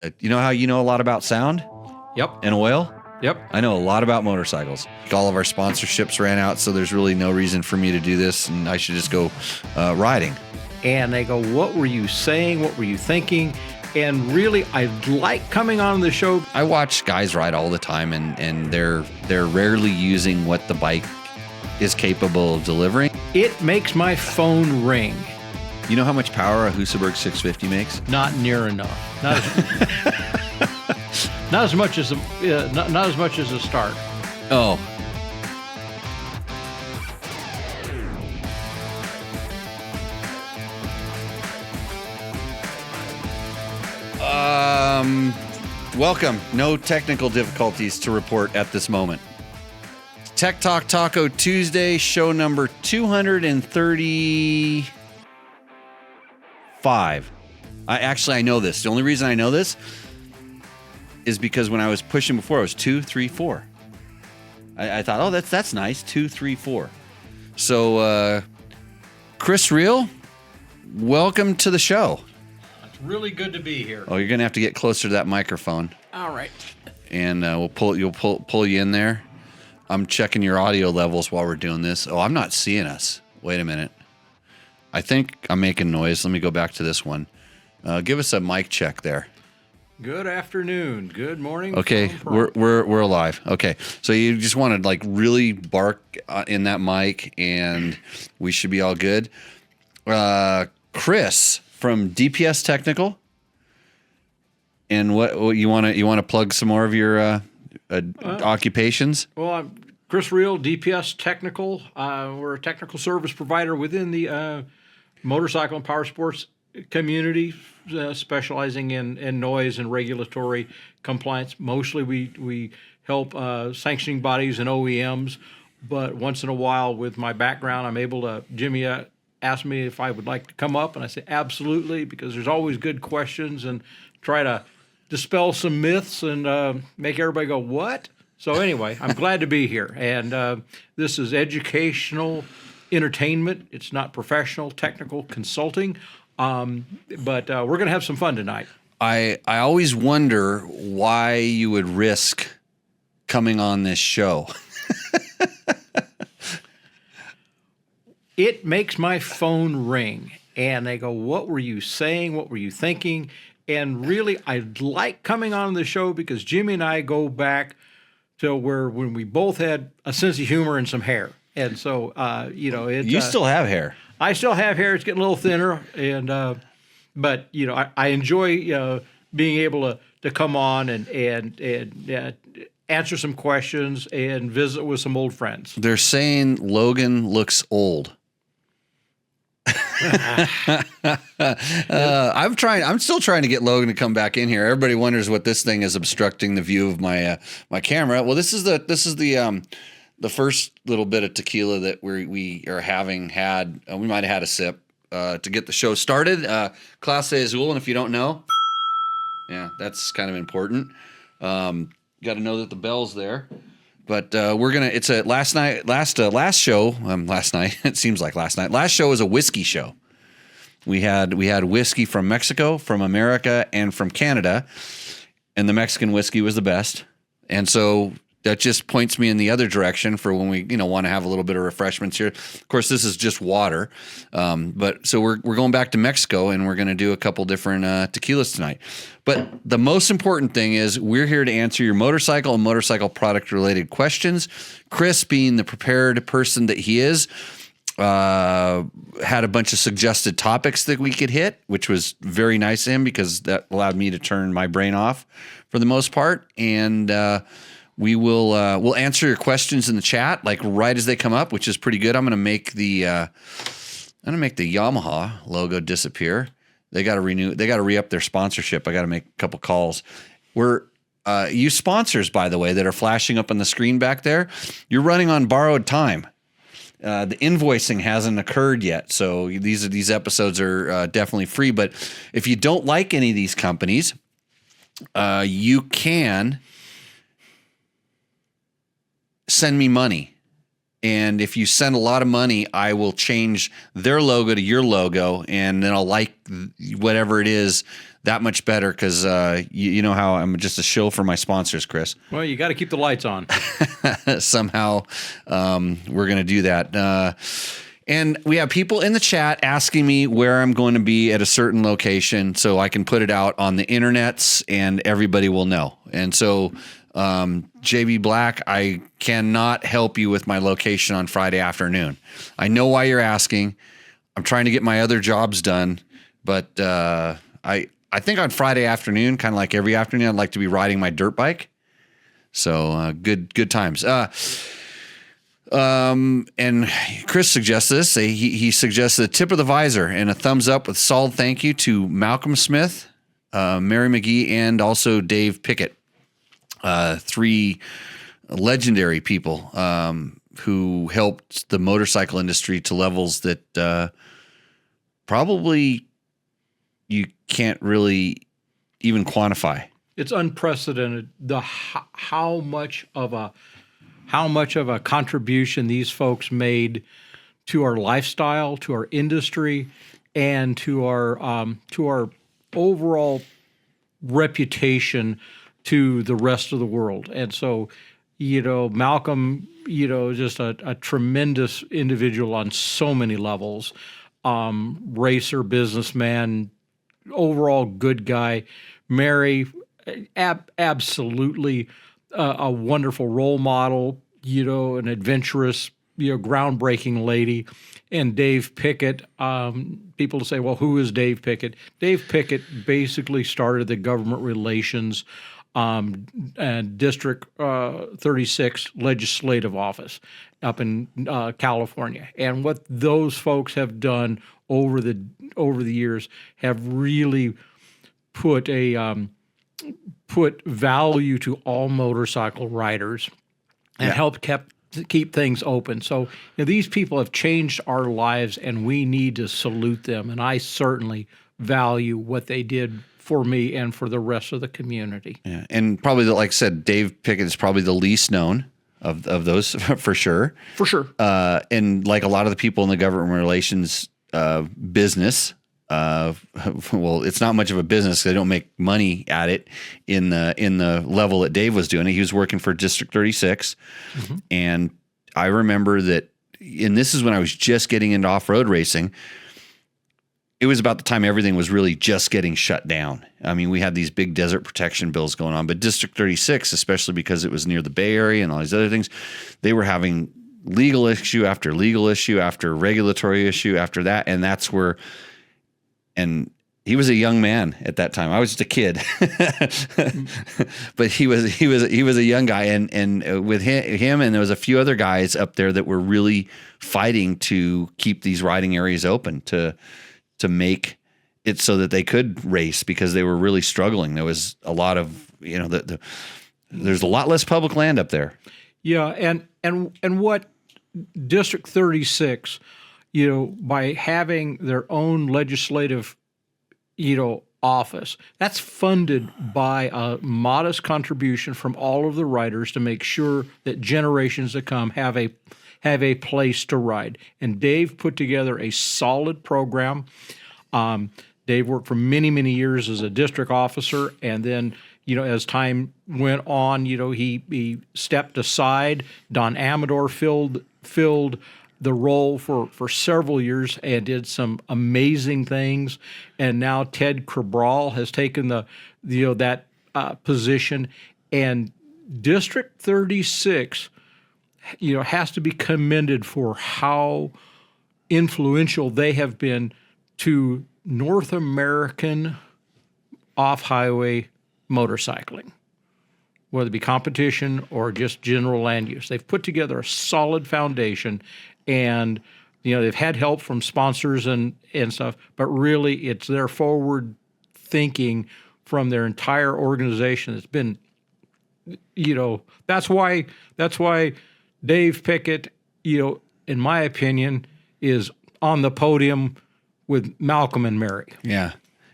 You know how you know a lot about sound Yep. and oil? Yep. I know a lot about motorcycles. All of our sponsorships ran out, so there's really no reason for me to do this, and I should just go riding. And they go, what were you saying? What were you thinking? And really, I like coming on the show. I watch guys ride all the time, and they're rarely using what the bike is capable of delivering. It makes my phone ring. You know how much power a Husaberg 650 makes? Not near enough. Not as much as a start. Oh. Welcome. No technical difficulties to report at this moment. Tech Talk Taco Tuesday, show number 235. I know this. The only reason I know this is because when I was pushing before, it was 2, 3, 4. I thought, oh, that's nice. 2, 3, 4. So, Chris Reel, welcome to the show. It's really good to be here. Oh, you're gonna have to get closer to that microphone. All right. And we'll pull you in there. I'm checking your audio levels while we're doing this. Oh, I'm not seeing us. Wait a minute. I think I'm making noise. Let me go back to this one. Give us a mic check there. Good afternoon. Good morning. Okay, we're alive. Okay, so you just want to like really bark in that mic, and we should be all good. Chris from DPS Technical, and what you want to plug some more of your occupations? Well, I'm Chris Reel, DPS Technical. We're a technical service provider within the motorcycle and power sports community, specializing in noise and regulatory compliance. Mostly we help sanctioning bodies and OEMs, but once in a while with my background, I'm able to, Jimmy asked me if I would like to come up, and I say absolutely, because there's always good questions and try to dispel some myths and make everybody go, what? So anyway, I'm glad to be here. And this is educational entertainment. It's not professional technical consulting. But we're going to have some fun tonight. I always wonder why you would risk coming on this show. It makes my phone ring. And they go, what were you saying? What were you thinking? And really, I like coming on the show because Jimmy and I go back to when we both had a sense of humor and some hair. And so, you still have hair. I still have hair. It's getting a little thinner, and but I enjoy being able to come on and answer some questions and visit with some old friends. They're saying Logan looks old. I'm still trying to get Logan to come back in here. Everybody wonders what this thing is obstructing the view of my my camera. Well, this is the first little bit of tequila that we are having had. We might have had a sip to get the show started. Clase Azul, and if you don't know, yeah, that's kind of important. Got to know that the bell's there. But we're gonna. It's a last show. Last night. It seems like last night. Last show was a whiskey show. We had whiskey from Mexico, from America, and from Canada, and the Mexican whiskey was the best. And so that just points me in the other direction for when we, want to have a little bit of refreshments here. Of course, this is just water, but so we're going back to Mexico, and we're going to do a couple different tequilas tonight. But the most important thing is we're here to answer your motorcycle and motorcycle product related questions. Chris, being the prepared person that he is, had a bunch of suggested topics that we could hit, which was very nice of him because that allowed me to turn my brain off for the most part. And we'll answer your questions in the chat like right as they come up, which is pretty good. I'm going to make the Yamaha logo disappear. They got to re-up their sponsorship. I got to make a couple calls. We're you sponsors, by the way, that are flashing up on the screen back there. You're running on borrowed time. The invoicing hasn't occurred yet, so these episodes are definitely free. But if you don't like any of these companies, you can send me money. And if you send a lot of money, I will change their logo to your logo, and then I'll like whatever it is that much better because you know how I'm just a shill for my sponsors, Chris. Well, you got to keep the lights on. Somehow we're going to do that. And we have people in the chat asking me where I'm going to be at a certain location so I can put it out on the internets and everybody will know. And so, JB Black, I cannot help you with my location on Friday afternoon. I know why you're asking. I'm trying to get my other jobs done, but I think on Friday afternoon, kind of like every afternoon, I'd like to be riding my dirt bike. So good times. And Chris suggests this. He suggests a tip of the visor and a thumbs up with solid thank you to Malcolm Smith, Mary McGee, and also Dave Pickett. 3 legendary people who helped the motorcycle industry to levels that probably you can't really even quantify. It's unprecedented how much of a contribution these folks made to our lifestyle, to our industry, and to our overall reputation to the rest of the world. And so, Malcolm, just a tremendous individual on so many levels, racer, businessman, overall good guy. Mary, absolutely a wonderful role model, an adventurous, groundbreaking lady. And Dave Pickett, people say, well, who is Dave Pickett? Dave Pickett basically started the government relations District 36 legislative office up in California. And what those folks have done over the years have really put value to all motorcycle riders and helped keep things open. So these people have changed our lives, and we need to salute them. And I certainly value what they did for me and for the rest of the community. Yeah, and probably, like I said, Dave Pickett is probably the least known of those for sure. For sure. And like a lot of the people in the government relations business, well, it's not much of a business. They don't make money at it in the level that Dave was doing it. He was working for District 36, and I remember that. And this is when I was just getting into off-road racing. It was about the time everything was really just getting shut down. I mean, we had these big desert protection bills going on, but District 36, especially because it was near the Bay Area and all these other things, they were having legal issue after legal issue after regulatory issue after that, and that's where. And he was a young man at that time. I was just a kid, but he was a young guy, and with him and there was a few other guys up there that were really fighting to keep these riding areas open to make it so that they could race because they were really struggling. There was a lot of there's a lot less public land up there. Yeah, and what District 36. By having their own legislative, office, that's funded by a modest contribution from all of the riders to make sure that generations to come have a place to ride. And Dave put together a solid program. Dave worked for many, many years as a district officer, and then as time went on, he stepped aside. Don Amador filled the role for several years and did some amazing things. And now Ted Cabral has taken that position. And District 36, has to be commended for how influential they have been to North American off-highway motorcycling, whether it be competition or just general land use. They've put together a solid foundation, and they've had help from sponsors and stuff, but really it's their forward thinking from their entire organization. It's been, that's why Dave Pickett, in my opinion, is on the podium with Malcolm and Mary. Yeah.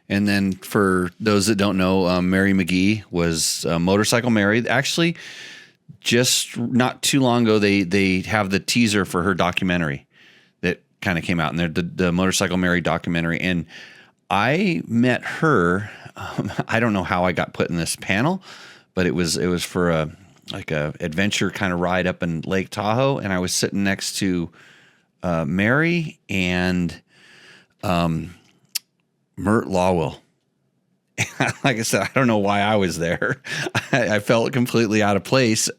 And then for those that don't know, Mary McGee was Motorcycle Mary. Actually, just not too long ago, they have the teaser for her documentary that kind of came out, and the Motorcycle Mary documentary. And I met her I don't know how I got put in this panel, but it was for a adventure kind of ride up in Lake Tahoe, and I was sitting next to Mary and Mert Lawwell. Like I said, I don't know why I was there. I felt completely out of place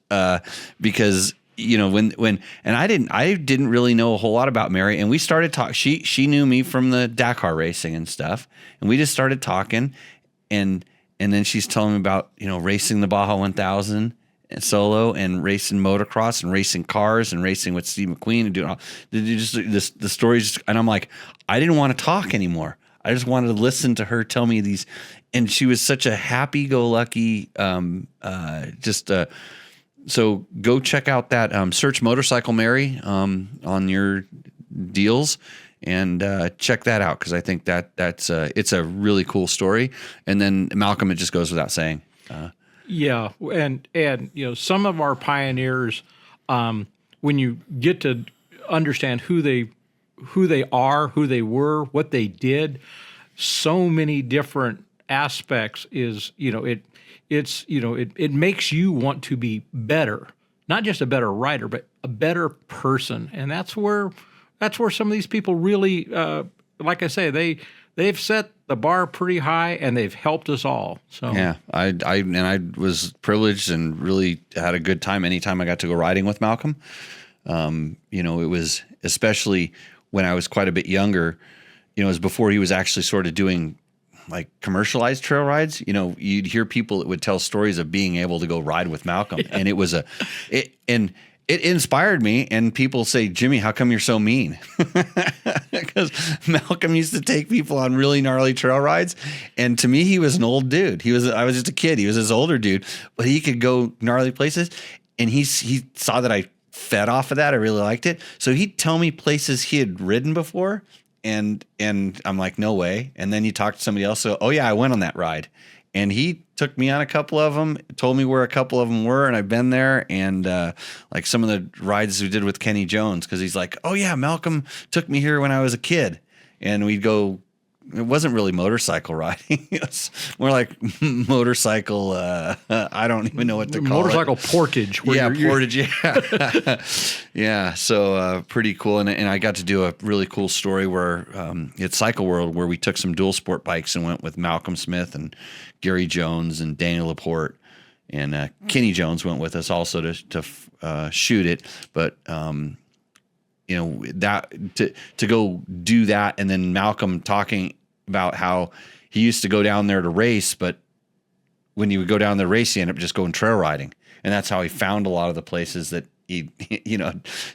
because when I didn't really know a whole lot about Mary, and we started talking. She knew me from the Dakar racing and stuff, and we just started talking, and then she's telling me about racing the Baja 1000 and solo, and racing motocross, and racing cars, and racing with Steve McQueen, and doing all the stories. And I'm like, I didn't want to talk anymore. I just wanted to listen to her tell me these, and she was such a happy-go-lucky. So go check out that search Motorcycle Mary on your deals, and check that out, because I think that's it's a really cool story. And then Malcolm, it just goes without saying. Yeah, and some of our pioneers, when you get to understand who they are, who they were, what they did, so many different aspects it makes you want to be better, not just a better rider, but a better person. And that's where some of these people really, like I say, they've set the bar pretty high, and they've helped us all. So yeah, I was privileged and really had a good time anytime I got to go riding with Malcolm. It was, especially when I was quite a bit younger, it was before he was actually sort of doing like commercialized trail rides. You'd hear people that would tell stories of being able to go ride with Malcolm. Yeah. And it inspired me. And people say, Jimmy, how come you're so mean? Because Malcolm used to take people on really gnarly trail rides. And to me, he was an old dude. I was just a kid. He was this older dude, but he could go gnarly places. And he saw that I fed off of that. I really liked it. So he'd tell me places he had ridden before. And I'm like, no way. And then you talk to somebody else. So, oh yeah, I went on that ride. And he took me on a couple of them, told me where a couple of them were, and I've been there. And like some of the rides we did with Kenny Jones, because he's like, oh yeah, Malcolm took me here when I was a kid. And we'd go, it wasn't really motorcycle riding. It's more like motorcycle, I don't even know what to call motorcycle it. Portage. Portage, yeah. Yeah, so pretty cool. And I got to do a really cool story where at Cycle World, where we took some dual sport bikes and went with Malcolm Smith and Gary Jones and Daniel Laporte. And Kenny Jones went with us also to shoot it. But that to go do that, and then Malcolm talking about how he used to go down there to race, but when he would go down the race, he ended up just going trail riding, and that's how he found a lot of the places that he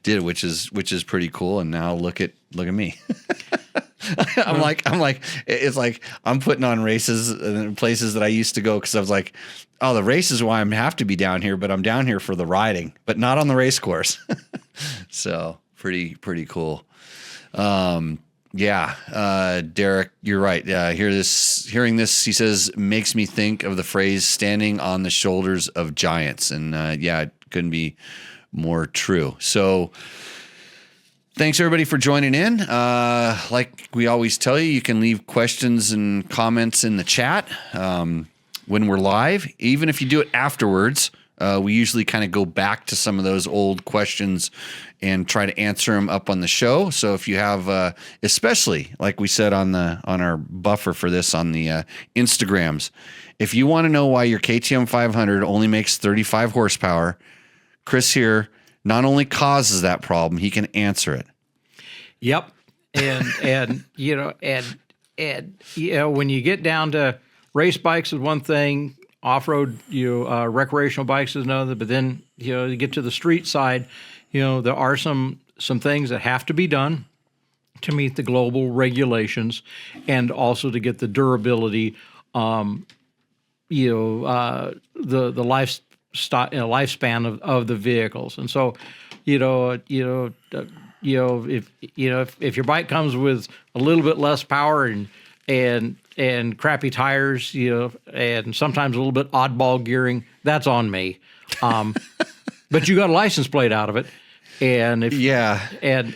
did, which is pretty cool. And now look at me. I'm like it's like I'm putting on races and places that I used to go, because I was like, oh, the race is why I have to be down here, but I'm down here for the riding, but not on the race course. So pretty cool. Yeah, Derek, you're right. Hearing this, he says, makes me think of the phrase "standing on the shoulders of giants," and yeah, it couldn't be more true. So, thanks everybody for joining in. Like we always tell you, you can leave questions and comments in the chat when we're live. Even if you do it afterwards, we usually kind of go back to some of those old questions and try to answer them up on the show. So if you have, especially like we said on our buffer for this on the Instagrams, if you want to know why your KTM 500 only makes 35 horsepower, Chris here not only causes that problem, he can answer it. Yep. And when you get down to race bikes is one thing, off-road, recreational bikes is another, but then, you get to the street side, there are some things that have to be done to meet the global regulations, and also to get the durability, the lifespan of the vehicles. And so, if your bike comes with a little bit less power and crappy tires, and sometimes a little bit oddball gearing, that's on me. But you got a license plate out of it, And if Yeah. and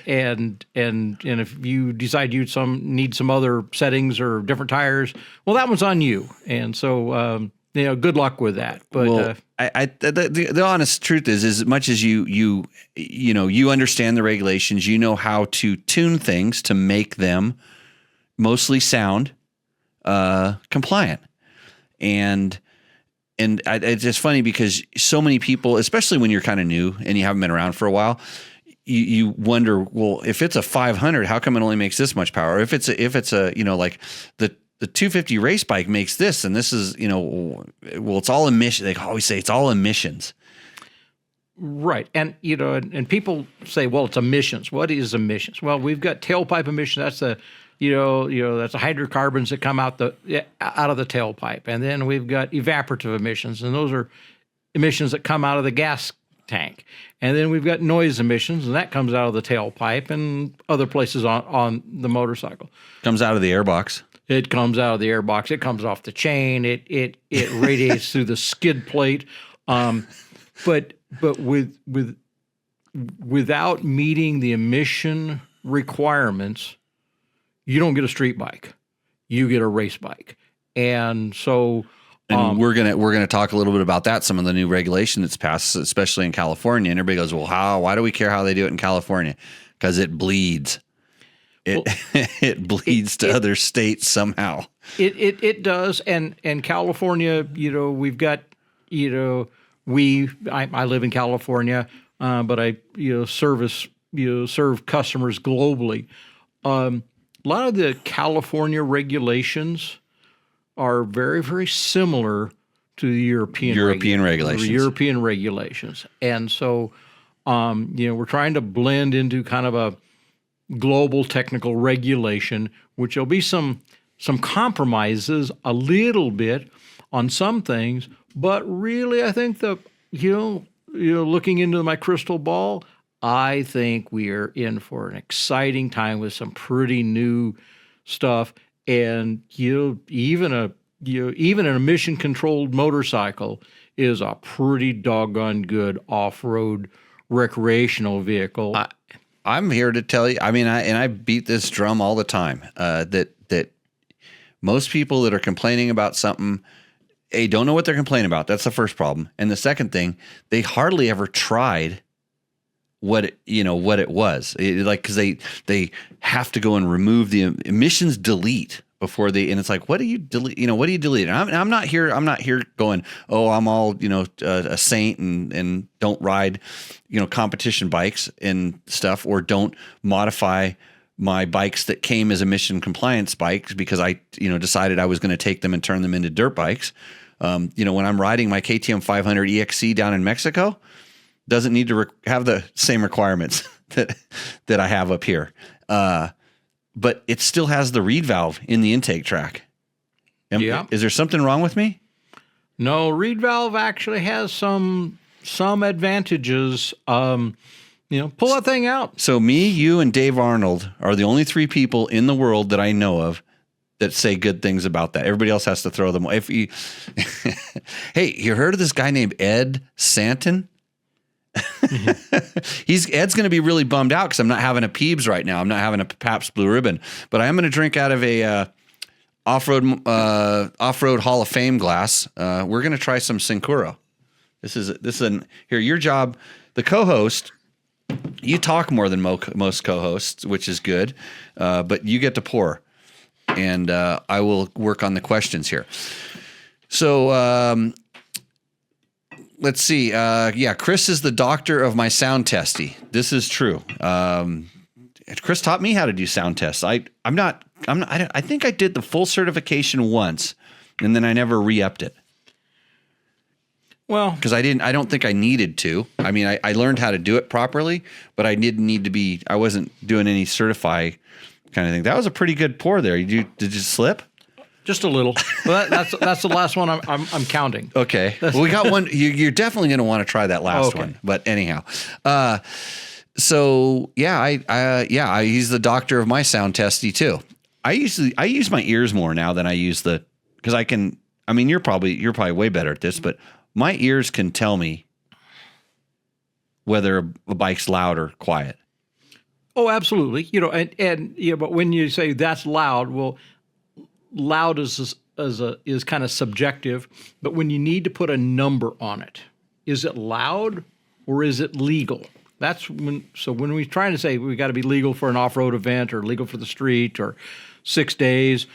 if you decide you need some other settings or different tires, well, that one's on you. And so good luck with that. But Well, the honest truth is as much as you understand the regulations, you know how to tune things to make them mostly sound compliant. And it's just funny because so many people, especially when you're kind of new and you haven't been around for a while, you wonder, well, if it's a 500, how come it only makes this much power? If it's a like the 250 race bike makes this, and this is, well, it's all emission. They always say it's all emissions. Right. And, and people say, well, it's emissions. What is emissions? Well, we've got tailpipe emissions. That's the, that's the hydrocarbons that come out of the tailpipe. And then we've got evaporative emissions, and those are emissions that come out of the gas tank. And then we've got noise emissions, and that comes out of the tailpipe and other places on the motorcycle. Comes out of the airbox. It comes out of the airbox. It comes off the chain. It radiates through the skid plate. But without meeting the emission requirements, you don't get a street bike. You get a race bike. And so and we're gonna talk a little bit about that, some of the new regulation that's passed, especially in California. And everybody goes, well, why do we care how they do it in California? Because it bleeds. It bleeds to other states somehow. It does, and California, we've got, I live in California, but I serve customers globally. A lot of the California regulations are very, very similar to the European regulations, and so we're trying to blend into kind of a global technical regulation, which there'll be some compromises a little bit on some things, but really I think looking into my crystal ball, I think we are in for an exciting time with some pretty new stuff. And even an emission controlled motorcycle is a pretty doggone good off-road recreational vehicle. I'm here to tell you, I beat this drum all the time, that most people that are complaining about something, don't know what they're complaining about. That's the first problem. And the second thing, they hardly ever tried what it was. Because they have to go and remove the emissions delete before and it's like, what do you delete? What do you delete? And I'm not here going, oh, I'm all, a saint and don't ride, competition bikes and stuff, or don't modify my bikes that came as emission compliance bikes because I, decided I was going to take them and turn them into dirt bikes. When I'm riding my KTM 500 EXC down in Mexico, doesn't need to have the same requirements that I have up here. But it still has the reed valve in the intake track. Is there something wrong with me? No, reed valve actually has some advantages. Pull that thing out. So me, you, and Dave Arnold are the only three people in the world that I know of that say good things about that. Everybody else has to throw them. Hey, you heard of this guy named Ed Santon? Mm-hmm. Ed's going to be really bummed out because I'm not having a Peebs right now. I'm not having a Pabst Blue Ribbon, but I am going to drink out of a off-road Hall of Fame glass. We're going to try some Sincuro. This is here. Your job, the co-host. You talk more than most co-hosts, which is good, but you get to pour, and I will work on the questions here. So. Let's see. Chris is the doctor of my sound testy. This is true. Chris taught me how to do sound tests. I think I did the full certification once, and then I never re-upped it. Well, because I don't think I needed to. I learned how to do it properly, but I didn't need to be. I wasn't doing any certify kind of thing. That was a pretty good pour there. Did you slip? Just a little. Well, that's the last one I'm counting. Okay. Well, we got one. You're definitely going to want to try that last one. But anyhow, he's the doctor of my sound testy too. I use my ears more now than I use because I can. You're probably way better at this, but my ears can tell me whether a bike's loud or quiet. Oh, absolutely. But when you say that's loud, well, loud is kind of subjective. But when you need to put a number on it, is it loud or is it legal? That's when. So when we're trying to say we got to be legal for an off-road event or legal for the street or 6 days,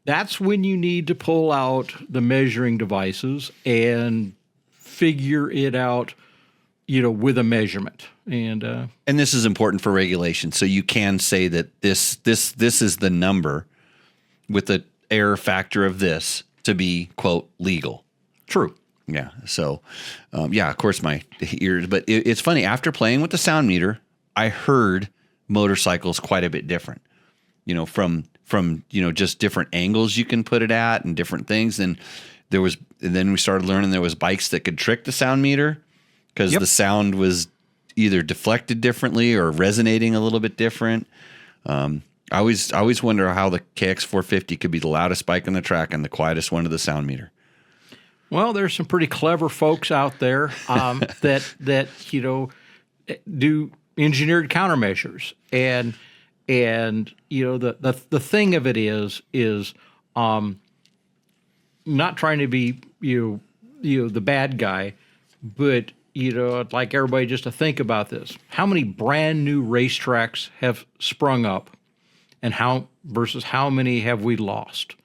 that's when you need to pull out the measuring devices and figure it out, with a measurement. And this is important for regulation. So you can say that this is the number with the error factor of this to be, quote, legal. True. Yeah. So, of course, my ears. But it's funny. After playing with the sound meter, I heard motorcycles quite a bit different. From just different angles you can put it at and different things. And then we started learning there was bikes that could trick the sound meter because the sound was either deflected differently or resonating a little bit different. I always wonder how the KX450 could be the loudest bike on the track and the quietest one to the sound meter. Well, there's some pretty clever folks out there that do engineered countermeasures, and the thing of it is not trying to be the bad guy, but I'd like everybody just to think about this: how many brand new racetracks have sprung up, and how many have we lost?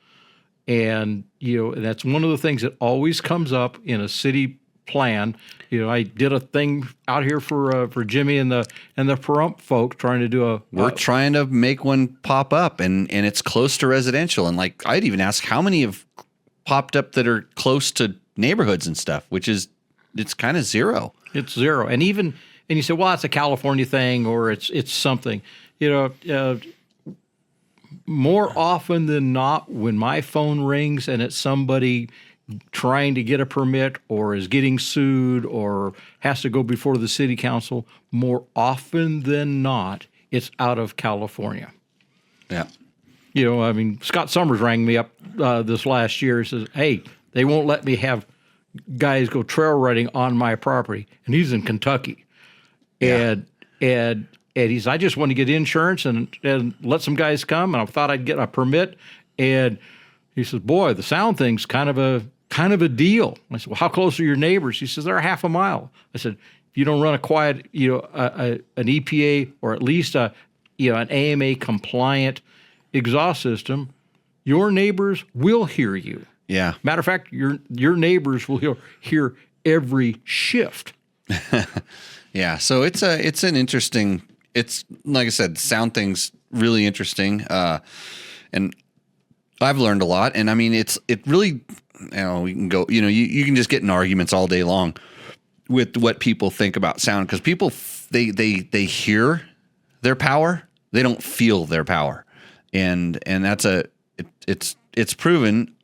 And, that's one of the things that always comes up in a city plan. I did a thing out here for Jimmy and the Pahrump folk trying to do We're trying to make one pop up, and it's close to residential. And I'd even ask how many have popped up that are close to neighborhoods and stuff, it's kind of zero. It's zero. And you say, well, it's a California thing or it's something, more often than not, when my phone rings and it's somebody trying to get a permit or is getting sued or has to go before the city council, more often than not, it's out of California. Yeah. Scott Summers rang me up this last year and says, hey, they won't let me have guys go trail riding on my property. And he's in Kentucky. Yeah. And he's, I just want to get insurance and let some guys come. And I thought I'd get a permit. And he says, boy, the sound thing's kind of a deal. I said, well, how close are your neighbors? He says, they're a half a mile. I said, if you don't run a quiet, an EPA or at least an AMA compliant exhaust system, your neighbors will hear you. Yeah. Matter of fact, your neighbors will hear every shift. Yeah. So it's an interesting. It's like I said, sound thing's really interesting, and I've learned a lot. And I mean, it really, we can go. You can just get in arguments all day long with what people think about sound, because people they hear their power, they don't feel their power, and that's it's proven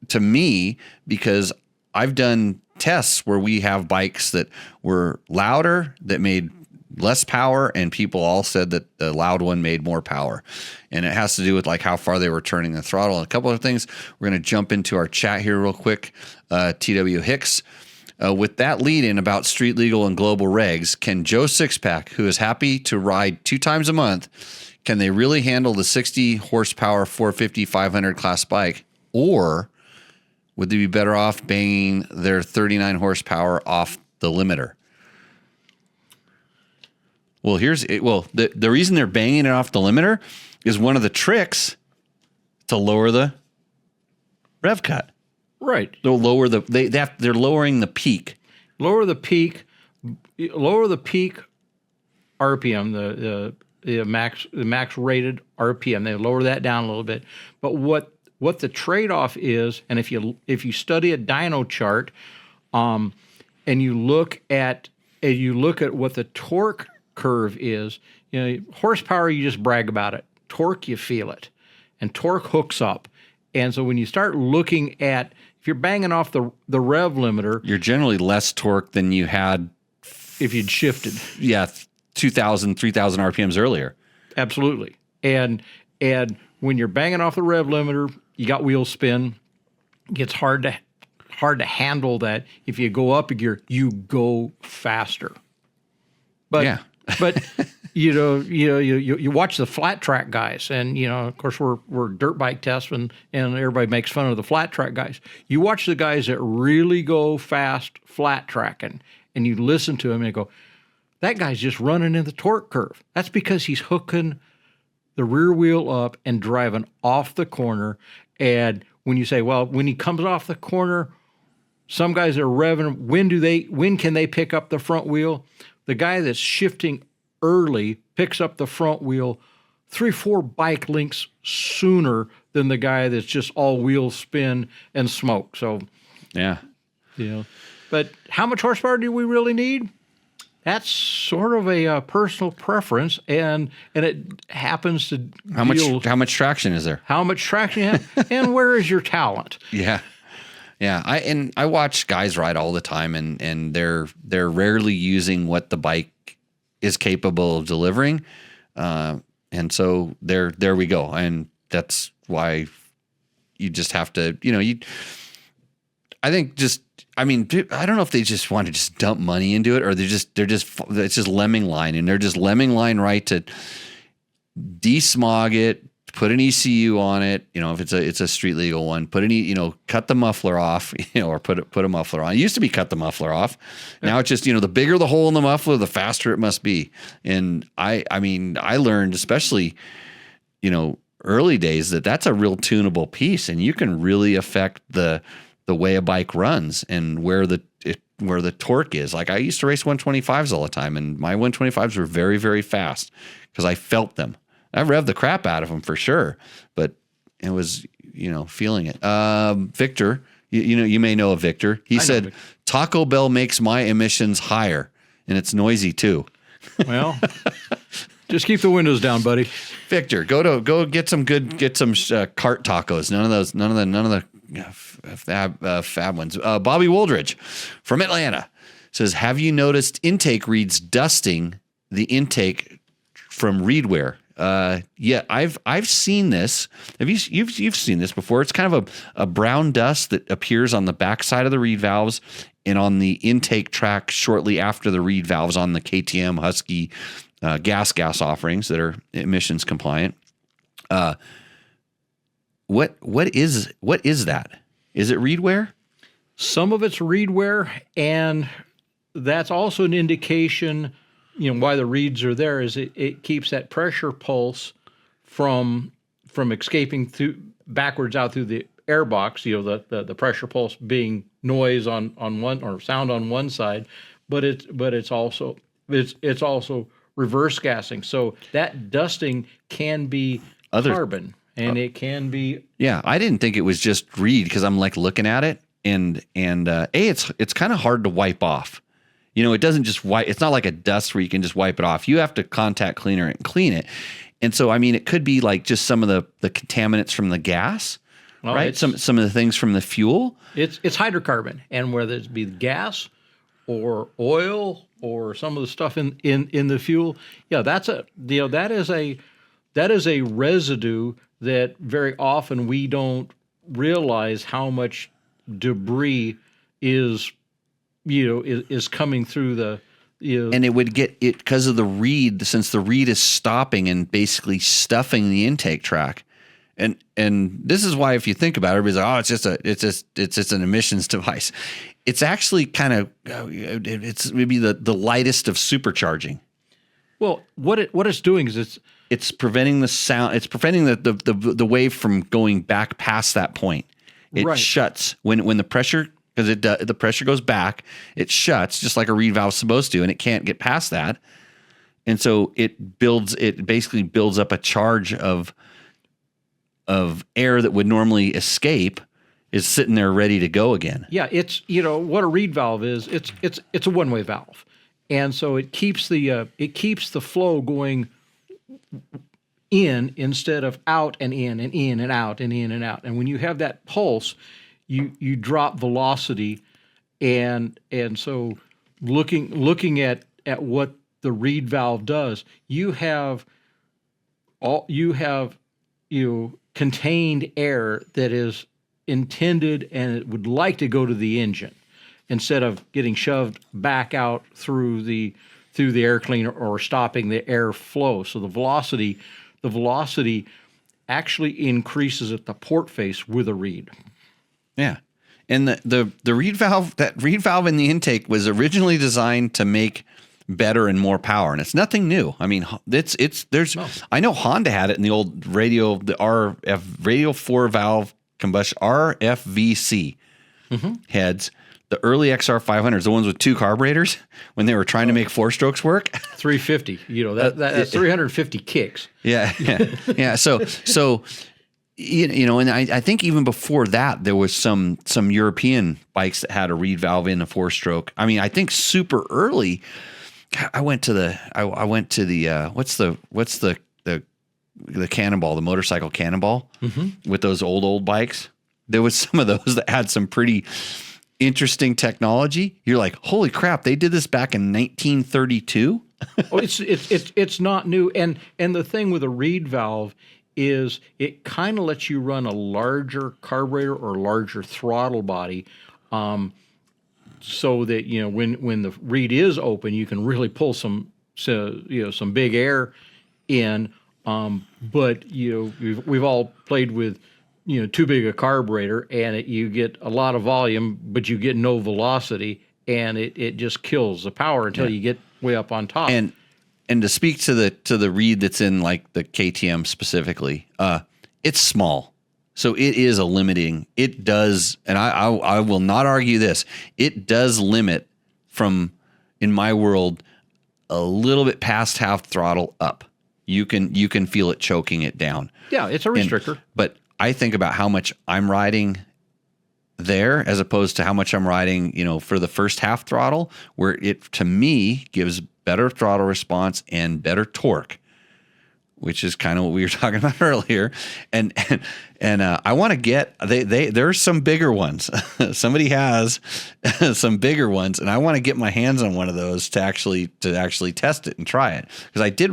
to me because I've done tests where we have bikes that were louder that made less power, and people all said that the loud one made more power. And it has to do with how far they were turning the throttle and a couple of things. We're going to jump into our chat here real quick. TW Hicks, with that lead in about street legal and global regs, can Joe Sixpack, who is happy to ride 2 times a month, can they really handle the 60 horsepower 450 500 class bike, or would they be better off banging their 39 horsepower off the limiter? Well, the reason they're banging it off the limiter is one of the tricks to lower the rev cut. Right. They'll lower they're lowering the peak. Lower the peak RPM, the max rated RPM. They lower that down a little bit. But what the trade-off is, and if you study a dyno chart, and you look at what the torque curve is, horsepower, you just brag about it. Torque, you feel it, and torque hooks up. And so when you start looking at, if you're banging off the rev limiter, you're generally less torque than you had if you'd shifted. Yeah, 2,000, 3,000 RPMs earlier. Absolutely. And when you're banging off the rev limiter, you got wheel spin. It gets hard to handle that. If you go up a gear, you go faster. But Yeah. but you watch the flat track guys, and of course we're dirt bike tests, and everybody makes fun of the flat track guys. You watch the guys that really go fast flat tracking, and you listen to them and you go, that guy's just running in the torque curve. That's because he's hooking the rear wheel up and driving off the corner. And when you say, well, when he comes off the corner, some guys are revving. When can they pick up the front wheel? The guy that's shifting early picks up the front wheel 3-4 bike lengths sooner than the guy that's just all wheel spin and smoke. So, Yeah. But how much horsepower do we really need? That's sort of a personal preference, and it happens to How much traction is there? how much traction you have, and where is your talent? Yeah. Yeah. I watch guys ride all the time, and they're rarely using what the bike is capable of delivering. And so there we go. And that's why you just have to, I don't know if they just want to just dump money into it, or it's just lemming line, and they're just lemming line right to desmog it, put an ECU on it. If it's a street legal one, cut the muffler off, or put a muffler on. It used to be cut the muffler off. Now it's just, the bigger the hole in the muffler, the faster it must be. And I learned, especially, early days, that's a real tunable piece, and you can really affect the way a bike runs and where the torque is. Like, I used to race 125s all the time, and my 125s were very, very fast because I felt them. I revved the crap out of them for sure, but it was, feeling it. Victor, you may know of Victor. He said, Victor. Taco Bell makes my emissions higher, and it's noisy too. Well, just keep the windows down, buddy. Victor, go get some cart tacos. None of the fab ones. Bobby Woldridge from Atlanta says, have you noticed intake reeds dusting the intake from reedwear? Yeah, I've seen this. You've seen this before? It's kind of a brown dust that appears on the backside of the reed valves and on the intake track shortly after the reed valves on the KTM Husky gas offerings that are emissions compliant. What is that? Is it reed wear? Some of it's reed wear, and that's also an indication, why the reeds are there is it keeps that pressure pulse from escaping through backwards out through the air box, the pressure pulse being noise on one, or sound on one side, but it's also reverse gassing. So that dusting can be carbon. And it can be. Yeah, I didn't think it was just reed, because I'm like looking at it, and it's kind of hard to wipe off. It doesn't just wipe. It's not like a dust where you can just wipe it off. You have to contact cleaner it and clean it. And so, it could be like just some of the contaminants from the gas, right? Some of the things from the fuel. It's hydrocarbon, and whether it be gas or oil or some of the stuff in the fuel, that is a residue that very often we don't realize how much debris is coming through the. And it would get it because of the reed, since the reed is stopping and basically stuffing the intake track. And this is why, if you think about it, everybody's like, it's just an emissions device. It's actually kind of, it's maybe the lightest of supercharging. Well, what it's doing is it's preventing the sound. It's preventing the wave from going back past that point. It shuts when the pressure, because the pressure goes back. It shuts just like a reed valve is supposed to, and it can't get past that. And so it basically builds up a charge of air that would normally escape, is sitting there ready to go again. Yeah, it's what a reed valve is. It's a one-way valve, and so it keeps the flow going in instead of out and in and in and out and in and out. And when you have that pulse, you drop velocity, and so looking at what the reed valve does, you have contained air that is intended and it would like to go to the engine instead of getting shoved back out through the through the air cleaner or stopping the air flow. So the velocity actually increases at the port face with a reed. Yeah. And the reed valve, that reed valve in the intake was originally designed to make better and more power, and it's nothing new. I mean, I know Honda had it in the old radio, the RF radio 4 valve combustion RFVC heads, the early XR 500s, the ones with 2 carburetors when they were trying to make 4 strokes work. 350, that's 350 kicks. Yeah. So and I think even before that, there was some European bikes that had a reed valve in a 4-stroke. I mean, I think super early, I went to the what's the Cannonball, the motorcycle Cannonball with those old bikes. There was some of those that had some pretty interesting technology. You're like, holy crap, they did this back in 1932. Oh, it's not new. And the thing with a reed valve is it kind of lets you run a larger carburetor or larger throttle body, so that when the reed is open, you can really pull some big air in. But we've all played with too big a carburetor, and you get a lot of volume, but you get no velocity, and it just kills the power until you get way up on top. And to speak to the reed that's in like the KTM specifically, it's small. So it is a limiting. It does, and I will not argue this. It does limit from, in my world, a little bit past half throttle up. You can feel it choking it down. Yeah, it's a restrictor. But I think about how much I'm riding there as opposed to how much I'm riding, for the first half throttle, where it to me gives better throttle response and better torque, which is kind of what we were talking about earlier. And I want to get there's some bigger ones. Somebody has some bigger ones, and I want to get my hands on one of those to actually test it and try it, because I did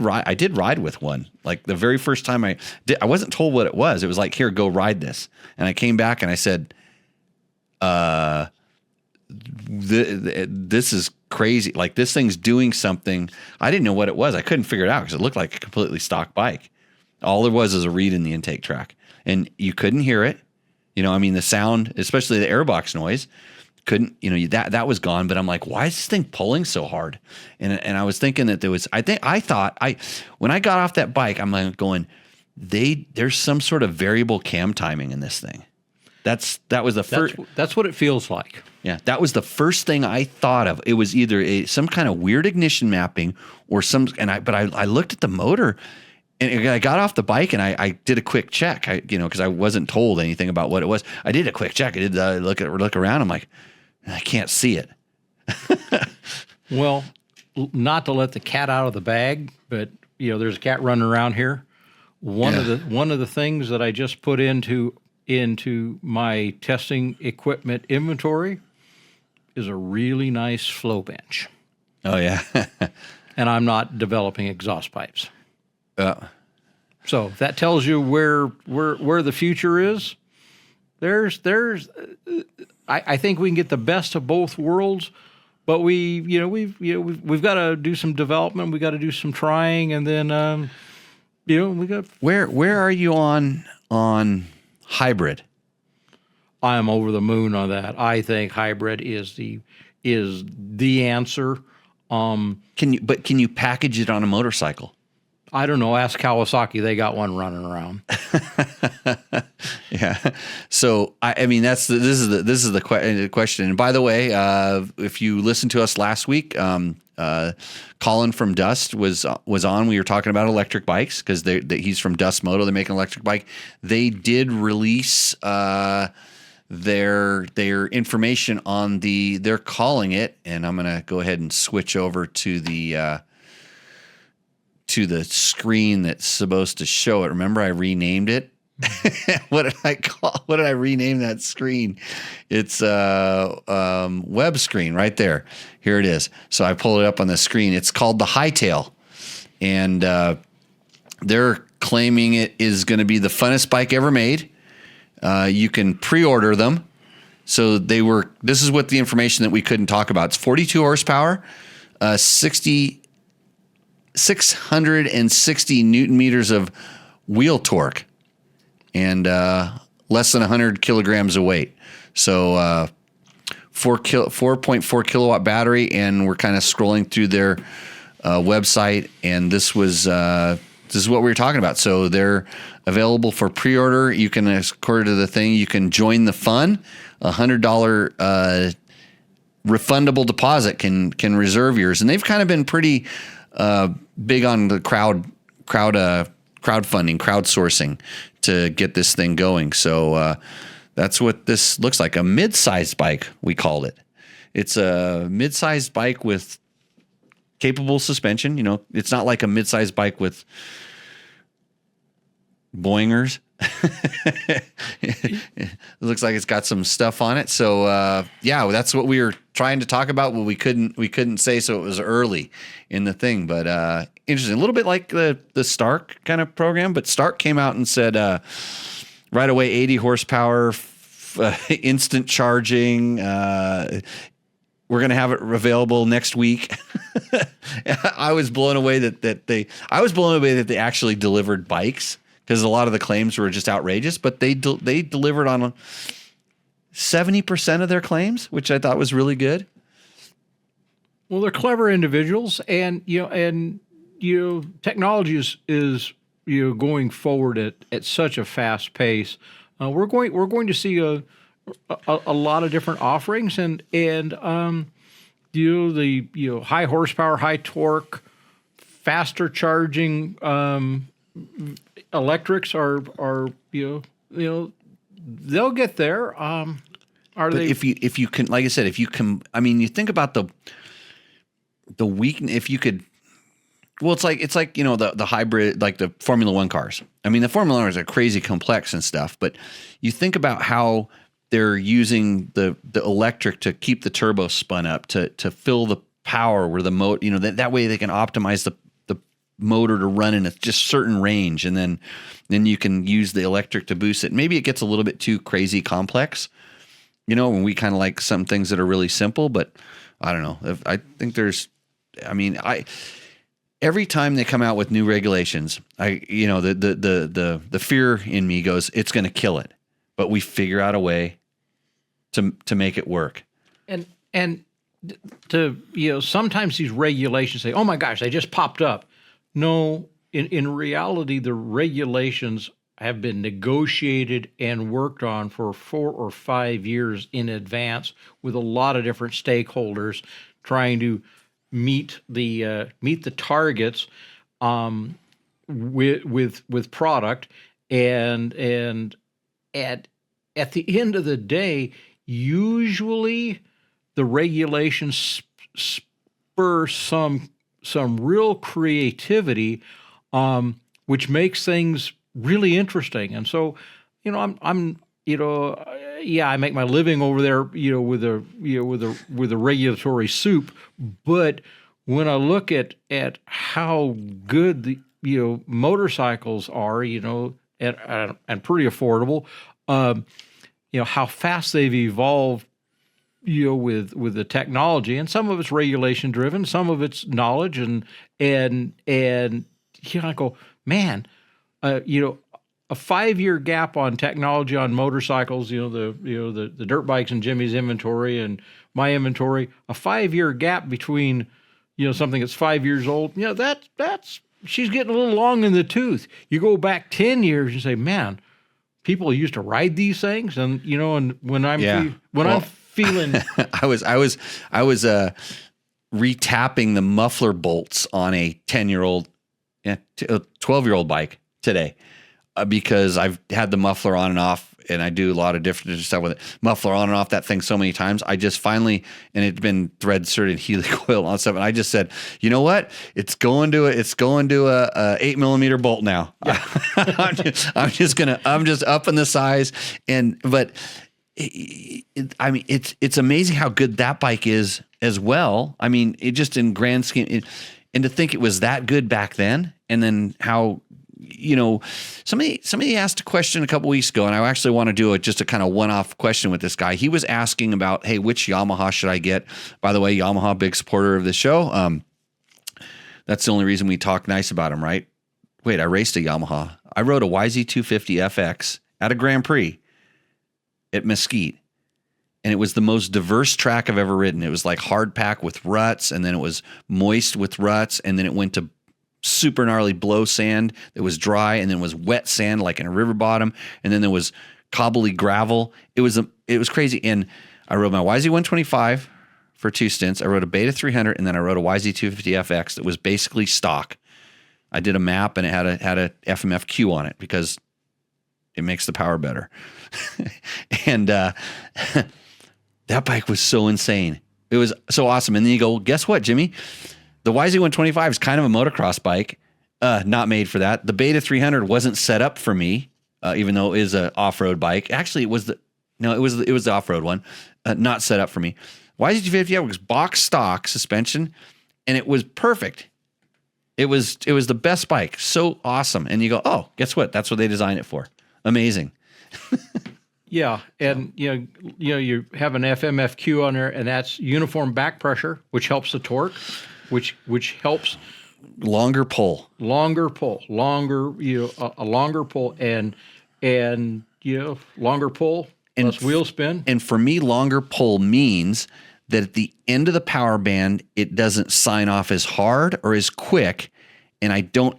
ride with one. Like the very first time I wasn't told what it was. It was like, here, go ride this. And I came back and I said, this is crazy. Like, this thing's doing something. I didn't know what it was. I couldn't figure it out because it looked like a completely stock bike. All there was a reed in the intake track, and you couldn't hear it. The sound, especially the airbox noise, couldn't, that was gone. But I'm like, why is this thing pulling so hard? And I was thinking that when I got off that bike, I'm like going, there's some sort of variable cam timing in this thing. That was the first. That's what it feels like. Yeah, that was the first thing I thought of. It was either some kind of weird ignition mapping or but I looked at the motor, and I got off the bike and I did a quick check. Because I wasn't told anything about what it was. I did a quick check. I did look around. I'm like, I can't see it. Well, not to let the cat out of the bag, but there's a cat running around here. One of the things that I just put into my testing equipment inventory is a really nice flow bench. Oh yeah. And I'm not developing exhaust pipes. So if that tells you where the future is, I think we can get the best of both worlds, but we've got to do some development, we got to do some trying, and then we got. Where are you on hybrid? I am over the moon on that. I think hybrid is the answer. Can you package it on a motorcycle? I don't know. Ask Kawasaki. They got one running around. Yeah. So this is the question. And by the way, if you listened to us last week, Colin from Dust was on. We were talking about electric bikes because he's from Dust Moto. They make an electric bike. They did release their information on they're calling it, and I'm gonna go ahead and switch over to the screen that's supposed to show it. Remember, I renamed it. What did I rename that screen? It's web screen right there. Here it is. So I pulled it up on the screen. It's called the Hightail, and they're claiming it is going to be the funnest bike ever made. You can pre-order them. So this is what the information that we couldn't talk about. It's 42 horsepower, 60 660 Newton meters of wheel torque and less than 100 kilograms of weight. So 4.4 kilowatt battery, and we're kind of scrolling through their website, and this is what we were talking about. So they're available for pre-order. You can, according to the thing, you can join the fun. $100 refundable deposit can reserve yours, and they've kind of been pretty big on the crowdfunding, crowdsourcing to get this thing going. So that's what this looks like. A mid-sized bike, we called it. It's a mid-sized bike with capable suspension. You know, it's not like a mid-sized bike with boingers. It looks like it's got some stuff on it. So yeah, that's what we were trying to talk about, but we couldn't say, so it was early in the thing. But interesting, a little bit like the Stark kind of program, but Stark came out and said right away 80 horsepower, instant charging. We're going to have it available next week. I was blown away that they actually delivered bikes, because a lot of the claims were just outrageous, but they delivered on 70% of their claims, which I thought was really good. Well, they're clever individuals, and technology is going forward at such a fast pace. We're going to see a lot of different offerings, and the high horsepower, high torque, faster charging electrics are they'll get there. If you can, like I said, you think about the weakness. If you could, well, it's like the hybrid, like the Formula One cars. I mean, the Formula One cars are crazy complex and stuff, but you think about how they're using the electric to keep the turbo spun up to fill the power where the motor, that way they can optimize the motor to run in a just certain range, and then you can use the electric to boost it. Maybe it gets a little bit too crazy complex, when we kind of like some things that are really simple, but I don't know. I think every time they come out with new regulations, the fear in me goes, it's going to kill it, but we figure out a way to make it work. And sometimes these regulations say, oh my gosh, they just popped up. No, in reality, the regulations have been negotiated and worked on for 4 or 5 years in advance with a lot of different stakeholders trying to meet the targets with product, and at the end of the day, usually the regulations spur some real creativity, which makes things really interesting. And so, I make my living over there, with a regulatory soup. But when I look at how good the motorcycles are, and pretty affordable, how fast they've evolved, with the technology, and some of it's regulation driven, some of it's knowledge, and I go, man, a 5-year gap on technology on motorcycles, the dirt bikes in Jimmy's inventory and my inventory, a 5-year gap between, something that's 5 years old, that's she's getting a little long in the tooth. You go back 10 years and say, man, people used to ride these things, and and when I'm feeling, I was retapping the muffler bolts on a 12-year-old bike today, because I've had the muffler on and off, and I do a lot of different stuff with it. Muffler on and off that thing so many times. I just finally, and it'd been thread certed helicoil and all that stuff, and I just said, you know what? It's going to a 8mm bolt now. Yeah. I'm just upping the size, but it's amazing how good that bike is as well. I mean, it just in grand scheme, and to think it was that good back then, and then how, somebody asked a question a couple weeks ago, and I actually want to do just a kind of one-off question with this guy. He was asking about, hey, which Yamaha should I get? By the way, Yamaha, big supporter of the show. That's the only reason we talk nice about them, right? Wait, I raced a Yamaha. I rode a YZ250 FX at a Grand Prix at Mesquite. And it was the most diverse track I've ever ridden. It was like hard pack with ruts, and then it was moist with ruts, and then it went to super gnarly blow sand that was dry, and then it was wet sand like in a river bottom, and then there was cobbly gravel. It was crazy. And I rode my YZ125 for 2 stints. I rode a Beta 300, and then I rode a YZ250 FX that was basically stock. I did a map, and it had a FMFQ on it because it makes the power better. And that bike was so insane. It was so awesome. And then you go, well, guess what, Jimmy? The YZ125 is kind of a motocross bike, not made for that. The Beta 300 wasn't set up for me, even though it is an off-road bike. Actually, it was the off-road one, not set up for me. YZ250 was box stock suspension, and it was perfect. It was the best bike. So awesome. And you go, oh, guess what? That's what they designed it for. Amazing. Yeah, and you have an FMFQ on there, and that's uniform back pressure, which helps the torque, which helps longer pull, a longer pull, and longer pull, and less wheel spin. And for me, longer pull means that at the end of the power band, it doesn't sign off as hard or as quick. And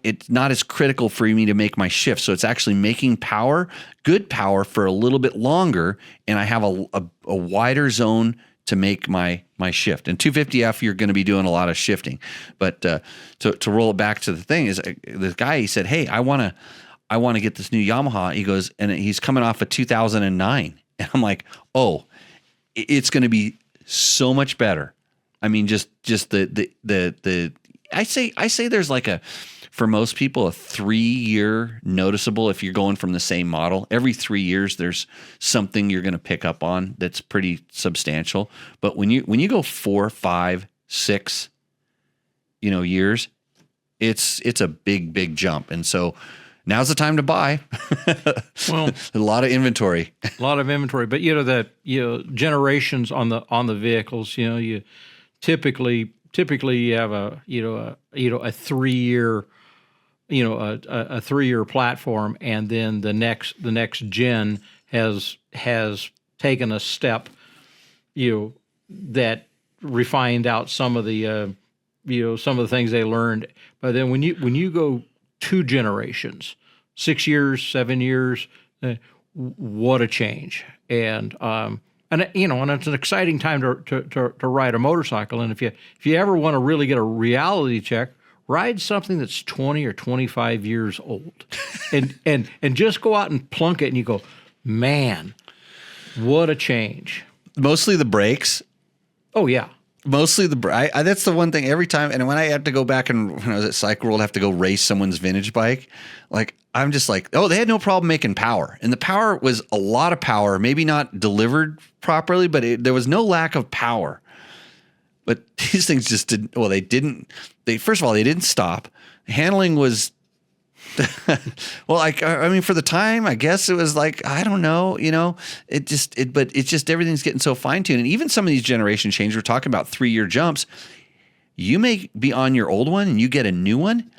it's not as critical for me to make my shift. So it's actually making good power for a little bit longer. And I have a wider zone to make my shift. And 250F, you're going to be doing a lot of shifting. But to roll it back to the thing is this guy, he said, hey, I want to get this new Yamaha. He goes, and he's coming off of 2009. And I'm like, oh, it's going to be so much better. I mean, just the I say there's for most people, a 3-year noticeable if you're going from the same model. Every 3 years, there's something you're going to pick up on that's pretty substantial. But when you go 4, 5, 6, years, it's a big jump. And so now's the time to buy. Well, a lot of inventory. But generations on the vehicles. You typically you have a 3-year a 3-year platform, and then the next gen has taken a step that refined out some of the things they learned. But then when you go 2 generations, 6 years, 7 years, what a change. And it's an exciting time to ride a motorcycle. And if you ever want to really get a reality check, ride something that's 20 or 25 years old, and just go out and plunk it, and you go, man, what a change. Mostly the brakes. Oh yeah. Mostly that's the one thing every time. And when I had to go back and when I was at Cycle World, I have to go race someone's vintage bike. I'm just like, oh, they had no problem making power. And the power was a lot of power, maybe not delivered properly, but there was no lack of power. But these things just didn't, first of all, they didn't stop. Handling was, for the time, I guess it was I don't know, but it's just everything's getting so fine tuned. And even some of these generation changes, we're talking about 3-year jumps. You may be on your old one and you get a new one.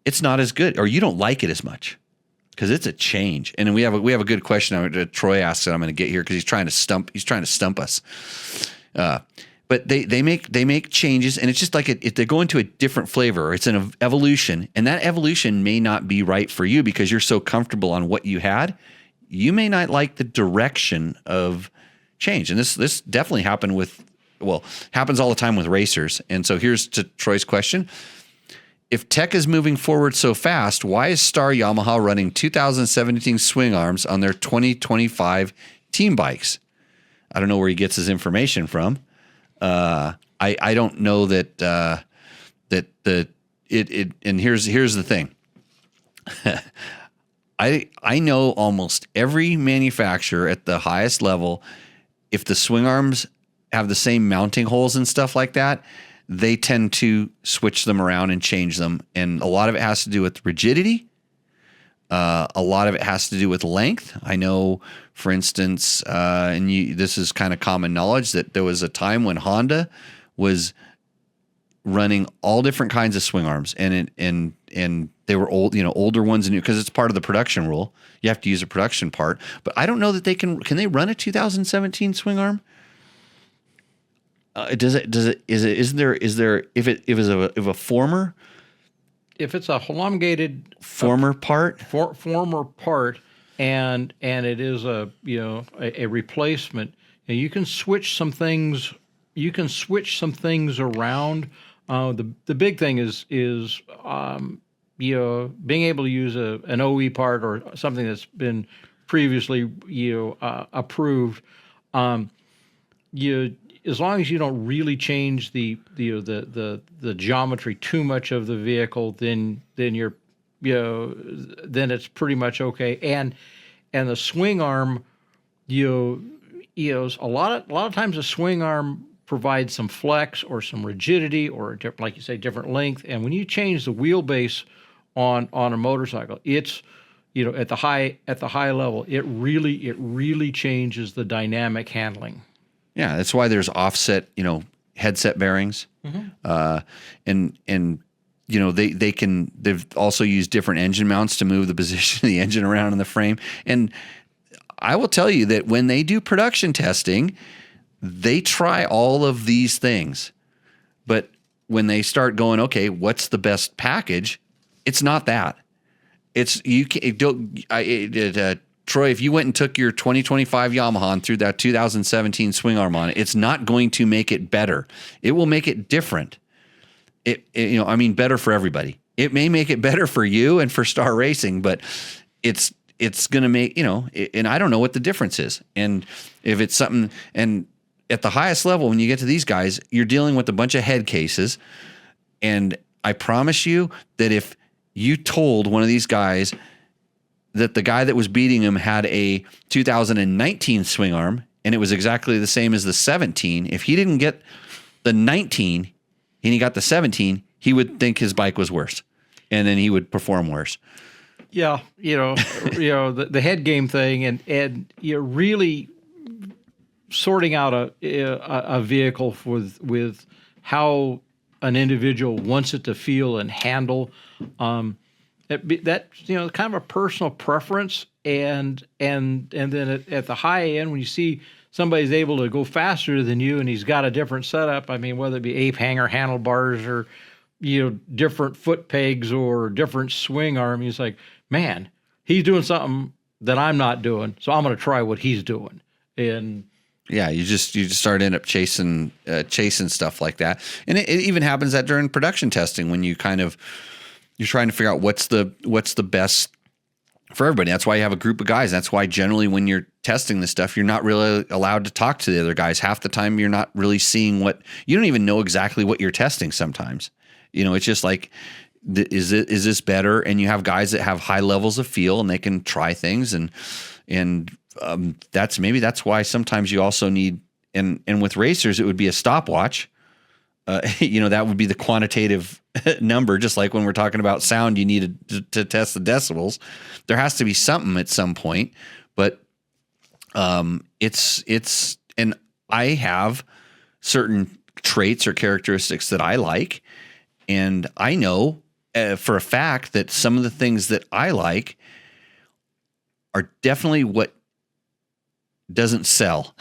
It's not as good, or you don't like it as much because it's a change. And we have a good question Troy asked that I'm going to get here because he's trying to stump us. But they make changes, and it's just they're going to a different flavor. It's an evolution, and that evolution may not be right for you because you're so comfortable on what you had. You may not like the direction of change, and this definitely happens all the time with racers. And so here's to Troy's question. If tech is moving forward so fast, why is Star Yamaha running 2017 swing arms on their 2025 team bikes? I don't know where he gets his information from. I don't know that and here's the thing. I know almost every manufacturer at the highest level, if the swing arms have the same mounting holes and stuff like that, they tend to switch them around and change them. And a lot of it has to do with rigidity. A lot of it has to do with length. I know, for instance, this is kind of common knowledge, that there was a time when Honda was running all different kinds of swing arms, and they were older ones, and because it's part of the production rule, you have to use a production part. But I don't know that they can they run a 2017 swing arm? If a former, if it's a elongated former part, and it is a replacement, you can switch some things. You can switch some things around. The big thing is being able to use an OE part or something that's been previously approved. As long as you don't really change the geometry too much of the vehicle, then you're then it's pretty much okay. And the swing arm, a lot of times the swing arm provides some flex or some rigidity or like you say, different length. And when you change the wheelbase on a motorcycle, it's at the high level, it really changes the dynamic handling. Yeah, that's why there's offset, headset bearings, and they've also used different engine mounts to move the position of the engine around in the frame. And I will tell you that when they do production testing, they try all of these things, but when they start going, okay, what's the best package? It's not that. It's you can't. Troy, if you went and took your 2025 Yamaha and threw that 2017 swing arm on it, it's not going to make it better. It will make it different. Better for everybody. It may make it better for you and for Star Racing, but it's going to make, and I don't know what the difference is. And if it's something, and at the highest level, when you get to these guys, you're dealing with a bunch of head cases. And I promise you that if you told one of these guys that the guy that was beating him had a 2019 swing arm and it was exactly the same as the 17, if he didn't get the 19 and he got the 17, he would think his bike was worse, and then he would perform worse. Yeah, the head game thing, and you're really sorting out a vehicle with how an individual wants it to feel and handle. That's kind of a personal preference, and then at the high end, when you see somebody's able to go faster than you and he's got a different setup, whether it be ape hanger handlebars or different foot pegs or different swing arm, he's like, man, he's doing something that I'm not doing, so I'm going to try what he's doing. And yeah, you just start end up chasing stuff like that, and it even happens that during production testing when you're trying to figure out what's the best for everybody. That's why you have a group of guys. That's why generally when you're testing this stuff, you're not really allowed to talk to the other guys. Half the time you're not really seeing you don't even know exactly what you're testing sometimes. It's just like, is this better? And you have guys that have high levels of feel and they can try things, and that's why sometimes you also need, and with racers, it would be a stopwatch. That would be the quantitative number, just like when we're talking about sound, you need to test the decibels. There has to be something at some point, but it's and I have certain traits or characteristics that I like, and I know for a fact that some of the things that I like are definitely what doesn't sell.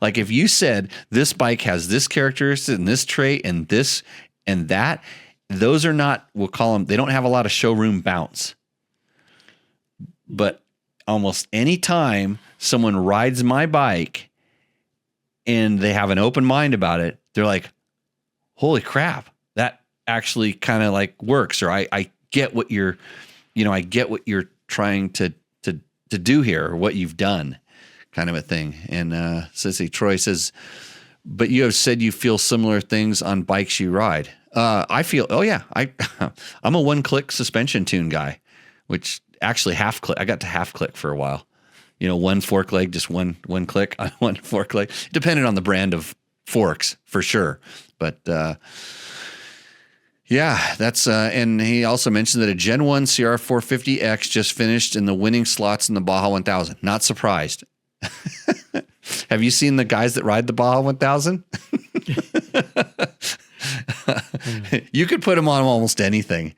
Like if you said this bike has this characteristic and this trait and this and that, those are not, we'll call them, they don't have a lot of showroom bounce. But almost any time someone rides my bike and they have an open mind about it, they're like, holy crap, that actually kind of like works. Or I get what you're trying to do here, or what you've done, kind of a thing. And Troy says, but you have said you feel similar things on bikes you ride. I feel, I'm a one-click suspension tune guy, which actually half click. I got to half click for a while. One fork leg, just one click on one fork leg. Depended on the brand of forks for sure. But that's and he also mentioned that a Gen 1 CR450X just finished in the winning slots in the Baja 1000. Not surprised. Have you seen the guys that ride the Baja 1000? You could put them on almost anything.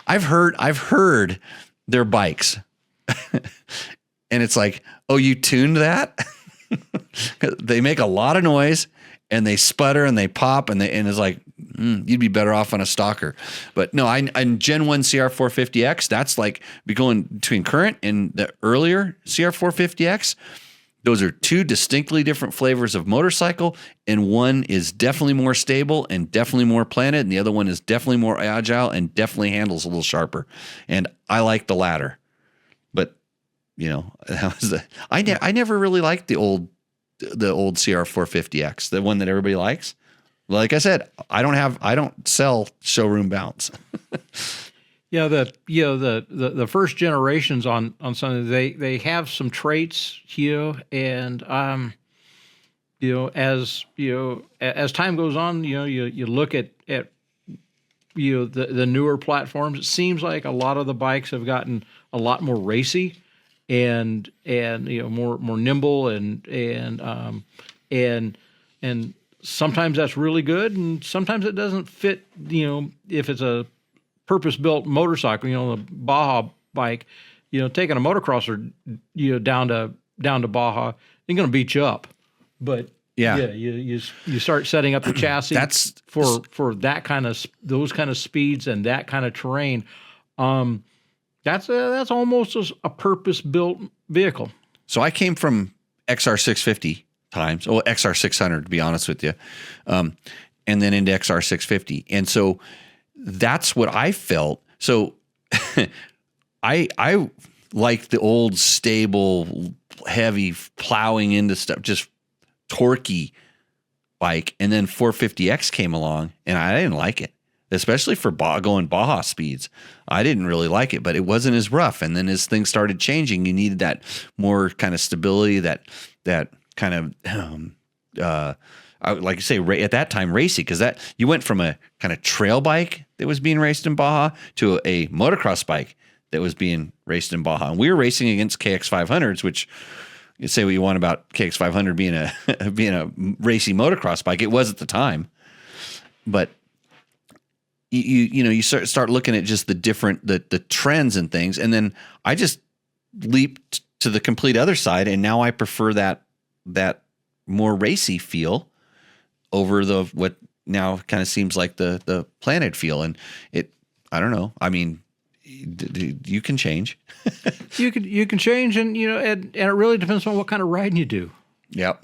I've heard their bikes, and it's like, oh, you tuned that? They make a lot of noise, and they sputter and they pop, and it's like, you'd be better off on a stalker. But no, in Gen 1 CR450X, that's like be going between current and the earlier CR450X. Those are two distinctly different flavors of motorcycle, and one is definitely more stable and definitely more planted, and the other one is definitely more agile and definitely handles a little sharper. And I like the latter. But I never really liked the old CR450X, the one that everybody likes. Like I said, I don't sell showroom bounce. Yeah, the first generations on something, they have some traits, and as time goes on, you look at the newer platforms. It seems like a lot of the bikes have gotten a lot more racy and more nimble and sometimes that's really good, and sometimes it doesn't fit. If it's a purpose-built motorcycle, the Baja bike, taking a motocrosser, down to Baja, they're going to beat you up. But you start setting up the chassis for that those kind of speeds and that kind of terrain. That's almost a purpose-built vehicle. So I came from XR650 times, XR600 to be honest with you, and then into XR650, and so that's what I felt. So I like the old stable, heavy plowing into stuff, just torquey bike. And then 450X came along, and I didn't like it, especially for going Baja speeds. I didn't really like it, but it wasn't as rough. And then as things started changing, you needed that more kind of stability, that kind of like you say, at that time, racy, because that you went from a kind of trail bike that was being raced in Baja to a motocross bike that was being raced in Baja. And we were racing against KX500s, which you say what you want about KX500 being a racy motocross bike. It was at the time, but you start looking at just the different the trends and things, and then I just leaped to the complete other side, and now I prefer that more racy feel over what now kind of seems like the planted feel. And I don't know. I mean, you can change. You can change, and and it really depends on what kind of riding you do. Yep.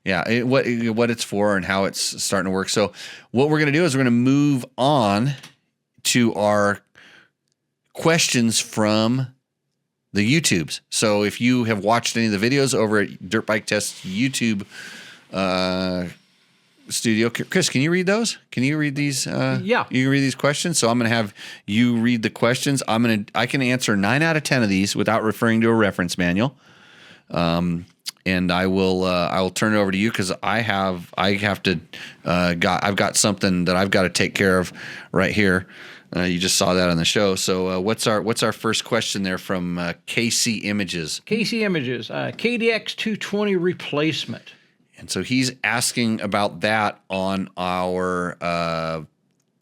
Yeah. What it's for and how it's starting to work. So what we're going to do is we're going to move on to our questions from the YouTubes. So if you have watched any of the videos over at Dirt Bike Test YouTube studio, Chris, can you read those? Can you read these? Yeah, you can read these questions. So I'm going to have you read the questions. I can answer 9 out of 10 of these without referring to a reference manual. And I will turn it over to you because I've got something that I've got to take care of right here. You just saw that on the show. So what's our first question there from KC Images? KC Images, KDX 220 replacement. And so he's asking about that on our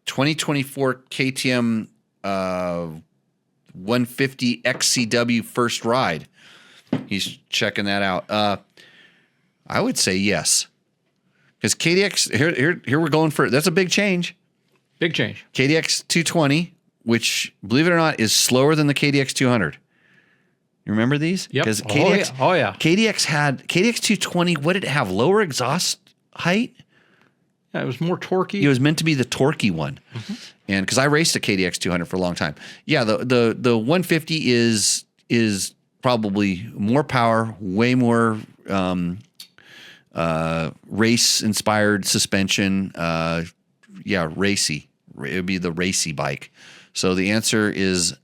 2024 KTM 150 XCW first ride. He's checking that out. I would say yes, because KDX here we're going for, that's a big change. Big change. KDX 220, which believe it or not is slower than the KDX 200. You remember these? Yep. Because KDX had KDX 220. What did it have? Lower exhaust height. Yeah, it was more torquey. It was meant to be the torquey one, and because I raced a KDX 200 for a long time. Yeah, the 150 is probably more power, way more race inspired suspension. Racy. It would be the racy bike. So the answer is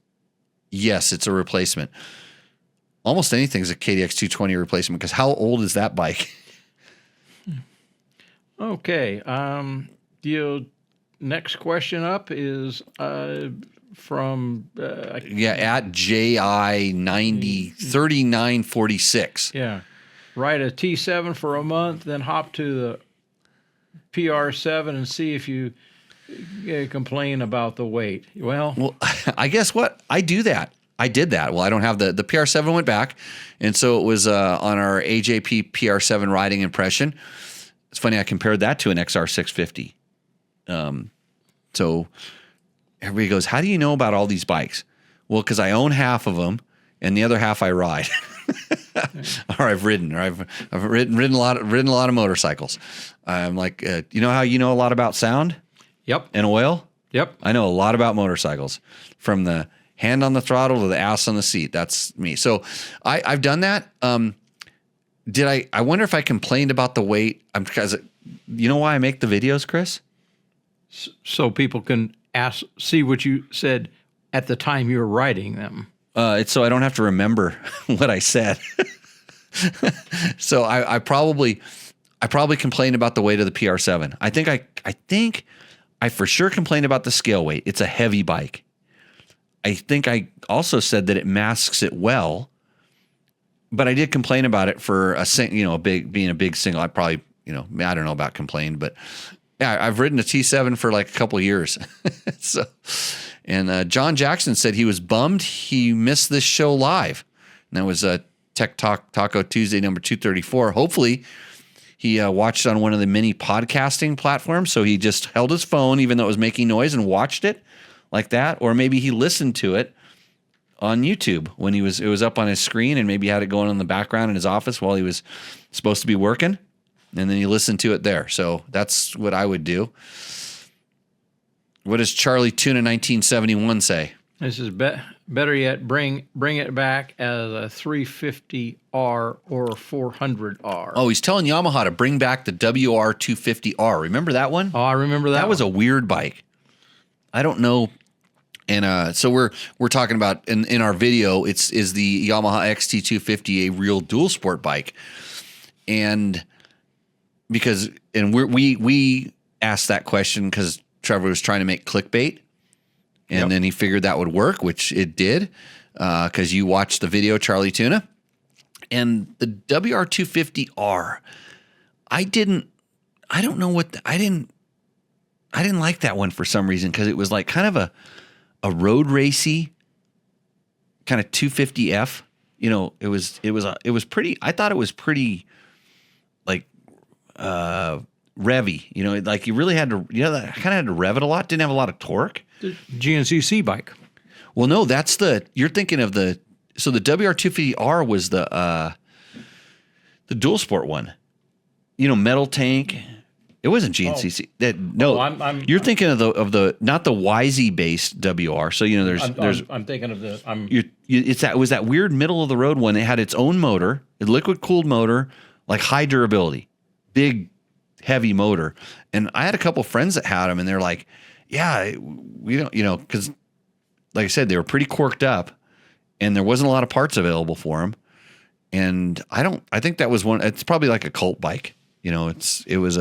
yes, it's a replacement. Almost anything's a KDX 220 replacement, because how old is that bike? Okay. Next question up is from at JI903946. Yeah. Ride a T7 for a month, then hop to the PR7 and see if you complain about the weight. Well, I guess what? I do that. I did that. Well, I don't have the PR7 went back, and so it was on our AJP PR7 riding impression. It's funny, I compared that to an XR650. So everybody goes, how do you know about all these bikes? Well, because I own half of them, and the other half I ride. Or I've ridden, or I've ridden a lot of motorcycles. I'm like, you know how you know a lot about sound? Yep. And oil? Yep. I know a lot about motorcycles, from the hand on the throttle to the ass on the seat. That's me. So I've done that. I wonder if I complained about the weight? Because you know why I make the videos, Chris? So people can see what you said at the time you were writing them. It's so I don't have to remember what I said. So I probably complained about the weight of the PR7. I think I for sure complained about the scale weight. It's a heavy bike. I think I also said that it masks it well, but I did complain about it for being a big single. I probably, I don't know about complained, but yeah, I've ridden a T7 for like a couple of years. So, and John Jackson said he was bummed he missed this show live. And that was Tech Talk Taco Tuesday number 234. Hopefully he watched on one of the mini podcasting platforms. So he just held his phone, even though it was making noise, and watched it like that. Or maybe he listened to it on YouTube when it was up on his screen, and maybe had it going on in the background in his office while he was supposed to be working. And then you listen to it there. So that's what I would do. What does Charlie Tuna 1971 say? This is better yet, bring it back as a 350R or a 400R. Oh, he's telling Yamaha to bring back the WR250R. Remember that one? Oh, I remember that. That was a weird bike. I don't know. And so we're talking about in our video, is the Yamaha XT250 a real dual sport bike? And we asked that question because Trevor was trying to make clickbait, and then he figured that would work, which it did, because you watched the video, Charlie Tuna. And the WR250R, I didn't like that one for some reason, because it was like kind of a road racy kind of 250F. It was pretty. I thought it was pretty like revvy. Like you really had to. Kind of had to rev it a lot. Didn't have a lot of torque. The GNCC bike. Well, no, you're thinking of the WR250R was the dual sport one. Metal tank. It wasn't GNCC. You're thinking of the not the YZ based WR. So I'm thinking of the. It was that weird middle of the road one. It had its own motor, a liquid cooled motor, like high durability, big, heavy motor. And I had a couple friends that had them, and they're like, "Yeah, we don't," because like I said, they were pretty corked up, and there wasn't a lot of parts available for them. And I think that was one. It's probably like a cult bike. It was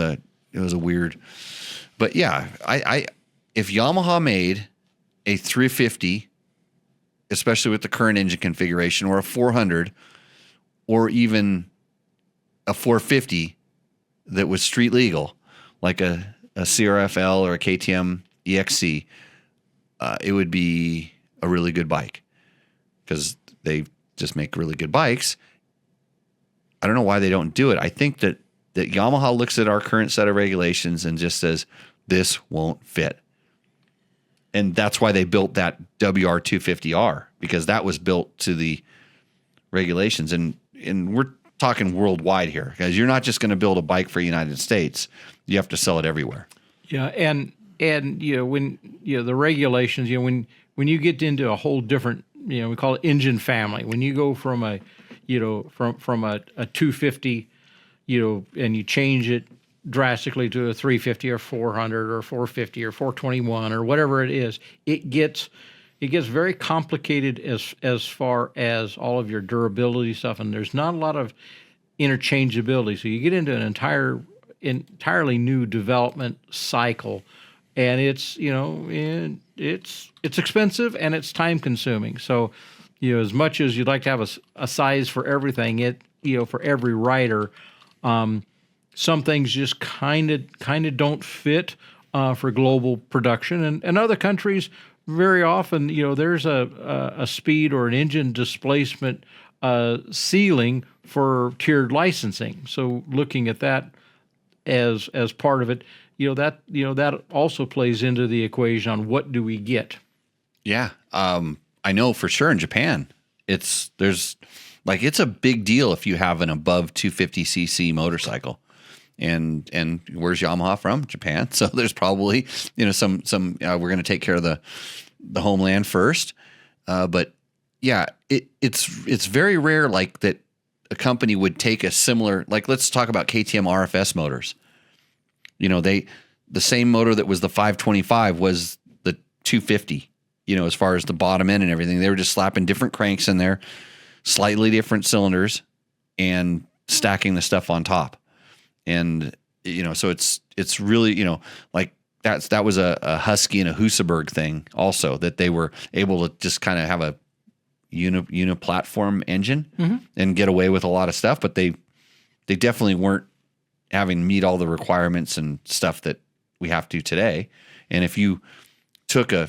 a weird, but yeah, if Yamaha made a 350, especially with the current engine configuration, or a 400, or even a 450 that was street legal, like a CRFL or a KTM EXC, it would be a really good bike, because they just make really good bikes. I don't know why they don't do it. I think that Yamaha looks at our current set of regulations and just says, this won't fit. And that's why they built that WR250R, because that was built to the regulations. And we're talking worldwide here, because you're not just going to build a bike for the United States. You have to sell it everywhere. Yeah. And when, the regulations, when you get into a whole different, we call it engine family, when you go from a 250, and you change it drastically to a 350 or 400 or 450 or 421 or whatever it is, it gets very complicated as far as all of your durability stuff, and there's not a lot of interchangeability. So you get into an entirely new development cycle, and it's expensive and it's time consuming. So as much as you'd like to have a size for everything, for every rider. Some things just kind of don't fit for global production, and other countries very often, there's a speed or an engine displacement ceiling for tiered licensing. So looking at that as part of it, that also plays into the equation on what do we get. Yeah. I know for sure in Japan, it's a big deal if you have an above 250cc motorcycle. And where's Yamaha from? Japan. So there's probably, some we're going to take care of the homeland first. But yeah, it's very rare like that a company would take a similar, like let's talk about KTM RFS motors. The same motor that was the 525 was the 250, as far as the bottom end and everything. They were just slapping different cranks in there, slightly different cylinders, and stacking the stuff on top. And, so it's really, like that was a Husky and a Husaberg thing also, that they were able to just kind of have a uniplatform engine and get away with a lot of stuff, but they definitely weren't having to meet all the requirements and stuff that we have to today. And if you took a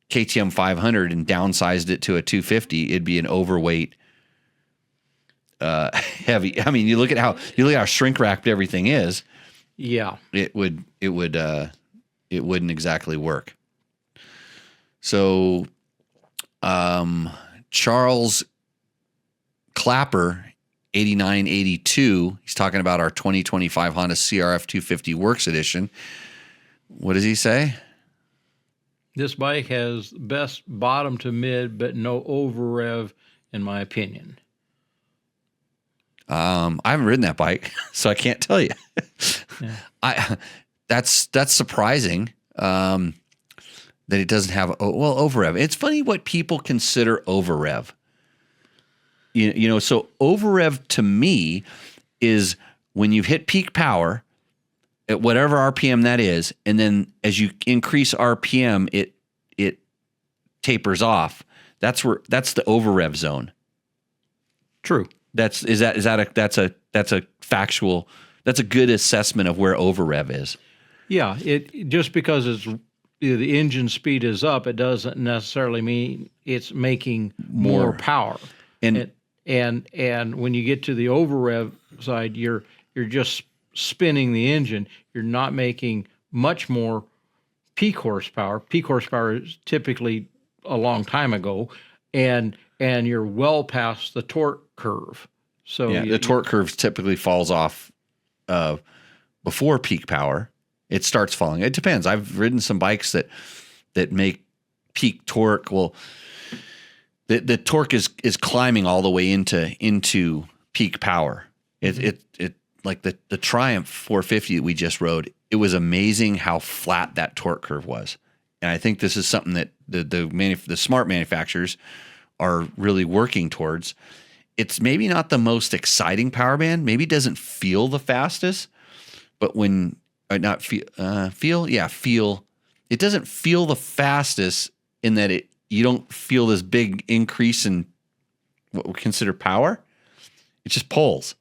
KTM 500 and downsized it to a 250, it'd be an overweight, heavy. I mean, you look at how shrink wrapped everything is. Yeah, it wouldn't exactly work. So, Charles Clapper, 8982, he's talking about our 2025 Honda CRF 250 Works Edition. What does he say? This bike has best bottom to mid, but no over rev, in my opinion. I haven't ridden that bike, so I can't tell you. Yeah. That's surprising that it doesn't have over rev. It's funny what people consider over rev. So over rev to me is when you've hit peak power at whatever RPM that is, and then as you increase RPM, it tapers off. That's the over rev zone. True. That's a factual, that's a good assessment of where over rev is. Yeah, it just because it's the engine speed is up, it doesn't necessarily mean it's making more power. And when you get to the over rev side, you're just spinning the engine. You're not making much more peak horsepower. Peak horsepower is typically a long time ago, and you're well past the torque curve. So yeah, the torque curve typically falls off before peak power. It starts falling. It depends. I've ridden some bikes that make peak torque. Well, the torque is climbing all the way into peak power. It like the Triumph 450 that we just rode. It was amazing how flat that torque curve was, and I think this is something that the smart manufacturers are really working towards. It's maybe not the most exciting power band. Maybe it doesn't feel the fastest, but when it doesn't feel the fastest in that you don't feel this big increase in what we consider power. It just pulls,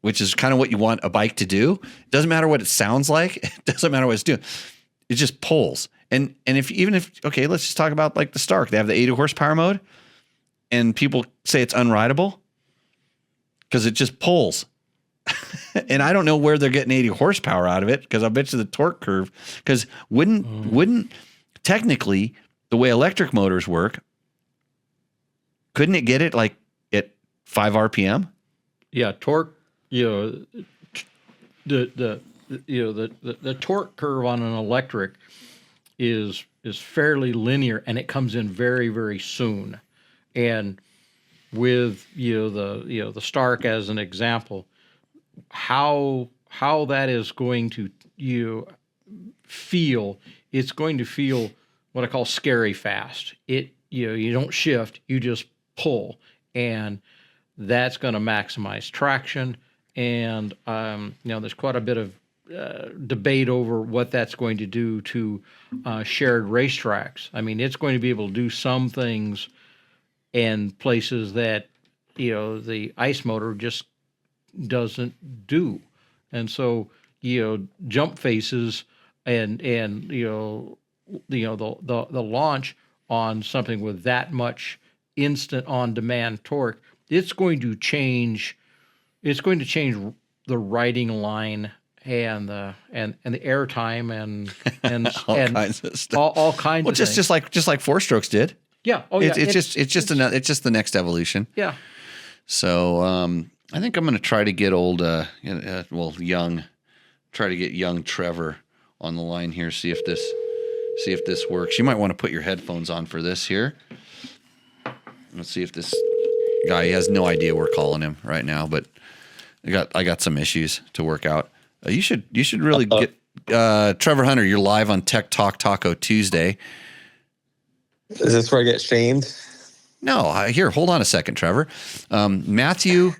which is kind of what you want a bike to do. It doesn't matter what it sounds like. It doesn't matter what it's doing. It just pulls. And let's just talk about like the Stark. They have the 80 horsepower mode, and people say it's unrideable because it just pulls. And I don't know where they're getting 80 horsepower out of it, because I bet you the torque curve, because wouldn't technically the way electric motors work, couldn't it get it like at 5 RPM? Yeah, torque, the torque curve on an electric is fairly linear, and it comes in very, very soon. And with the Stark as an example, how that is going to feel, it's going to feel what I call scary fast. You don't shift, you just pull, and that's going to maximize traction. And there's quite a bit of debate over what that's going to do to shared racetracks. I mean, it's going to be able to do some things in places that the ICE motor just doesn't do. And so jump faces and the launch on something with that much instant on demand torque, it's going to change the riding line and the airtime and All and kinds of stuff. all kinds Well, of things. just like four strokes did. Yeah. Oh yeah. It's just the next evolution. Yeah. So I think I'm going to try to get young Trevor on the line here. See if this works. You might want to put your headphones on for this here. Let's see if this guy, he has no idea we're calling him right now, but I got some issues to work out. You should really get Trevor Hunter. You're live on Tech Talk Taco Tuesday. Is this where I get shamed? No, here, hold on a second, Trevor. Matthew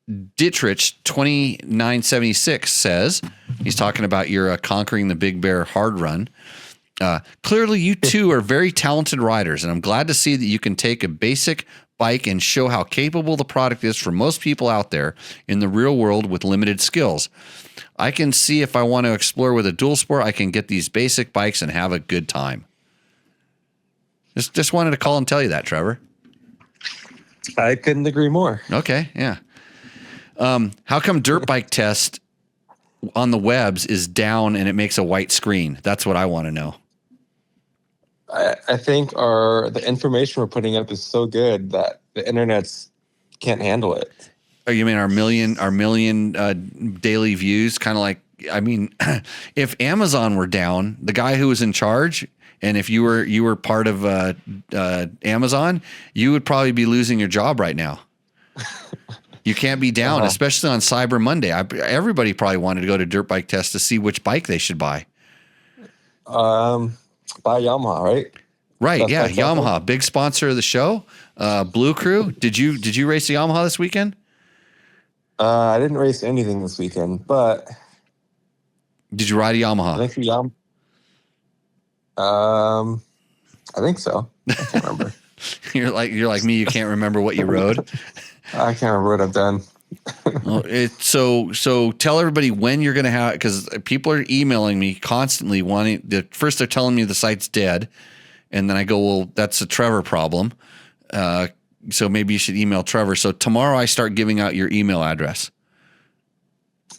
Dittrich 2976 says, he's talking about your Conquering the Big Bear hard run. Clearly, you two are very talented riders, and I'm glad to see that you can take a basic bike and show how capable the product is for most people out there in the real world with limited skills. I can see if I want to explore with a dual sport, I can get these basic bikes and have a good time. Just wanted to call and tell you that, Trevor. I couldn't agree more. Okay, yeah. How come Dirt Bike Test on the webs is down and it makes a white screen? That's what I want to know. I think the information we're putting up is so good that the internet's can't handle it. Oh, you mean our million daily views? Kind of like, I mean, if Amazon were down, the guy who was in charge, and if you were part of Amazon, you would probably be losing your job right now. You can't be down, especially on Cyber Monday. Everybody probably wanted to go to Dirt Bike Test to see which bike they should buy. Buy Yamaha, right? Right, That's yeah, Yamaha, something. Big sponsor of the show. Blue Crew. Did you race the Yamaha this weekend? I didn't race anything this weekend, but Did you ride a Yamaha? I think I think so. I can't remember. You're like me. You can't remember what you rode. I can't remember what I've done. Well, so tell everybody when you're going to have, because people are emailing me constantly first they're telling me the site's dead, and then I go, well, that's a Trevor problem. So maybe you should email Trevor. So tomorrow I start giving out your email address.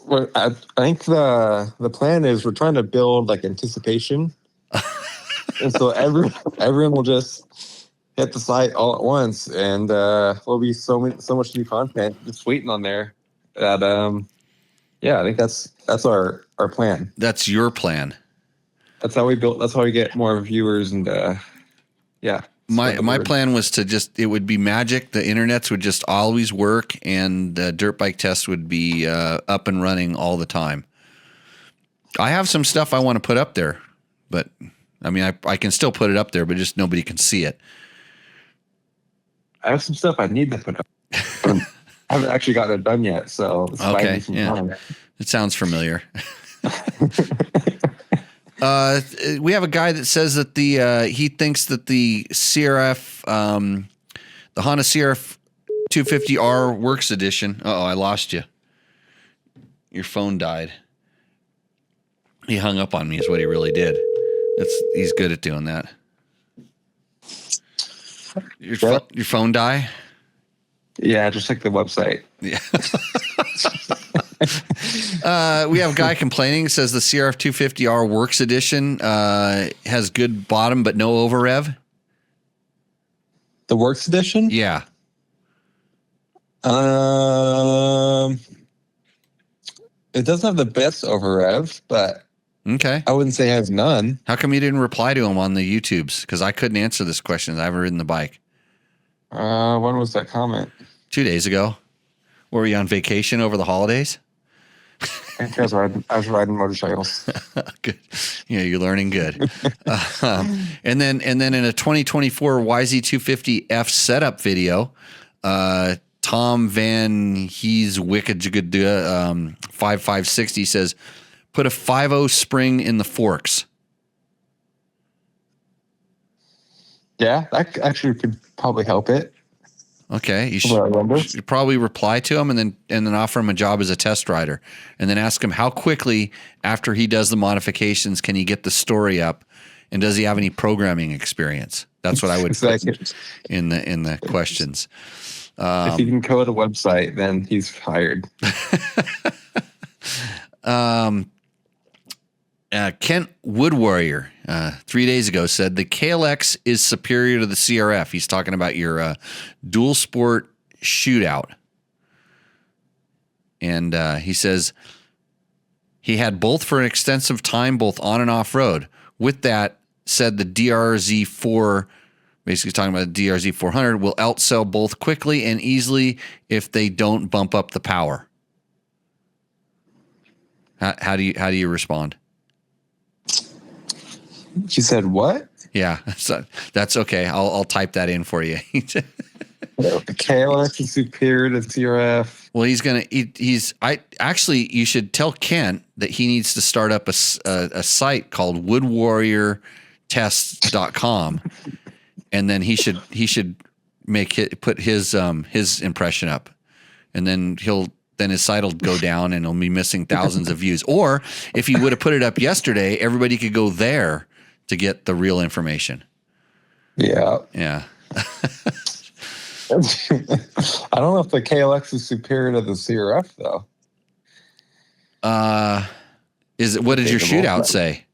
Well, I think the plan is we're trying to build like anticipation, and so everyone will just hit the site all at once, and there'll be so much new content just waiting on there. That I think that's our plan. That's your plan. That's how we built. That's how we get more viewers, and yeah. My plan was to it would be magic. The internets would just always work, and the Dirt Bike Test would be up and running all the time. I have some stuff I want to put up there, but I mean, I can still put it up there, but just nobody can see it. I have some stuff I need to put up. I haven't actually gotten it done yet, so it's Okay, some yeah. time. It sounds familiar. We have a guy that says that he thinks that the CRF, the Honda CRF 250R Works Edition. Uh-oh, I lost you. Your phone died. He hung up on me is what he really did. He's good at doing that. Your phone die? Yeah, just like the website. Yeah. We have a guy complaining, says the CRF 250R Works Edition has good bottom but no over rev. The Works Edition? Yeah. It doesn't have the best over rev, but Okay. I wouldn't say it has none. How come you didn't reply to him on the YouTubes? Because I couldn't answer this question. I haven't ridden the bike. When was that comment? 2 days ago. Were you on vacation over the holidays? I think I was riding motorcycles. Good. Yeah, you're learning good. And then in a 2024 YZ250F setup video, Tom Van Hees Wicked 5560 says, put a 5.0 spring in the forks. Yeah, that actually could probably help it. Okay, you Well, I remember. should probably reply to him and then offer him a job as a test rider, and then ask him how quickly after he does the modifications can he get the story up, and does he have any programming experience? That's what I would put in the questions. If he can code a website, then he's hired. Kent Wood Warrior 3 days ago said the KLX is superior to the CRF. He's talking about your dual sport shootout. And he says he had both for an extensive time, both on and off road. With that said, the DRZ4, basically talking about the DRZ 400, will outsell both quickly and easily if they don't bump up the power. How do you respond? She said what? Yeah, so that's okay. I'll type that in for you. The KLX is superior to CRF. Well, you should tell Kent that he needs to start up a site called woodwarriortests.com, and then he should put his impression up, and then his site will go down and he'll be missing thousands of views. Or if he would have put it up yesterday, everybody could go there to get the real information. Yeah. Yeah. I don't know if the KLX is superior to the CRF though. What did your shootout say?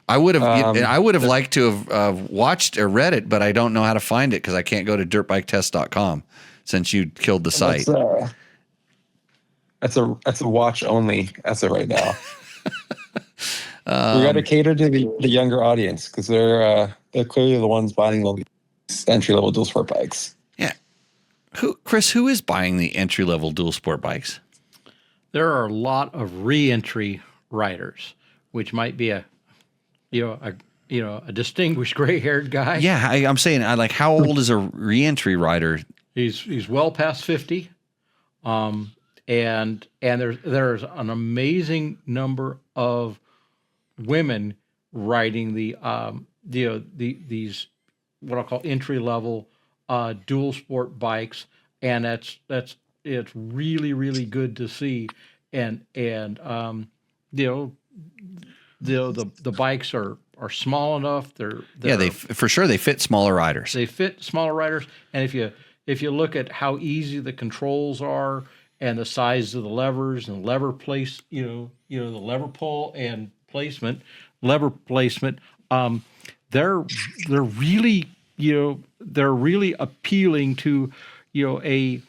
I would have liked to have watched or read it, but I don't know how to find it because I can't go to dirtbiketest.com since you killed the site. That's a watch only as of right now. We got to cater to the younger audience because they're clearly the ones buying the entry level dual sport bikes. Yeah, who is buying the entry level dual sport bikes? There are a lot of re-entry riders, which might be a distinguished gray-haired guy. Yeah, I'm saying, how old is a re-entry rider? He's well past 50. And there's an amazing number of women riding these what I'll call entry level dual sport bikes, and it's really, really good to see. And the bikes are small enough. They for sure they fit smaller riders. They fit smaller riders, and if you look at how easy the controls are and the size of the levers and lever place, the lever pull and lever placement, they're really appealing to a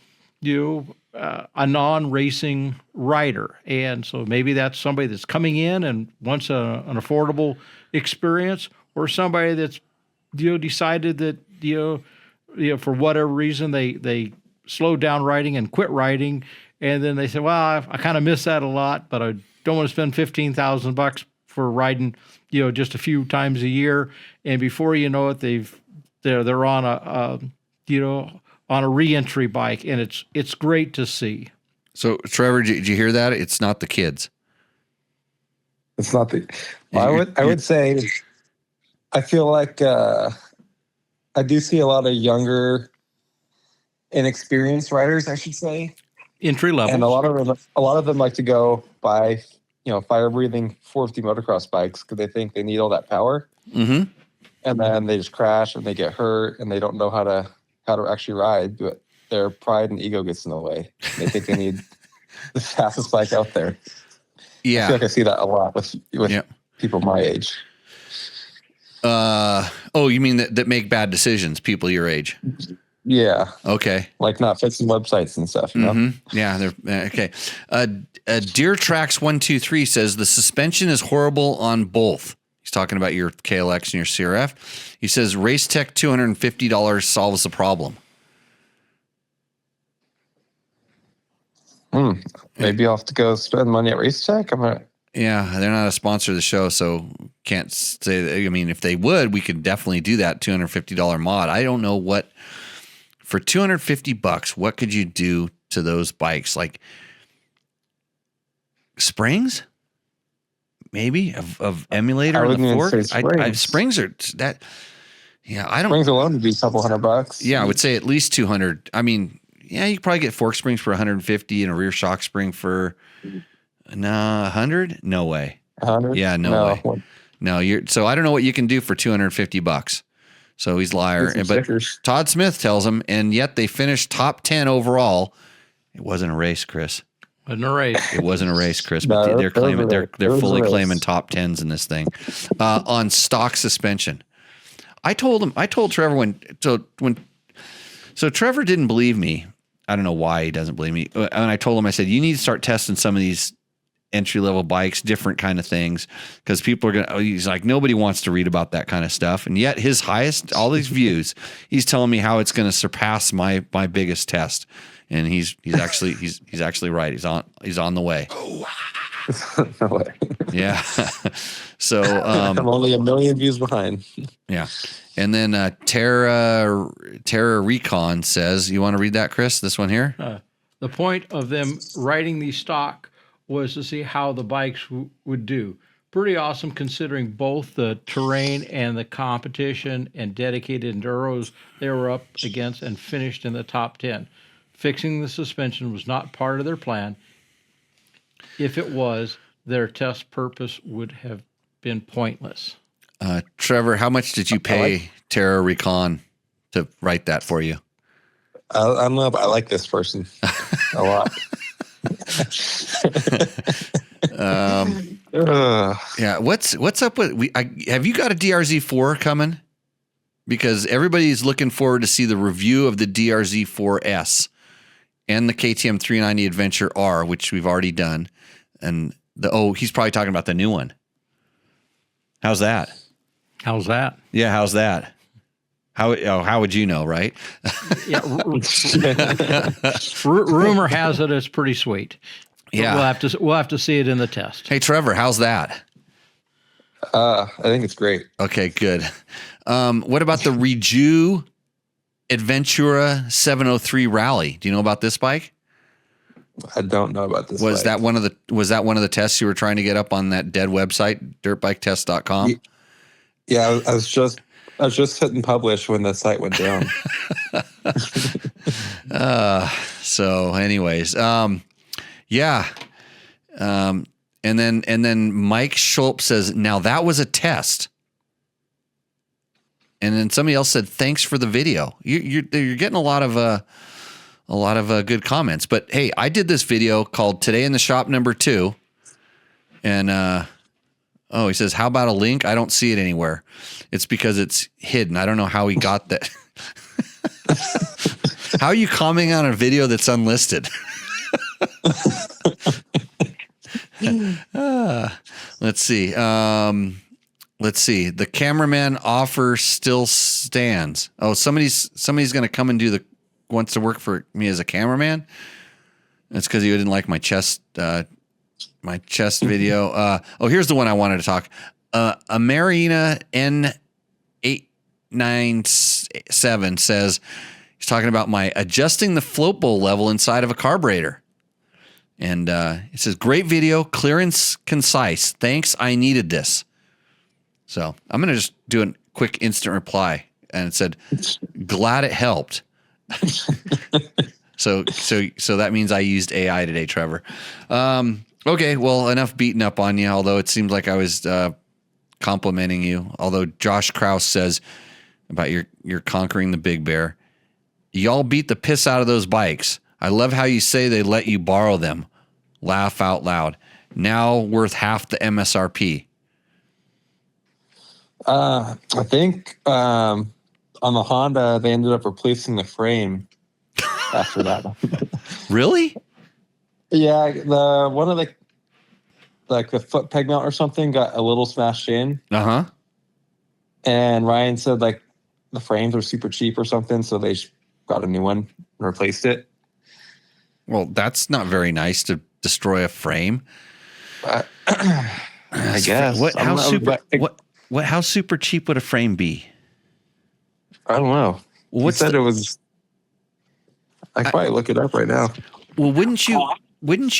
non-racing rider. And so maybe that's somebody that's coming in and wants an affordable experience, or somebody that's decided that for whatever reason they slowed down riding and quit riding, and then they say, well, I kind of miss that a lot, but I don't want to spend $15,000 for riding just a few times a year. And before you know it, they're on a re-entry bike, and it's great to see. So, Trevor, did you hear that? It's not the kids. It's not the. Well, I would say, I feel like I do see a lot of younger, inexperienced riders, I should say, entry level, and a lot of them like to go buy fire breathing 450 motocross bikes because they think they need all that power, and then they just crash and they get hurt and they don't know how to actually ride, but their pride and ego gets in the way. They think they need the fastest bike out there. Yeah. I feel like I see that a lot with people my age. You mean that make bad decisions, people your age? Yeah. Okay. Like not fixing websites and stuff, you know? Yeah, they're okay. Deer Tracks 123 says the suspension is horrible on both. He's talking about your KLX and your CRF. He says Race Tech $250 solves the problem. Maybe I'll have to go spend money at Race Tech. Yeah, they're not a sponsor of the show, so can't say that. I mean, if they would, we could definitely do that $250 mod. I don't know what for $250, what could you do to those bikes? Like springs? Maybe of emulator on the fork. Springs are that. Yeah, I don't. Springs alone would be a couple $100. Yeah, I would say at least 200. I mean, yeah, you could probably get fork springs for 150 and a rear shock spring for 100. No way. 100? Yeah, no way. No, so I don't know what you can do for $250. So he's a liar. But stickers. Todd Smith tells him, and yet they finished top 10 overall. It wasn't a race, Chris. Wasn't a race. It wasn't a race, Chris. But No, they're claiming they're fully race. claiming top 10s in this thing on stock suspension. I told Trevor so Trevor didn't believe me. I don't know why he doesn't believe me. And I told him, I said, you need to start testing some of these entry-level bikes, different kind of things, because people are going to, he's like, nobody wants to read about that kind of stuff. And yet his highest, all these views, he's telling me how it's going to surpass my biggest test. And he's actually right. He's on the way. No way. Yeah. So I'm only a million views behind. Yeah. And then Terra Recon says, you want to read that, Chris? This one here? The point of them writing the stock was to see how the bikes would do. Pretty awesome considering both the terrain and the competition and dedicated enduros they were up against, and finished in the top 10. Fixing the suspension was not part of their plan. If it was, their test purpose would have been pointless. Trevor, how much did you pay Terra Recon to write that for you? I don't know, but I like this person a lot. Yeah. What's up with have you got a DRZ4 coming? Because everybody's looking forward to see the review of the DRZ4S and the KTM 390 Adventure R, which we've already done. And he's probably talking about the new one. How's that? How's that? Yeah, how's that? How would you know, right? Yeah, rumor has it it's pretty sweet. Yeah, we'll have to see it in the test. Hey, Trevor, how's that? I think it's great. Okay, good. What about the Reju Adventura 703 Rally? Do you know about this bike? I don't know about this. Was bike. was that one of the tests you were trying to get up on that dead website, dirtbiketest.com? Yeah, I was just hitting publish when the site went down. So anyways, yeah. And then Mike Schulp says, now that was a test. And then somebody else said, thanks for the video. You're getting a lot of good comments. But hey, I did this video called Today in the Shop #2. And he says, how about a link? I don't see it anywhere. It's because it's hidden. I don't know how he got that. How are you commenting on a video that's unlisted? Let's see. The cameraman offer still stands. Oh, somebody's going to come and wants to work for me as a cameraman. That's because you didn't like my chest video. Here's the one I wanted to talk. A Marina N897 says he's talking about my adjusting the float bowl level inside of a carburetor. And it says, great video, clear and concise. Thanks, I needed this. So I'm going to just do a quick instant reply. And it said, glad it helped. So that means I used AI today, Trevor. Okay, well, enough beating up on you, although it seems like I was complimenting you. Although Josh Krause says about your conquering the Big Bear. Y'all beat the piss out of those bikes. I love how you say they let you borrow them. Laugh out loud. Now worth half the MSRP. I think on the Honda, they ended up replacing the frame after that. Really? Yeah, one of the foot peg mount or something got a little smashed in. Uh-huh. And Ryan said the frames were super cheap or something, so they got a new one and replaced it. Well, that's not very nice to destroy a frame. I guess. How super cheap would a frame be? I don't know. Well, he said it was. I can probably look it up right now. Well, wouldn't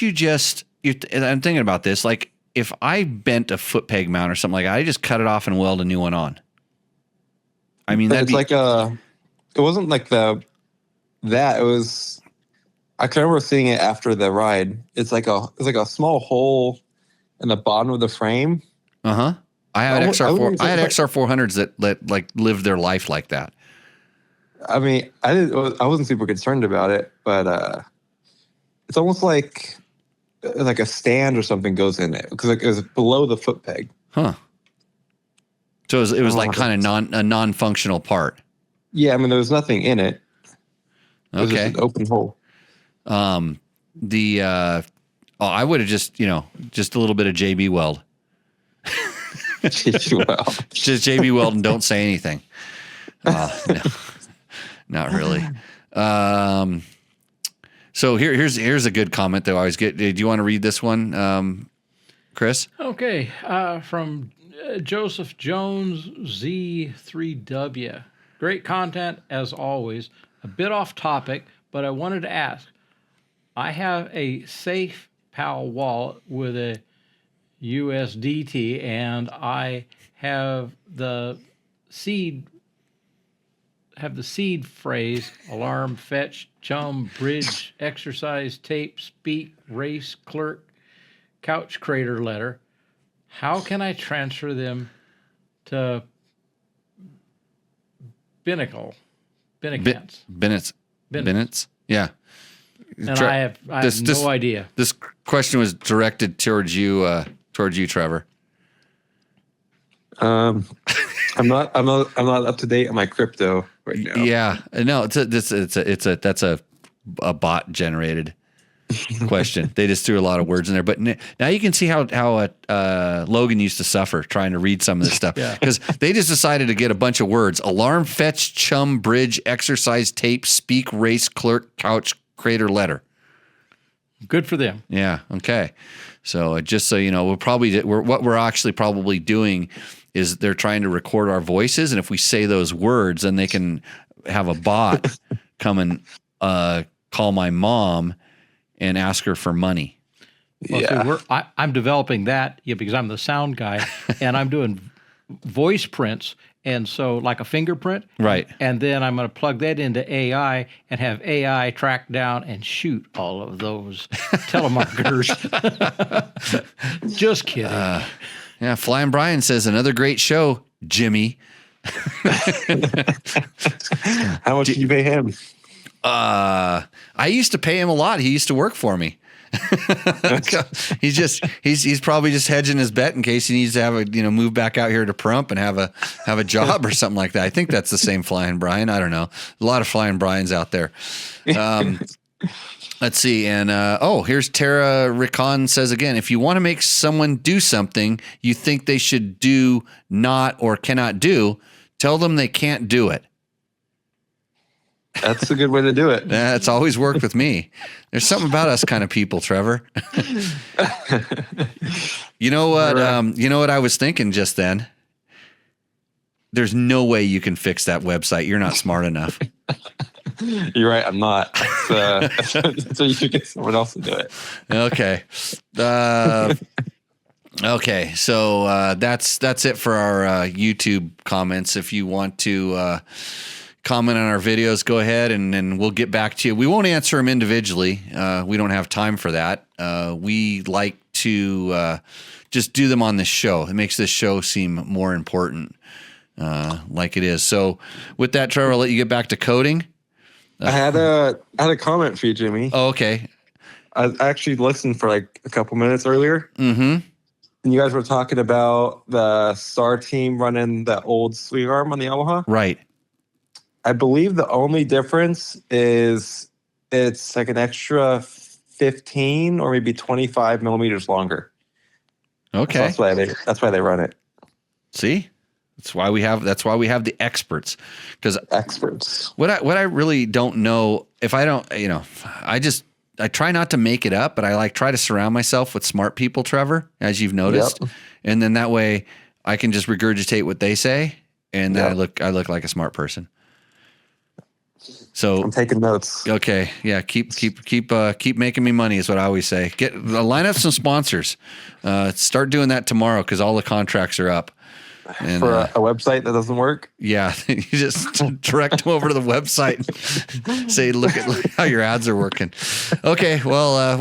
you just? I'm thinking about this. Like, if I bent a foot peg mount or something like that, I just cut it off and weld a new one on. I mean, But it's like it wasn't like it was. I can remember seeing it after the ride. It's like a small hole in the bottom of the frame. I had XR4. I had like, XR400s that like lived their life like that. I mean, I wasn't super concerned about it, but it's almost like a stand or something goes in it because it was below the foot peg. Huh. So it was like kind of a non-functional part. Yeah, I mean, there was nothing in it. It was just an open hole. I would have just a little bit of JB Weld. Just JB Weld and don't say anything. No, not really. So here's a good comment that I always get. Do you want to read this one, Chris? Okay, from Joseph Jones Z3W. Great content as always. A bit off topic, but I wanted to ask. I have a Safe Pal wallet with a USDT, and I have the seed phrase: alarm, fetch, chum, bridge, exercise, tape, speak, race, clerk, couch, crater, letter. How can I transfer them to Binnacle? Bennett's. Yeah. And I have no idea. This question was directed towards you, Trevor. I'm not up to date on my crypto right now. Yeah, no, that's a bot generated question. They just threw a lot of words in there, but now you can see how Logan used to suffer trying to read some of this stuff because they just decided to get a bunch of words: alarm, fetch, chum, bridge, exercise, tape, speak, race, clerk, couch, crater, letter. Good for them. Yeah. Okay. So just so you know, what we're actually probably doing is they're trying to record our voices, and if we say those words, then they can have a bot come and call my mom and ask her for money. Well, yeah. See, I'm developing that because I'm the sound guy, and I'm doing voice prints, and so like a fingerprint. Right. And then I'm going to plug that into AI and have AI track down and shoot all of those telemarketers. Just kidding. Yeah, Flying Brian says, another great show, Jimmy. How much did you pay him? I used to pay him a lot. He used to work for me. he's probably just hedging his bet in case he needs to have move back out here to Prump and have a job or something like that. I think that's the same Flying Brian. I don't know. A lot of Flying Brians out there. Let's see. And here's Tara Ricon says again, if you want to make someone do something you think they should do, not or cannot do, tell them they can't do it. That's a good way to do it. It's always worked with me. There's something about us kind of people, Trevor. You know what? You know what I was thinking just then? There's no way you can fix that website. You're not smart enough. You're right. I'm not. So you should get someone else to do it. Okay. Okay. So that's it for our YouTube comments. If you want to comment on our videos, go ahead and we'll get back to you. We won't answer them individually. We don't have time for that. We like to just do them on this show. It makes this show seem more important, like it is. So with that, Trevor, I'll let you get back to coding. I had a comment for you, Jimmy. Oh, okay. I actually listened for like a couple minutes earlier. Mm-hmm. And you guys were talking about the Star team running the old swing arm on the Yamaha. Right. I believe the only difference is it's like an extra 15 or maybe 25 millimeters longer. Okay. So that's why they run it. See? That's why we have the experts. Because experts. What I really don't know, if I don't, I try not to make it up, but I try to surround myself with smart people, Trevor, as you've noticed. Yep. And then that way I can just regurgitate what they say, and then I look like a smart person. So I'm taking notes. Okay, yeah, keep making me money is what I always say. Line up some sponsors. Start doing that tomorrow because all the contracts are up. And, for a website that doesn't work. Yeah, you just direct them over to the website and say, look at how your ads are working. Okay, well,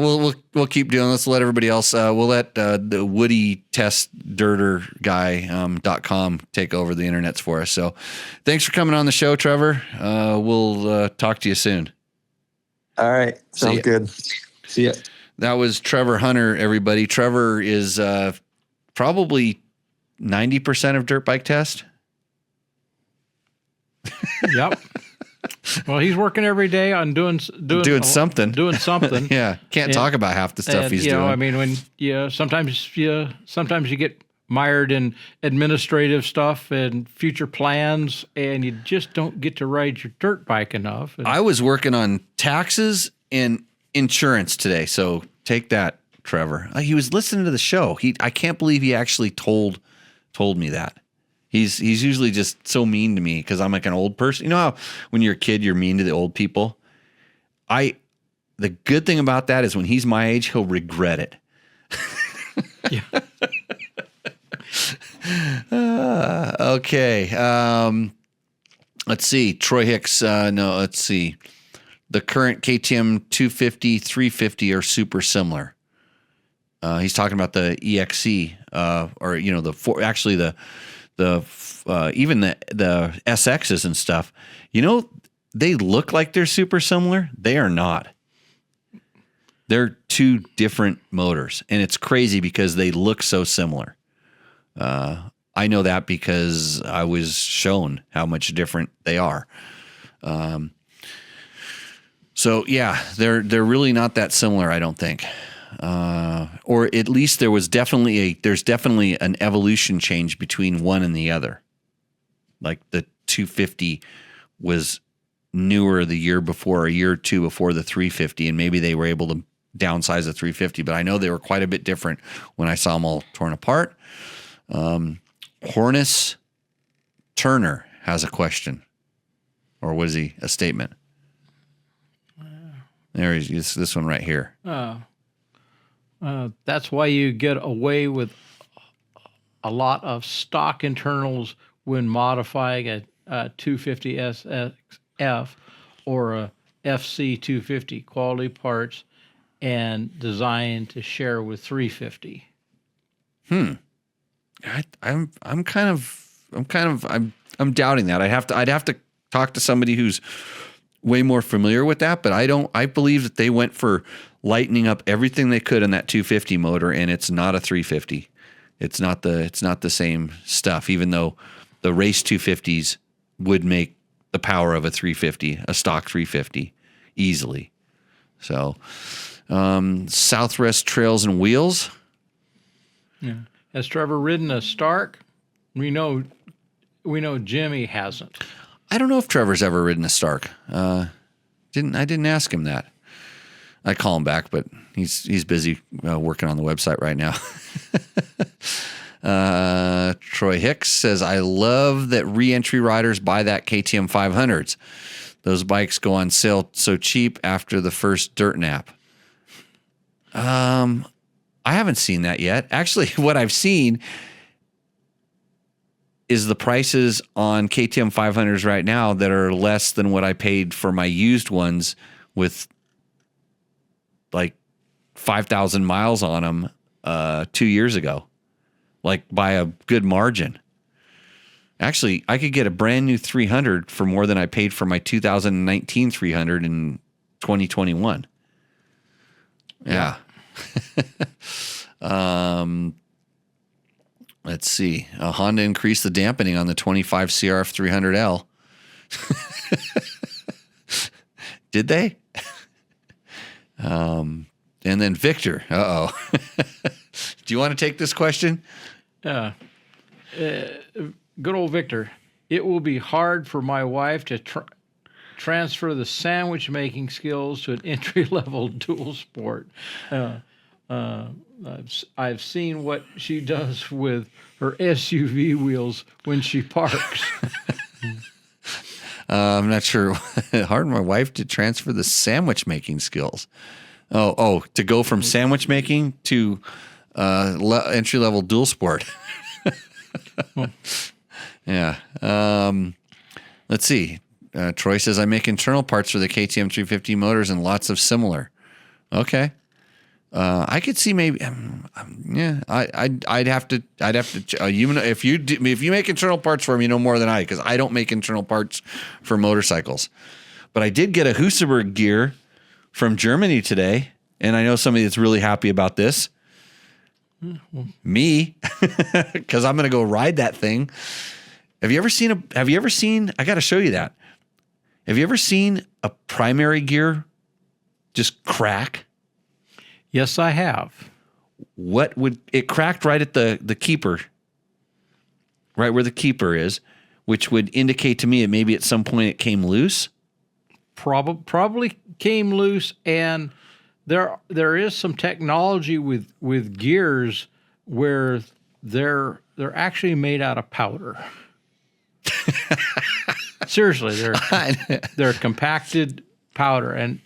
we'll keep doing this. We'll let everybody else. We'll let the Woody Test Dirter Guy .com take over the internets for us. So, thanks for coming on the show, Trevor. We'll talk to you soon. All right, sounds good. See ya. That was Trevor Hunter, everybody. Trevor is probably 90% of Dirt Bike Test. Yep. Well, he's working every day on doing something. Doing something. Yeah, can't talk about half the stuff he's doing. I mean, when sometimes you get mired in administrative stuff and future plans, and you just don't get to ride your dirt bike enough. I was working on taxes and insurance today, so take that, Trevor. He was listening to the show. I can't believe he actually told me that. He's usually just so mean to me because I'm like an old person. You know how when you're a kid, you're mean to the old people? The good thing about that is when he's my age, he'll regret it. Yeah. Okay. Let's see. Troy Hicks. No, let's see. The current KTM 250, 350 are super similar. He's talking about the EXC, or even the SXs and stuff. They look like they're super similar. They are not. They're two different motors, and it's crazy because they look so similar. I know that because I was shown how much different they are. So yeah, they're really not that similar, I don't think. Or at least there's definitely an evolution change between one and the other. Like the 250 was newer the year before, a year or two before the 350, and maybe they were able to downsize the 350, but I know they were quite a bit different when I saw them all torn apart. Hornus Turner has a question, or was he a statement? There he is. This one right here. That's why you get away with a lot of stock internals when modifying a 250 SXF or a FC 250, quality parts and designed to share with 350. I'm doubting that. I'd have to talk to somebody who's way more familiar with that, but I believe that they went for lightening up everything they could in that 250 motor, and it's not a 350. It's not the same stuff, even though the race 250s would make the power of a 350, a stock 350, easily. So, Southwest Trails and Wheels. Yeah. Has Trevor ridden a Stark? We know Jimmy hasn't. I don't know if Trevor's ever ridden a Stark. I didn't ask him that. I call him back, but he's busy working on the website right now. Troy Hicks says, I love that re-entry riders buy that KTM 500s. Those bikes go on sale so cheap after the first dirt nap. I haven't seen that yet. Actually, what I've seen is the prices on KTM 500s right now that are less than what I paid for my used ones with like 5,000 miles on them 2 years ago, like by a good margin. Actually, I could get a brand new 300 for more than I paid for my 2019 300 in 2021. Yeah. Let's see. Honda increased the dampening on the 25 CRF 300L. Did they? And then Victor. Uh-oh. Do you want to take this question? Good old Victor. It will be hard for my wife to transfer the sandwich making skills to an entry-level dual sport. I've seen what she does with her SUV wheels when she parks. I'm not sure. Hard for my wife to transfer the sandwich making skills. Oh, to go from sandwich making to entry level dual sport. Well, Yeah. Let's see. Troy says, I make internal parts for the KTM 350 motors and lots of similar. Okay. I could see maybe, yeah. I'd have to. If you make internal parts for them, you know more than I, because I don't make internal parts for motorcycles. But I did get a Husaberg gear from Germany today, and I know somebody that's really happy about this. Me, because I'm going to go ride that thing. Have you ever seen? I got to show you that. Have you ever seen a primary gear just crack? Yes, I have. It cracked right at the keeper, right where the keeper is, which would indicate to me that maybe at some point it came loose. Probably came loose, and there is some technology with gears where they're actually made out of powder. Seriously, they're compacted powder, and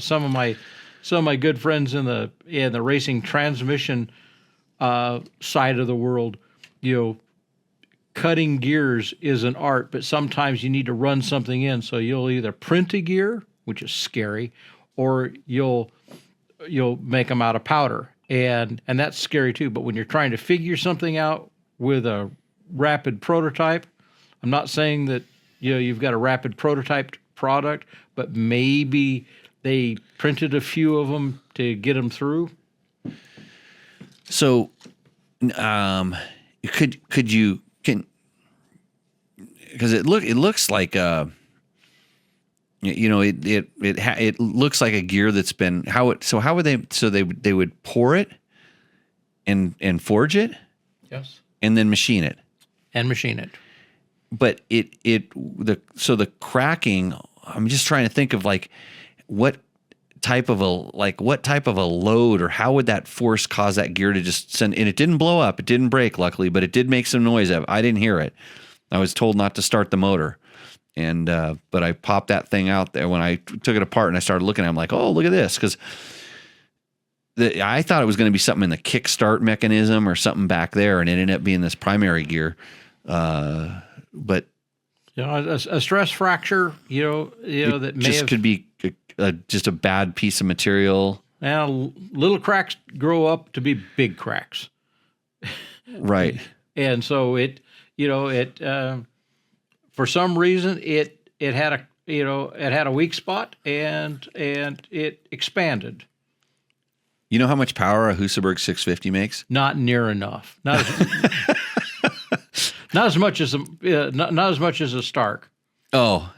some of my good friends in the racing transmission side of the world, cutting gears is an art, but sometimes you need to run something in. So you'll either print a gear, which is scary, or you'll make them out of powder, and that's scary too. But when you're trying to figure something out with a rapid prototype, I'm not saying that you've got a rapid prototyped product, but maybe they printed a few of them to get them through. So, could you because it looks like it looks like a gear that's been how would they would pour it and forge it, yes, and then machine it. But the cracking, I'm just trying to think of like what type of a load, or how would that force cause that gear to just send, and it didn't blow up, it didn't break luckily, but it did make some noise. I didn't hear it. I was told not to start the motor, and but I popped that thing out there when I took it apart and I started looking at it. I'm like, oh, look at this, because I thought it was going to be something in the kickstart mechanism or something back there, and it ended up being this primary gear. But a stress fracture, that could be just a bad piece of material. And little cracks grow up to be big cracks, right? And so it for some reason it had a weak spot, and it expanded. You know how much power a Husaberg 650 makes? Not near enough. Not as much as a Stark. Oh,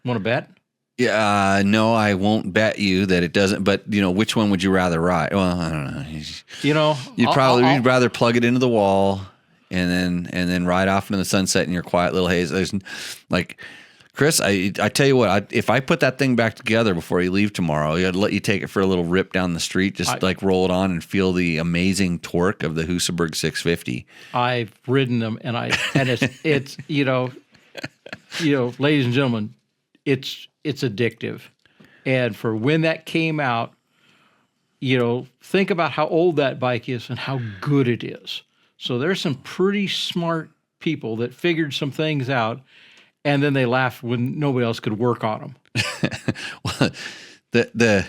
want to bet? Yeah, no, I won't bet you that it doesn't. But which one would you rather ride? Well, I don't know. You'd rather plug it into the wall and then ride off into the sunset in your quiet little haze. There's like, Chris, I tell you what, if I put that thing back together before you leave tomorrow, I'd let you take it for a little rip down the street, just roll it on and feel the amazing torque of the Husaberg 650. I've ridden them, and it's ladies and gentlemen, it's addictive. And for when that came out, think about how old that bike is and how good it is. So there's some pretty smart people that figured some things out, and then they laughed when nobody else could work on them. Well, the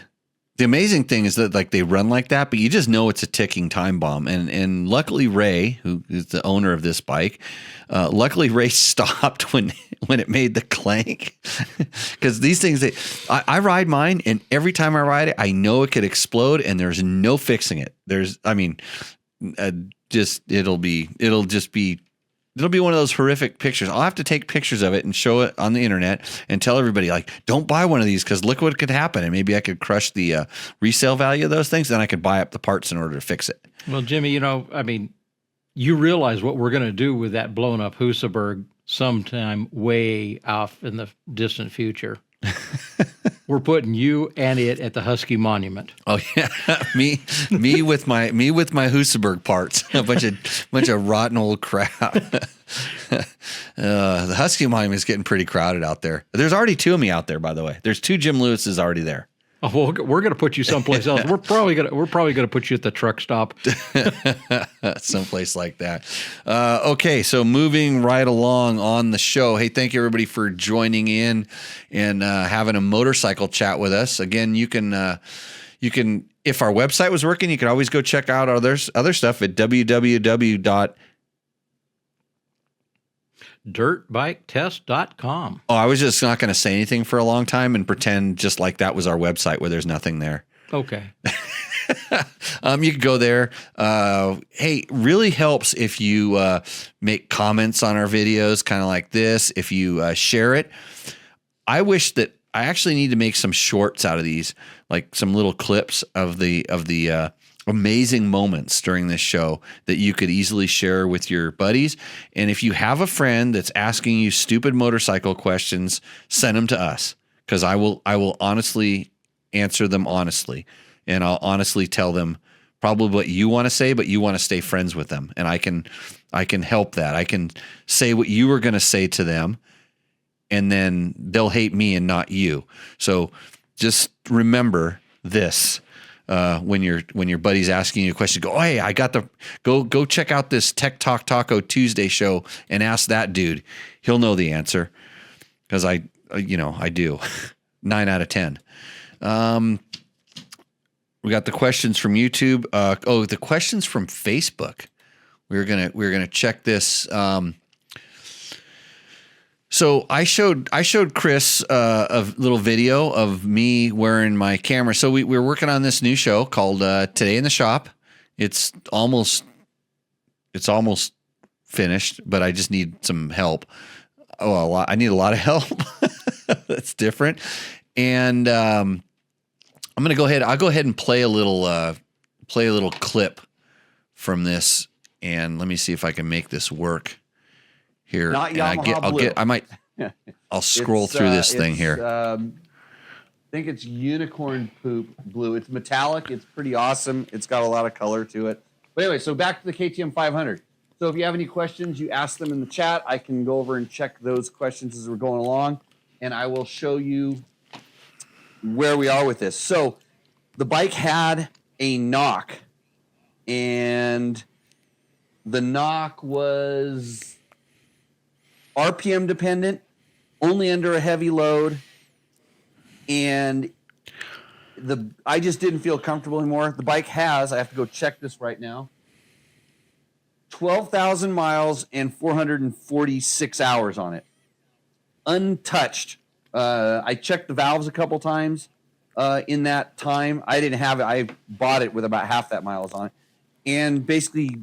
amazing thing is that they run like that, but you just know it's a ticking time bomb. And luckily Ray, who is the owner of this bike, Ray stopped when it made the clank, because these things, I ride mine, and every time I ride it, I know it could explode, and there's no fixing it. It'll be one of those horrific pictures. I'll have to take pictures of it and show it on the internet and tell everybody, don't buy one of these, because look what could happen. And maybe I could crush the resale value of those things. Then I could buy up the parts in order to fix it. Well, Jimmy, you realize what we're going to do with that blown up Husaberg sometime way off in the distant future. We're putting you and it at the Husky Monument. Oh yeah, me with my Husaberg parts, a bunch of rotten old crap. The Husky Monument is getting pretty crowded out there. There's already two of me out there, by the way. There's two Jim Lewises already there. Oh, well, we're going to put you someplace else. We're probably going to put you at the truck stop. Someplace like that. Okay, so moving right along on the show. Hey, thank you everybody for joining in and having a motorcycle chat with us. Again, you can if our website was working, you could always go check out other stuff at dirtbiketest.com. Oh, I was just not going to say anything for a long time and pretend just like that was our website where there's nothing there. Okay. You can go there. Hey, really helps if you make comments on our videos, kind of like this. If you share it. I wish that I actually need to make some shorts out of these, like some little clips of the amazing moments during this show that you could easily share with your buddies. And if you have a friend that's asking you stupid motorcycle questions, send them to us, because I will honestly answer them honestly, and I'll honestly tell them probably what you want to say, but you want to stay friends with them, and I can help that. I can say what you were going to say to them, and then they'll hate me and not you. So just remember this. When your buddy's asking you a question, go, oh, hey, I got go check out this Tech Talk Taco Tuesday show and ask that dude. He'll know the answer, because I do. 9 out of 10. We got the questions from YouTube. The questions from Facebook. We're gonna check this. So I showed Chris a little video of me wearing my camera. So we're working on this new show called Today in the Shop. It's almost finished, but I just need some help. I need a lot of help. That's different. And I'm gonna go ahead. I'll go ahead and play a little clip from this, and let me see if I can make this work. Here, Not Yamaha blue. I'll scroll through this thing here. I think it's unicorn poop blue. It's metallic. It's pretty awesome. It's got a lot of color to it. But anyway, so back to the KTM 500. So if you have any questions, you ask them in the chat. I can go over and check those questions as we're going along, and I will show you where we are with this. So the bike had a knock, and the knock was RPM dependent, only under a heavy load, and I just didn't feel comfortable anymore. The bike has, I have to go check this right now, 12,000 miles and 446 hours on it, untouched. I checked the valves a couple times in that time. I didn't have it. I bought it with about half that miles on it, and basically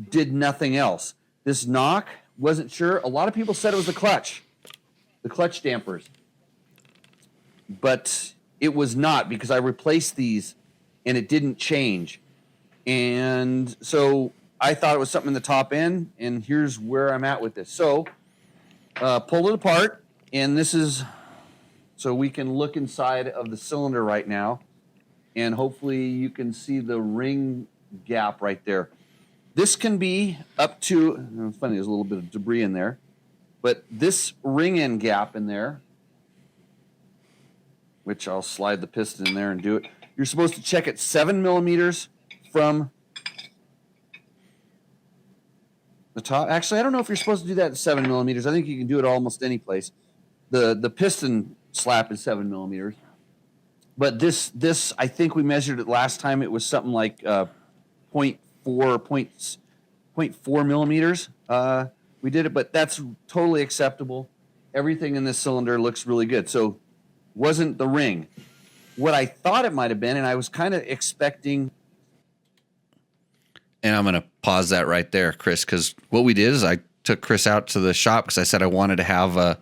did nothing else. This knock, wasn't sure. A lot of people said it was the clutch dampers, but it was not, because I replaced these and it didn't change. And so I thought it was something in the top end, and here's where I'm at with this. So pull it apart, and this is so we can look inside of the cylinder right now, and hopefully you can see the ring gap right there. This can be up to, it's funny, there's a little bit of debris in there, but this ring end gap in there, which I'll slide the piston in there and do it. You're supposed to check it 7 millimeters from the top. Actually, I don't know if you're supposed to do that at 7 millimeters. I think you can do it almost any place. The piston slap is 7 millimeters. But this, I think we measured it last time. It was something like 0.4 millimeters. We did it, but that's totally acceptable. Everything in this cylinder looks really good. So wasn't the ring. What I thought it might have been, and I was kind of expecting. And I'm going to pause that right there, Chris, because what we did is I took Chris out to the shop because I said I wanted to have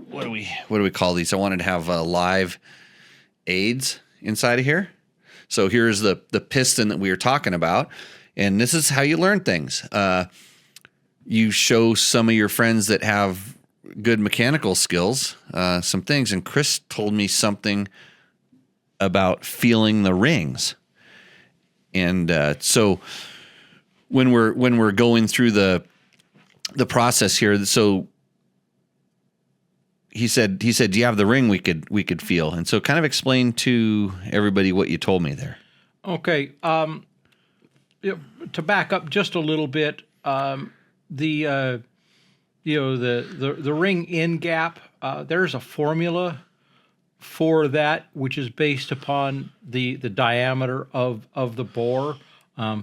what do we call these? I wanted to have live aids inside of here. So here's the piston that we were talking about, and this is how you learn things. You show some of your friends that have good mechanical skills some things, and Chris told me something about feeling the rings. And so when we're going through the process here, so he said, do you have the ring we could feel? And so kind of explain to everybody what you told me there. Okay. To back up just a little bit, the ring in gap, there's a formula for that, which is based upon the diameter of the bore.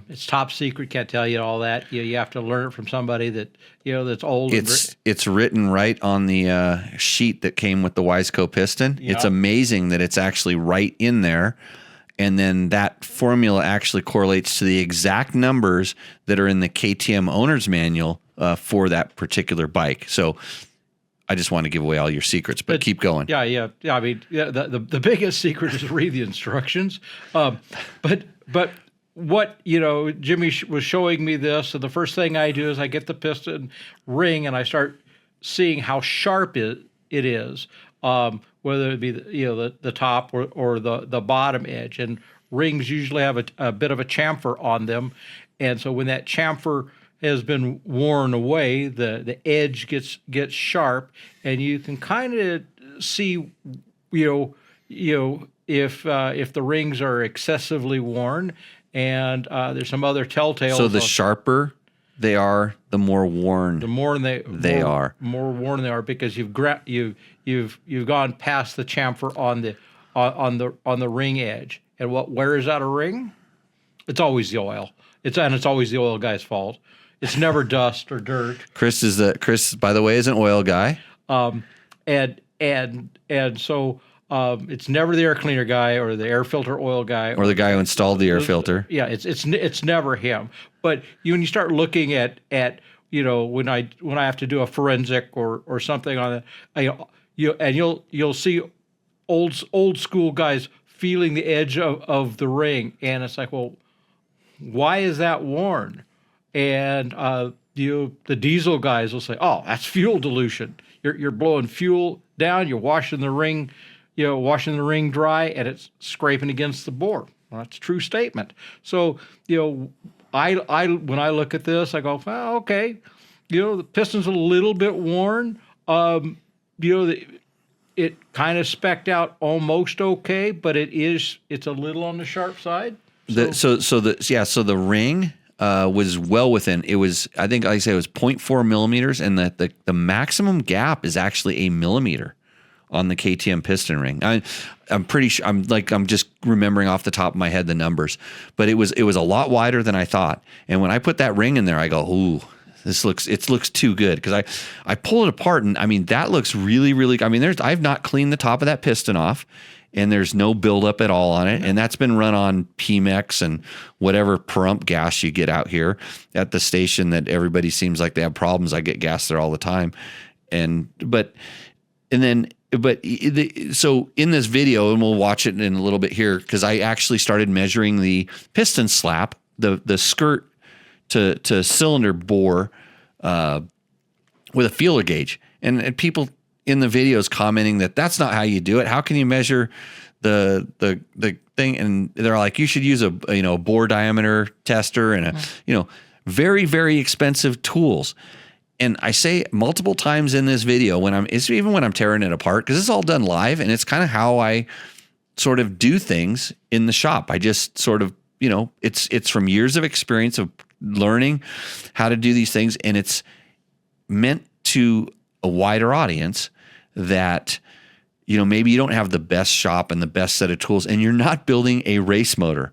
It's top secret. Can't tell you all that. You have to learn it from somebody that's old. It's written right on the sheet that came with the Wiseco piston. Yeah. It's amazing that it's actually right in there. And then that formula actually correlates to the exact numbers that are in the KTM owner's manual for that particular bike. So I just want to give away all your secrets, but keep going. Yeah. I mean, the biggest secret is read the instructions. But what, Jimmy was showing me this, and the first thing I do is I get the piston ring and I start seeing how sharp it is. Whether it be the top or the bottom edge, and rings usually have a bit of a chamfer on them, and so when that chamfer has been worn away, the edge gets sharp, and you can kind of see if the rings are excessively worn, and there's some other telltales. So the sharper they are, the more worn. The more they are. More worn they are, because you've gone past the chamfer on the ring edge. And what wears out a ring? It's always the oil. It's always the oil guy's fault. It's never dust or dirt. Chris, by the way, is an oil guy. And so it's never the air cleaner guy or the air filter oil guy or the guy who installed the air filter. Yeah, it's never him. But when you start looking at when I have to do a forensic or something on it, you'll see old school guys feeling the edge of the ring, and it's like, well, why is that worn? And the diesel guys will say, oh, that's fuel dilution. You're blowing fuel down. You're washing the ring. Washing the ring dry, and it's scraping against the bore. Well, that's a true statement. So, I when I look at this, I go, well, okay, the piston's a little bit worn. It kind of spec'd out almost okay, but it's a little on the sharp side. So the ring was well within. It was, I think, like I said, it was 0.4 millimeters, and the maximum gap is actually a millimeter on the KTM piston ring. I'm pretty sure. I'm just remembering off the top of my head the numbers, but it was a lot wider than I thought. And when I put that ring in there, I go, ooh, it looks too good, because I pull it apart, and I mean, that looks really, really. I mean, I've not cleaned the top of that piston off, and there's no buildup at all on it, and that's been run on PMEX and whatever perump gas you get out here at the station that everybody seems like they have problems. I get gas there all the time, so in this video, and we'll watch it in a little bit here, because I actually started measuring the piston slap, the skirt to cylinder bore with a feeler gauge, and people in the videos commenting that that's not how you do it. How can you measure the thing? And they're like, you should use a bore diameter tester and very, very expensive tools. And I say multiple times in this video even when I'm tearing it apart, because it's all done live, and it's kind of how I sort of do things in the shop. I just sort of, it's from years of experience of learning how to do these things, and it's meant to a wider audience that, maybe you don't have the best shop and the best set of tools, and you're not building a race motor.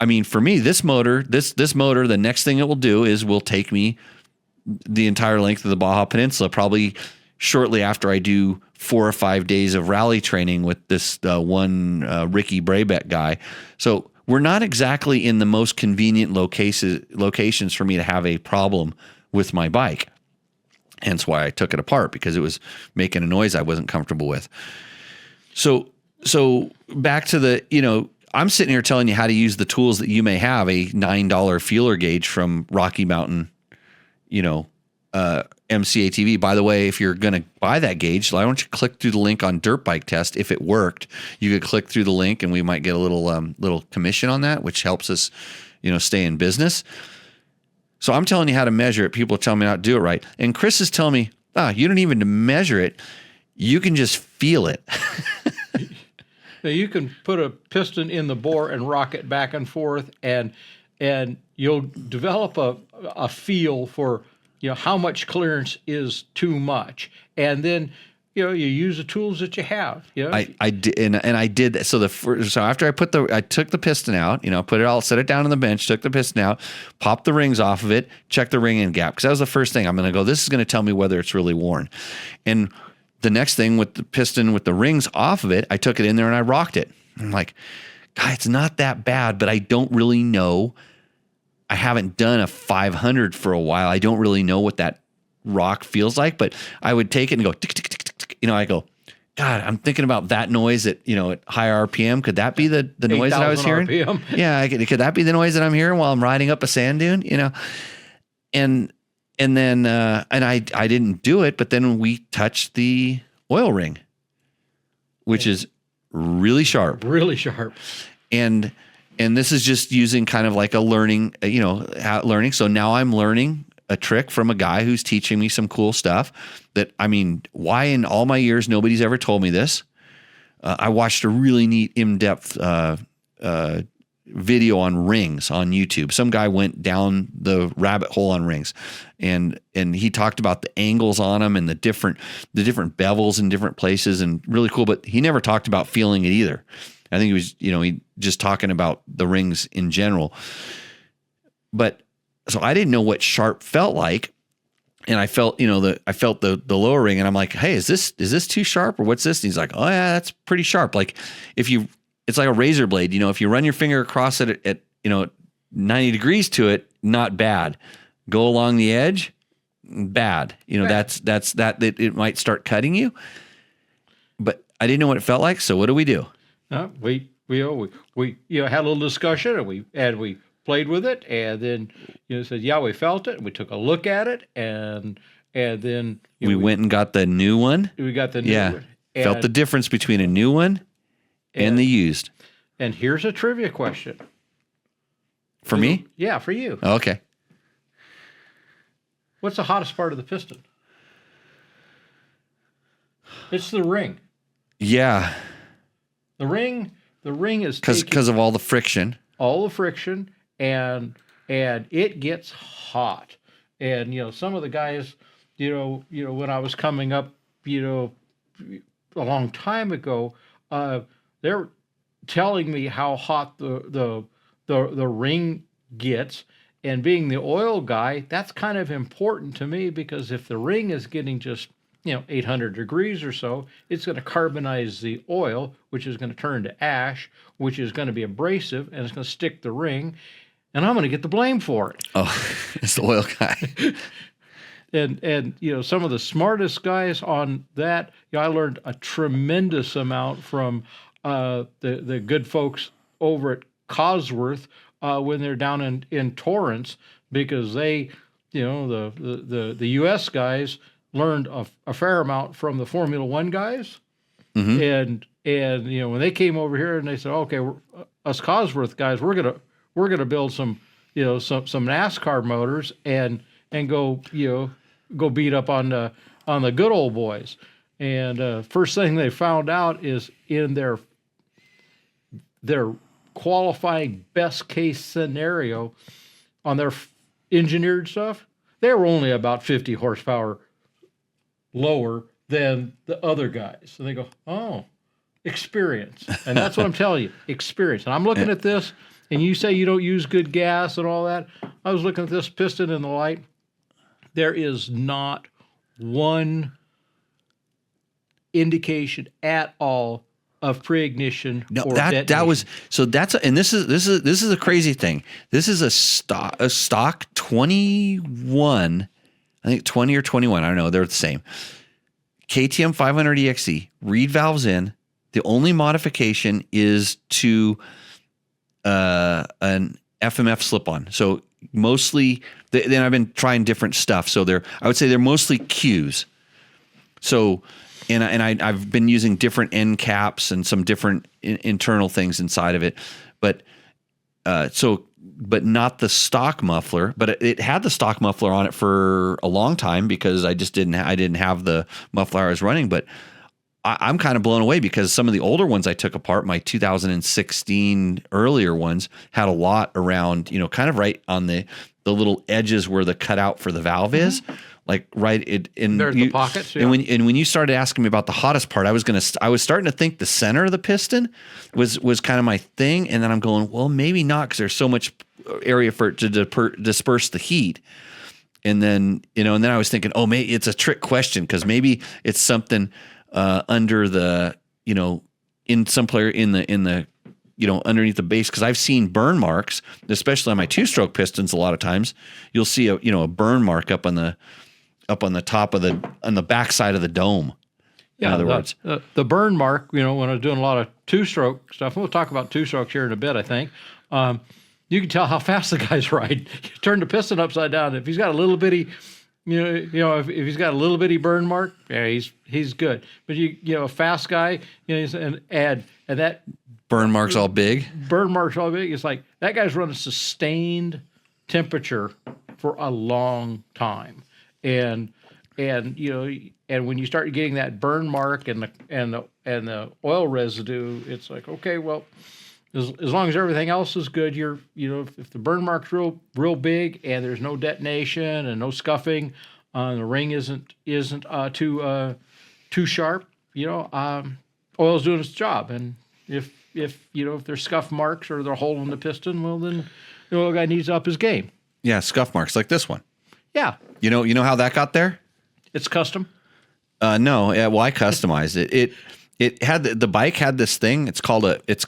I mean, for me, this motor, the next thing it will do is will take me the entire length of the Baja Peninsula, probably shortly after I do 4 or 5 days of rally training with this one Ricky Brabeck guy. So we're not exactly in the most convenient locations for me to have a problem with my bike. Hence why I took it apart, because it was making a noise I wasn't comfortable with. So back to I'm sitting here telling you how to use the tools that you may have, a $9 feeler gauge from Rocky Mountain, MCATV. By the way, if you're going to buy that gauge, why don't you click through the link on Dirt Bike Test? If it worked, you could click through the link, and we might get a little commission on that, which helps us, stay in business. So I'm telling you how to measure it. People tell me not to do it right. And Chris is telling me, you don't even measure it. you can just feel it. Now you can put a piston in the bore and rock it back and forth, and you'll develop a feel for how much clearance is too much, and then you use the tools that you have. I did, and I did. So so after I took the piston out, put it all, set it down on the bench, took the piston out, popped the rings off of it, checked the ring in gap, because that was the first thing. I'm going to go, this is going to tell me whether it's really worn. And the next thing, with the piston with the rings off of it, I took it in there and I rocked it. I'm like, God, it's not that bad, but I don't really know. I haven't done a 500 for a while. I don't really know what that rock feels like, but I would take it and go, tick, tick, tick, tick, tick. I go, God, I'm thinking about that noise at high RPM. Could that be the noise that I was hearing? RPM. Yeah, could that be the noise that I'm hearing while I'm riding up a sand dune? And then I didn't do it, but then we touched the oil ring, which is really sharp. Really sharp. And this is just using kind of like a learning. So now I'm learning a trick from a guy who's teaching me some cool stuff that, why in all my years nobody's ever told me this. I watched a really neat in-depth video on rings on YouTube. Some guy went down the rabbit hole on rings, and he talked about the angles on them and the different bevels in different places, and really cool. But he never talked about feeling it either. I think he was, he just talking about the rings in general. But so I didn't know what sharp felt like. And I felt, the lower ring, and I'm like, hey, is this too sharp, or what's this? And he's like, oh yeah, that's pretty sharp. Like it's like a razor blade. If you run your finger across it at 90 degrees to it, not bad. Go along the edge, bad. That's that it might start cutting you. But I didn't know what it felt like. So what do we do? We had a little discussion, and we played with it, and then said, yeah, we felt it, and we took a look at it, and then we went and got the new one. We got the new one. Felt the difference between a new one and the used. And here's a trivia question. For me? Yeah, for you. Okay. What's the hottest part of the piston? It's the ring. Yeah. The ring is because of all the friction. All the friction, and it gets hot. And some of the guys, when I was coming up, a long time ago, they're telling me how hot the ring gets. And being the oil guy, that's kind of important to me, because if the ring is getting just 800 degrees or so, it's going to carbonize the oil, which is going to turn to ash, which is going to be abrasive, and it's going to stick the ring, and I'm going to get the blame for it. Oh, it's the oil guy. And some of the smartest guys on that, I learned a tremendous amount from the good folks over at Cosworth when they're down in Torrance, because they, the U.S. guys learned a fair amount from the Formula One guys. Mm-hmm. And when they came over here and they said, okay, us Cosworth guys, we're gonna build some NASCAR motors and go beat up on the good old boys. And first thing they found out is in their qualifying best case scenario on their engineered stuff, they were only about 50 horsepower lower than the other guys. And they go, oh, experience. And that's what I'm telling you, experience. And I'm looking at this, and you say you don't use good gas and all that. I was looking at this piston in the light. There is not one indication at all of pre-ignition. No, or that detonation. was so. This is a crazy thing. This is a stock 21. I think 20 or 21. I don't know. They're the same. KTM 500 EXE, reed valves in. The only modification is to an FMF slip-on. So mostly, then I've been trying different stuff. So I would say they're mostly Qs. So, and I've been using different end caps and some different internal things inside of it. But but not the stock muffler. But it had the stock muffler on it for a long time because I didn't have the muffler I was running. But I'm kind of blown away because some of the older ones I took apart, my 2016 earlier ones, had a lot around, kind of right on the little edges where the cutout for the valve is, like right in There's the pockets. Yeah. And when you started asking me about the hottest part, I was starting to think the center of the piston was kind of my thing, and then I'm going, well, maybe not, because there's so much area for it to disperse the heat. And then and then I was thinking, oh, maybe it's a trick question, because maybe it's something under the in some player in the underneath the base, because I've seen burn marks, especially on my 2-stroke pistons. A lot of times you'll see a burn mark up on the top of on the backside of the dome. Yeah, in other words, the burn mark. When I was doing a lot of 2-stroke stuff, we'll talk about 2-strokes here in a bit, I think. You can tell how fast the guy's ride. You turn the piston upside down. If he's got a little bitty, if he's got a little bitty burn mark, yeah, he's good. But a fast guy, and that burn mark's all big. Burn mark's all big. It's like that guy's running sustained temperature for a long time, and when you start getting that burn mark and the oil residue, it's like, okay, well, as long as everything else is good, if the burn mark's real big and there's no detonation and no scuffing, the ring isn't too sharp, oil's doing its job. And if there's scuff marks or they're holding the piston, well, then the oil guy needs to up his game. Yeah, scuff marks like this one. Yeah. You know how that got there? It's custom. No. Yeah. Well, I customized it. It had the bike had this thing. It's called a it's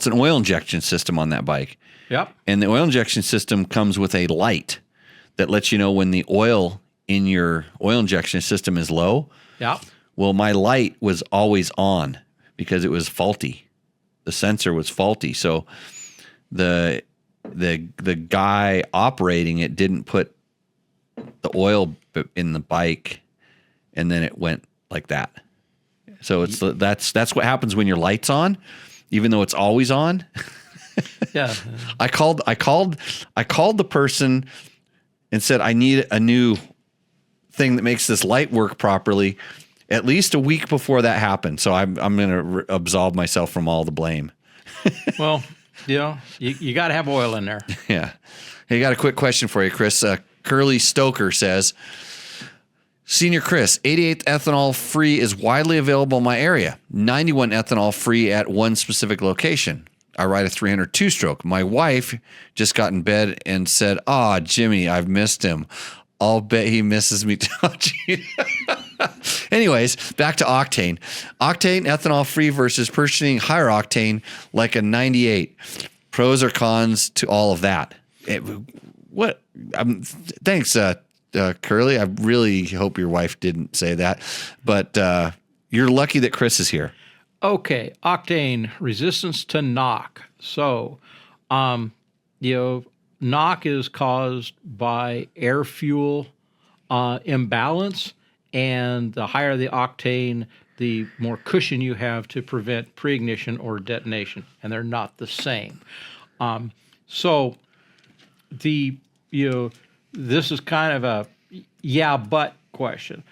an oil injection system on that bike. Yep. And the oil injection system comes with a light that lets you know when the oil in your oil injection system is low. Yep. Well, my light was always on because it was faulty. The sensor was faulty. So the guy operating it didn't put the oil in the bike, and then it went like that. So that's what happens when your light's on, even though it's always on. Yeah. I called the person and said, I need a new thing that makes this light work properly, at least a week before that happened. So I'm going to absolve myself from all the blame. Well, you got to have oil in there. Yeah. Hey, got a quick question for you, Chris. Curly Stoker says, Senior Chris, 88 ethanol free is widely available in my area. 91 ethanol free at one specific location. I ride a 300 2-stroke. My wife just got in bed and said, Jimmy, I've missed him. I'll bet he misses me too. Anyways, back to octane. Octane, ethanol free versus purchasing higher octane like a 98. Pros or cons to all of that? Thanks, Curly. I really hope your wife didn't say that, but you're lucky that Chris is here. Okay, octane resistance to knock. So, knock is caused by air fuel imbalance, and the higher the octane, the more cushion you have to prevent pre-ignition or detonation, and they're not the same. So, this is kind of a but question.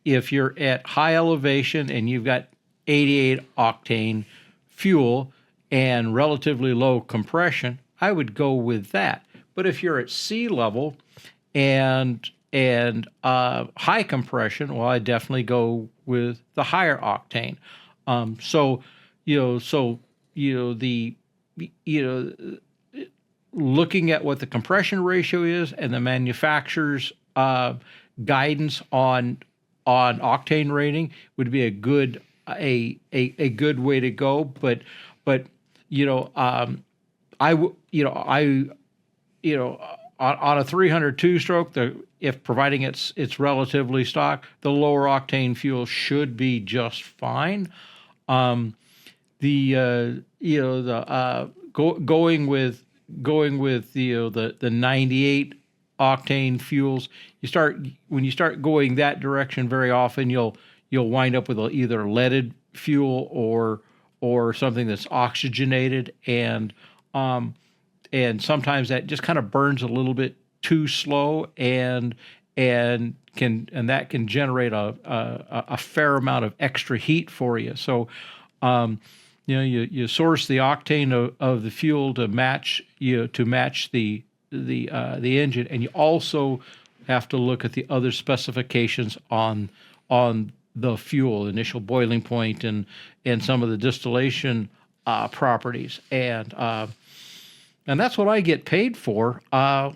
If you're at high elevation and you've got 88 octane fuel and relatively low compression, I would go with that. But if you're at sea level and high compression, well, I definitely go with the higher octane. Looking at what the compression ratio is and the manufacturer's guidance on octane rating would be a good way to go. But on a 300 2-stroke, if providing it's relatively stock, the lower octane fuel should be just fine. Going with the 98 octane fuels, when you start going that direction, very often you'll wind up with either leaded fuel or something that's oxygenated, and sometimes that just kind of burns a little bit too slow, and that can generate a fair amount of extra heat for you. So, you source the octane of the fuel to match the engine, and you also have to look at the other specifications on the fuel, initial boiling point, and some of the distillation properties, and that's what I get paid for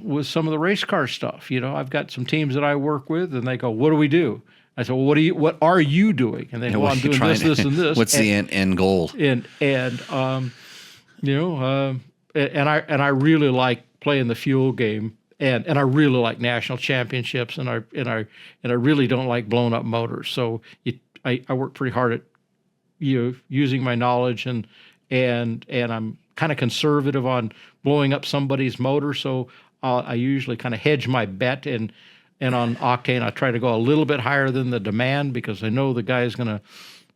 with some of the race car stuff. I've got some teams that I work with, and they go, "What do we do?" I said, "Well, what are you doing?" And they go, "Well, I'm doing this, and this." What's the end goal? And I really like playing the fuel game, and I really like national championships, and I really don't like blown up motors. So I work pretty hard at using my knowledge, and I'm kind of conservative on blowing up somebody's motor. So I usually kind of hedge my bet, and on octane I try to go a little bit higher than the demand, because I know the guy's going to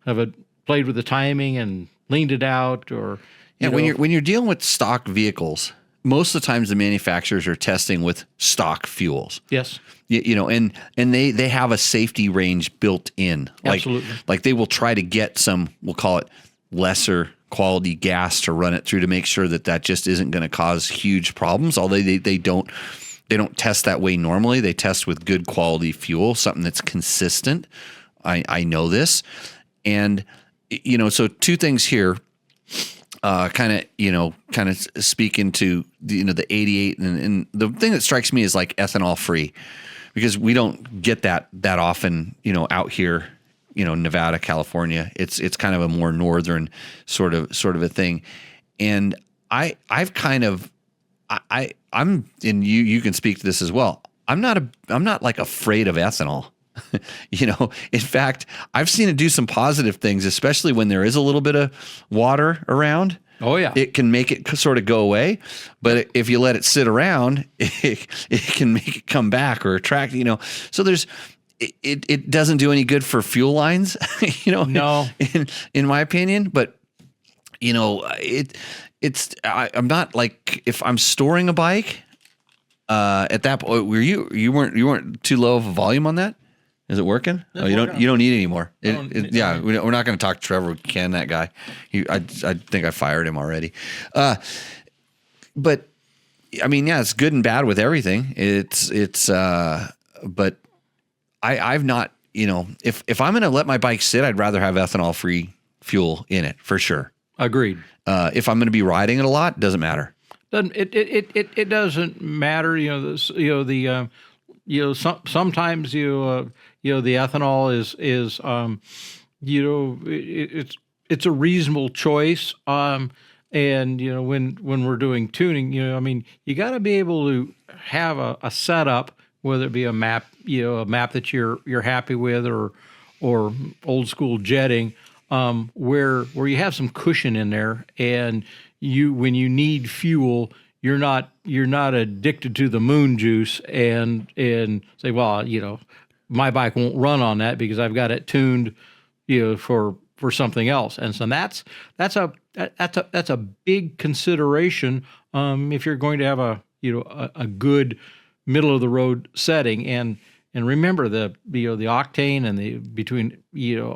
have played with the timing and leaned it out, or when you're dealing with stock vehicles, most of the times the manufacturers are testing with stock fuels. Yes. And they have a safety range built in. Absolutely. Like they will try to get some, we'll call it lesser quality gas to run it through to make sure that just isn't going to cause huge problems. Although they don't test that way normally. They test with good quality fuel, something that's consistent. I know this. And, so two things here. Kind of speaking to the 88, and the thing that strikes me is like ethanol free, because we don't get that often, out here, Nevada, California. It's kind of a more northern sort of a thing. And I'm and you can speak to this as well. I'm not like afraid of ethanol. In fact, I've seen it do some positive things, especially when there is a little bit of water around. Oh yeah, it can make it sort of go away. But if you let it sit around, it can make it come back or attract. So it doesn't do any good for fuel lines. No, in my opinion. But I'm not like, if I'm storing a bike. At that point, you weren't too low of a volume on that? Is it working? That's you don't need it anymore. Yeah, we're not going to talk to Trevor. We can that guy. I think I fired him already. But I mean, yeah, it's good and bad with everything. But I've not, if I'm going to let my bike sit, I'd rather have ethanol free fuel in it for sure. Agreed. If I'm going to be riding it a lot, doesn't matter. It doesn't matter. Sometimes the ethanol is it's a reasonable choice. And when we're doing tuning, you got to be able to have a setup, whether it be a map that you're happy with, or old school jetting, where you have some cushion in there, and when you need fuel, you're not addicted to the moon juice and say, well, my bike won't run on that because I've got it tuned, for something else. And so that's a big consideration if you're going to have a good middle of the road setting. And remember, the octane and between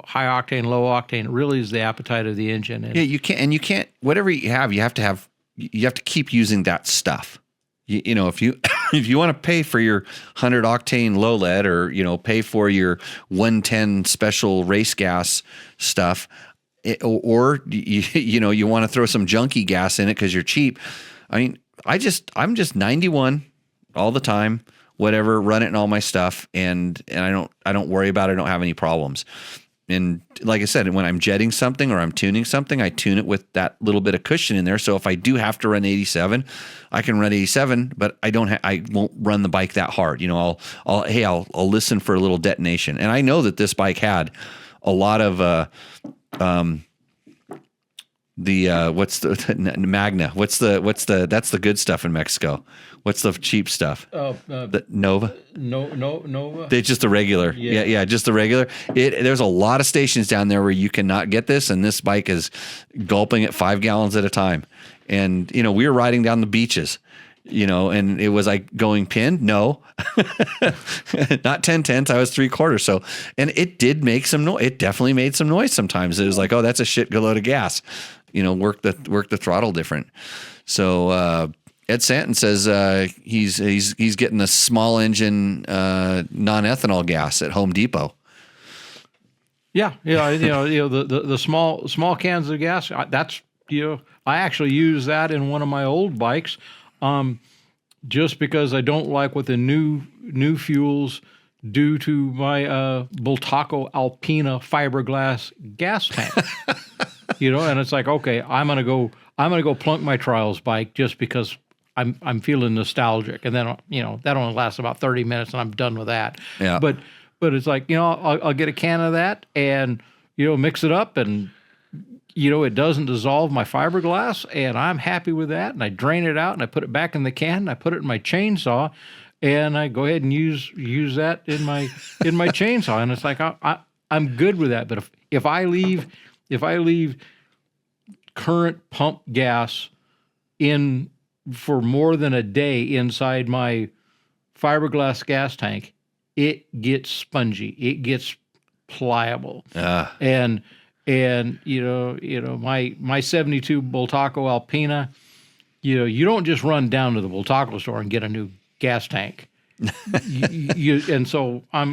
high octane, low octane really is the appetite of the engine. And you can't whatever you have to keep using that stuff. If you want to pay for your 100 octane low lead, or pay for your 110 special race gas stuff, or you want to throw some junky gas in it because you're cheap. I mean, I'm just 91 all the time. Whatever, run it in all my stuff, and I don't worry about it. I don't have any problems. And like I said, when I'm jetting something or I'm tuning something, I tune it with that little bit of cushion in there. So if I do have to run 87, I can run 87, but I won't run the bike that hard. I'll listen for a little detonation. And I know that this bike had a lot of what's the Magna? What's the good stuff in Mexico? What's the cheap stuff? The Nova. Nova. It's just the regular. Yeah, just the regular. There's a lot of stations down there where you cannot get this, and this bike is gulping it 5 gallons at a time. And we were riding down the beaches, and it was like going pinned. No, not 10/10. I was 3/4. So, and it did make some noise. It definitely made some noise sometimes. It was like, oh, that's a shit load of gas, work the throttle different. So, Ed Santon says he's getting a small engine non-ethanol gas at Home Depot. Yeah, the small cans of gas. That's I actually use that in one of my old bikes, just because I don't like what the new fuels do to my Bultaco Alpina fiberglass gas tank. And it's like, okay, I'm gonna go plunk my trials bike just because I'm feeling nostalgic, and then that only lasts about 30 minutes, and I'm done with that. Yeah. But it's like I'll get a can of that and mix it up, and it doesn't dissolve my fiberglass, and I'm happy with that. And I drain it out, and I put it back in the can, and I put it in my chainsaw, and I go ahead and use that in my chainsaw, and it's like I'm good with that. But if I leave current pump gas in for more than a day inside my fiberglass gas tank, it gets spongy. It gets pliable. And my 72 Bultaco Alpina, you don't just run down to the Bultaco store and get a new gas tank. And so I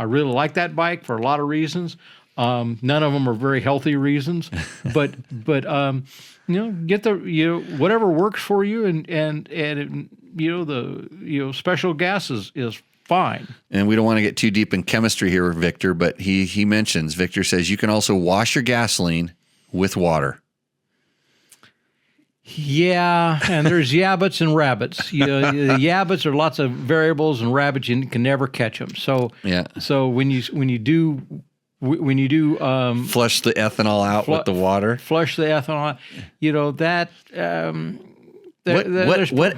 really like that bike for a lot of reasons. None of them are very healthy reasons, but get the whatever works for you, and the special gas is fine. And we don't want to get too deep in chemistry here, Victor, but Victor says you can also wash your gasoline with water. Yeah, and there's yabbits and rabbits. The yabbits are lots of variables, and rabbits you can never catch them. So yeah. So when you do flush the ethanol out with the water. Flush the ethanol out.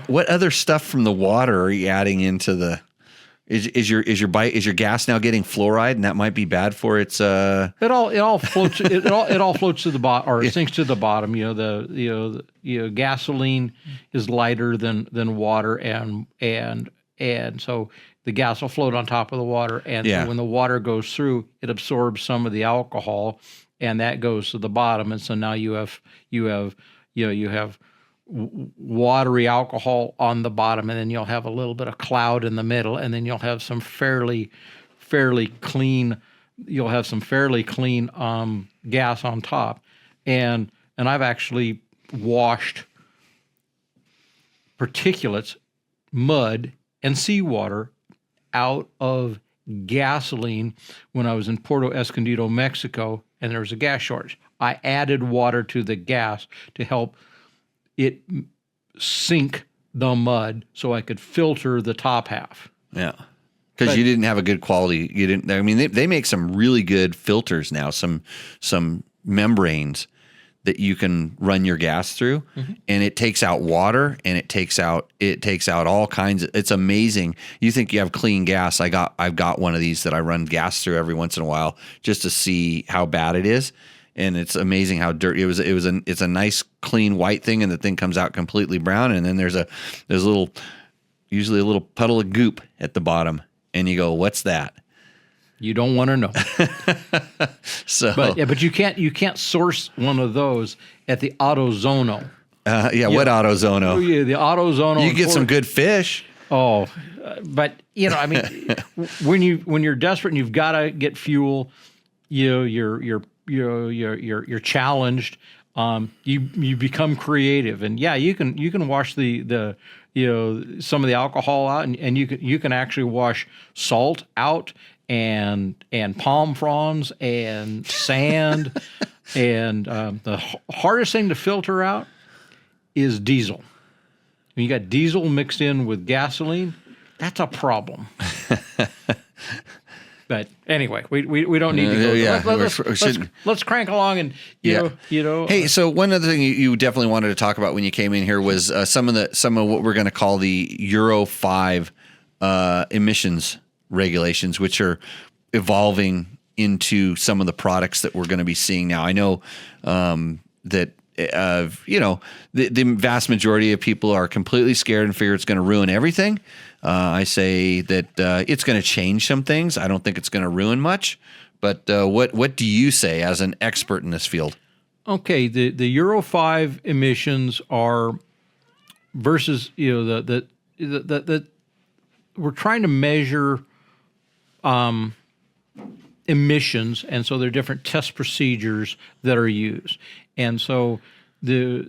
What other stuff from the water are you adding into the? Is your gas now getting fluoride, and that might be bad for its? It all floats. it all floats to the bottom, or it sinks to the bottom. Gasoline is lighter than water, and so the gas will float on top of the water, and so when the water goes through, it absorbs some of the alcohol, and that goes to the bottom, and so now you have watery alcohol on the bottom, and then you'll have a little bit of cloud in the middle, and then you'll have some fairly clean. You'll have some fairly clean gas on top, and I've actually washed particulates, mud, and seawater out of gasoline when I was in Puerto Escondido, Mexico, and there was a gas shortage. I added water to the gas to help it sink the mud so I could filter the top half. Yeah. Because you didn't have a good quality. You didn't. I mean, they make some really good filters now. Some membranes that you can run your gas through, and it takes out water, and it takes out all kinds of. It's amazing. You think you have clean gas? I've got one of these that I run gas through every once in a while just to see how bad it is. And it's amazing how dirty it's a nice clean white thing, and the thing comes out completely brown, and then there's usually a little puddle of goop at the bottom, and you go, what's that? You don't want to know. So, but you can't source one of those at the AutoZono. What AutoZono? Oh, yeah, the AutoZono. You get some good fish. Oh, but I mean, when you're desperate and you've got to get fuel, you're challenged. You become creative, and you can wash the some of the alcohol out, and you can actually wash salt out, and palm fronds and sand, and the hardest thing to filter out is diesel. When you got diesel mixed in with gasoline, that's a problem. But anyway, we don't need to go. Yeah, let's crank along, and you know. Hey, so one other thing you definitely wanted to talk about when you came in here was some of what we're going to call the Euro 5 emissions regulations, which are evolving into some of the products that we're going to be seeing now. I know that the vast majority of people are completely scared and figure it's going to ruin everything. I say that it's going to change some things. I don't think it's going to ruin much. But what do you say as an expert in this field? Okay, the Euro 5 emissions are versus the we're trying to measure emissions, and so there are different test procedures that are used, and so the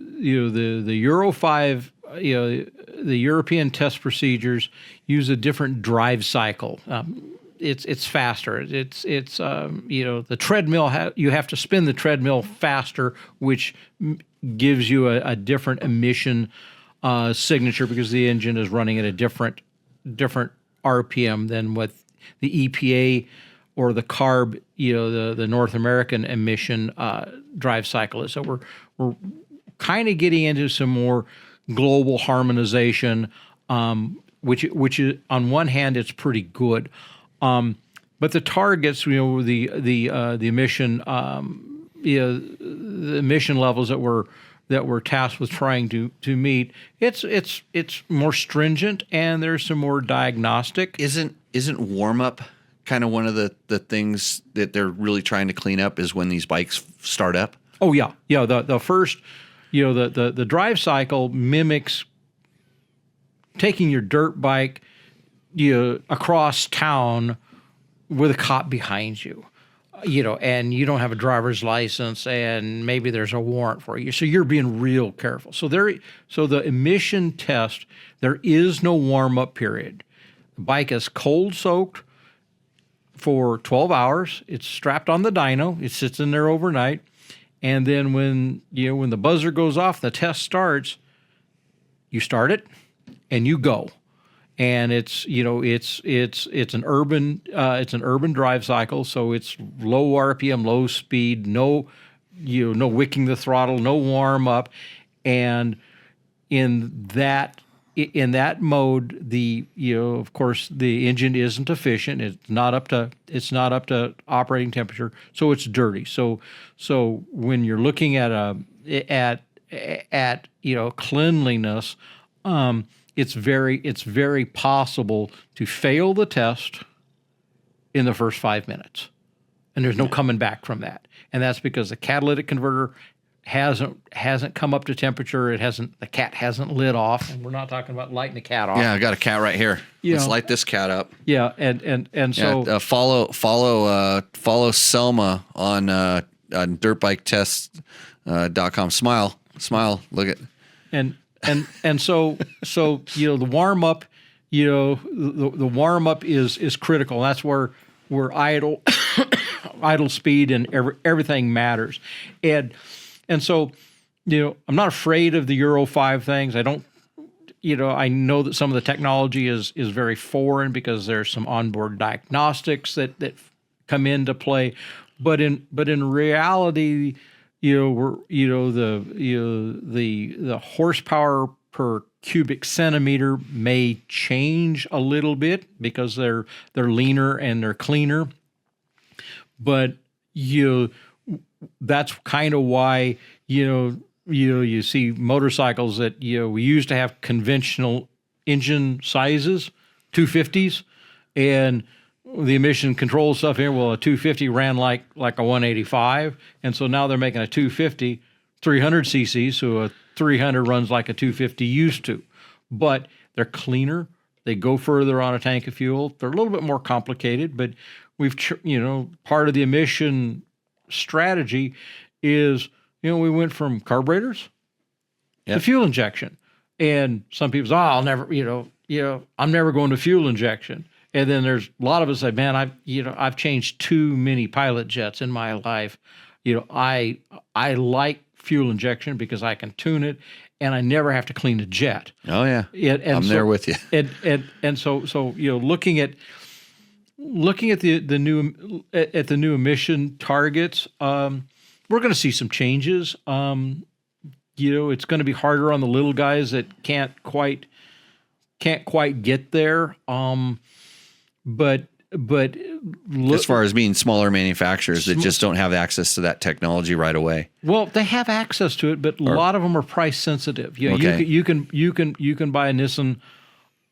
Euro 5 the European test procedures use a different drive cycle. It's faster. It's the treadmill. You have to spin the treadmill faster, which gives you a different emission signature because the engine is running at a different RPM than what the EPA or the CARB, the North American emission drive cycle is. So we're kind of getting into some more global harmonization, which is, on one hand, it's pretty good. But the targets, the emission, the emission levels that we're tasked with trying to meet, it's more stringent, and there's some more diagnostic. Isn't warm up kind of one of the things that they're really trying to clean up is when these bikes start up? Oh yeah. The first, the drive cycle mimics taking your dirt bike across town with a cop behind you, and you don't have a driver's license, and maybe there's a warrant for you. So you're being real careful. So the emission test, there is no warm-up period. The bike is cold soaked for 12 hours. It's strapped on the dyno. It sits in there overnight. And then when the buzzer goes off, the test starts, you start it and you go. And it's an urban drive cycle, so it's low RPM, low speed, no wicking the throttle, no warm up, and in that mode, of course the engine isn't efficient. It's not up to operating temperature, so it's dirty. So when you're looking at cleanliness. It's very possible to fail the test in the first 5 minutes, and there's no coming back from that. And that's because the catalytic converter hasn't come up to temperature. The cat hasn't lit off, and we're not talking about lighting the cat off. Yeah, I got a cat right here. Let's light this cat up. Yeah, and so follow Selma on dirtbiketest.com. Smile, look at. And so the warm up, the warm up is critical. That's where idle speed and everything matters. And so I'm not afraid of the Euro 5 things. I don't. I know that some of the technology is very foreign because there's some onboard diagnostics that come into play, but in reality, the horsepower per cubic centimeter may change a little bit because they're leaner and they're cleaner. But that's kind of why you see motorcycles that we used to have conventional engine sizes, 250s, and the emission control stuff here, well, a 250 ran like a 185, and so now they're making a 250 300 cc's, so a 300 runs like a 250 used to. But they're cleaner, they go further on a tank of fuel, they're a little bit more complicated, but we've, part of the emission strategy is, we went from carburetors to fuel injection. And some people say, I'll never, I'm never going to fuel injection. And then there's a lot of us say, man, I've changed too many pilot jets in my life. I like fuel injection because I can tune it, and I never have to clean a jet. Oh yeah, I'm there with you. And so looking at the new emission targets, we're going to see some changes. It's going to be harder on the little guys that can't quite get there. But but As far as being smaller manufacturers that just don't have access to that technology right away. well, they have access to it, but a lot of them are price sensitive. You know, Okay. you can buy a Nissan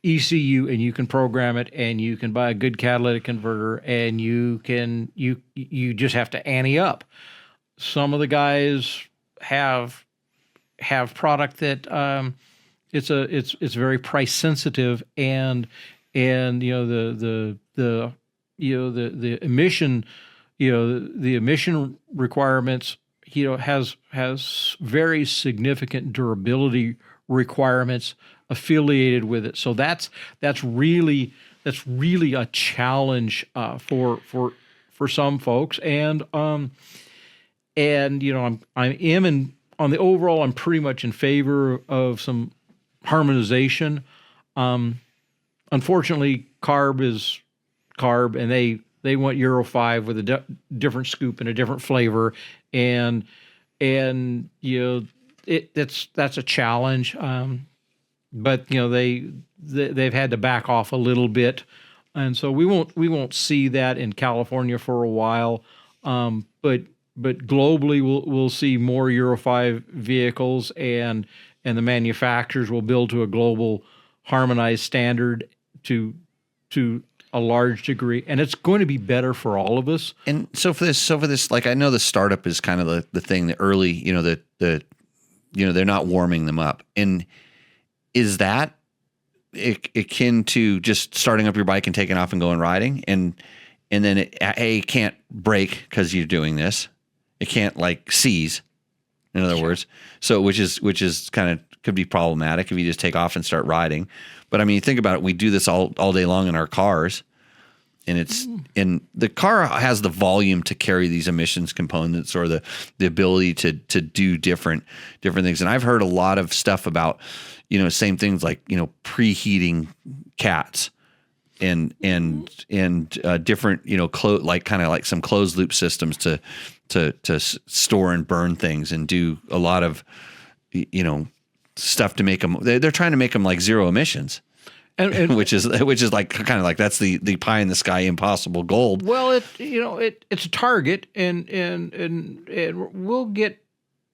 ECU and you can program it, and you can buy a good catalytic converter, and you just have to ante up. Some of the guys have product that it's very price sensitive, and the emission the emission requirements has very significant durability requirements affiliated with it. So that's really a challenge for some folks, and on the overall, I'm pretty much in favor of some harmonization. Unfortunately, CARB is CARB, and they want Euro 5 with a different scoop and a different flavor, and that's a challenge. But they've had to back off a little bit, and so we won't see that in California for a while. But globally, we'll see more Euro 5 vehicles, and the manufacturers will build to a global harmonized standard to a large degree, and it's going to be better for all of us. And so for this, like, I know the startup is kind of the thing, the early, they're not warming them up. And is that akin to just starting up your bike and taking off and going riding? And then it can't brake because you're doing this. It can't seize, in other words. So which is kind of could be problematic if you just take off and start riding. But I mean, you think about it, we do this all day long in our cars, and the car has the volume to carry these emissions components, or the ability to do different things. And I've heard a lot of stuff about, same things like, preheating cats and different, kind of like some closed loop systems to store and burn things, and do a lot of, stuff to make them. They're trying to make them like zero emissions, and which is like kind of like that's the pie in the sky impossible goal. Well, it's a target, and we'll get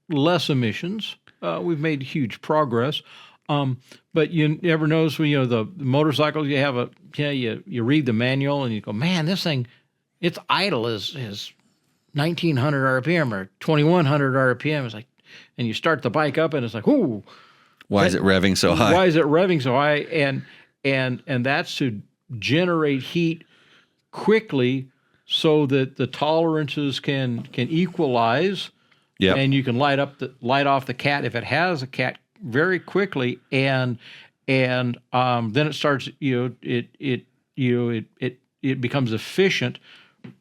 less emissions. We've made huge progress. But you never notice when the motorcycles, you have you read the manual and you go, man, this thing, its idle is 1900 RPM or 2100 RPM. It's like, and you start the bike up and it's like, ooh, why is it revving so high? Why is it revving so high? And that's to generate heat quickly so that the tolerances can equalize. Yeah. And you can light off the cat if it has a cat very quickly, and then it starts, it becomes efficient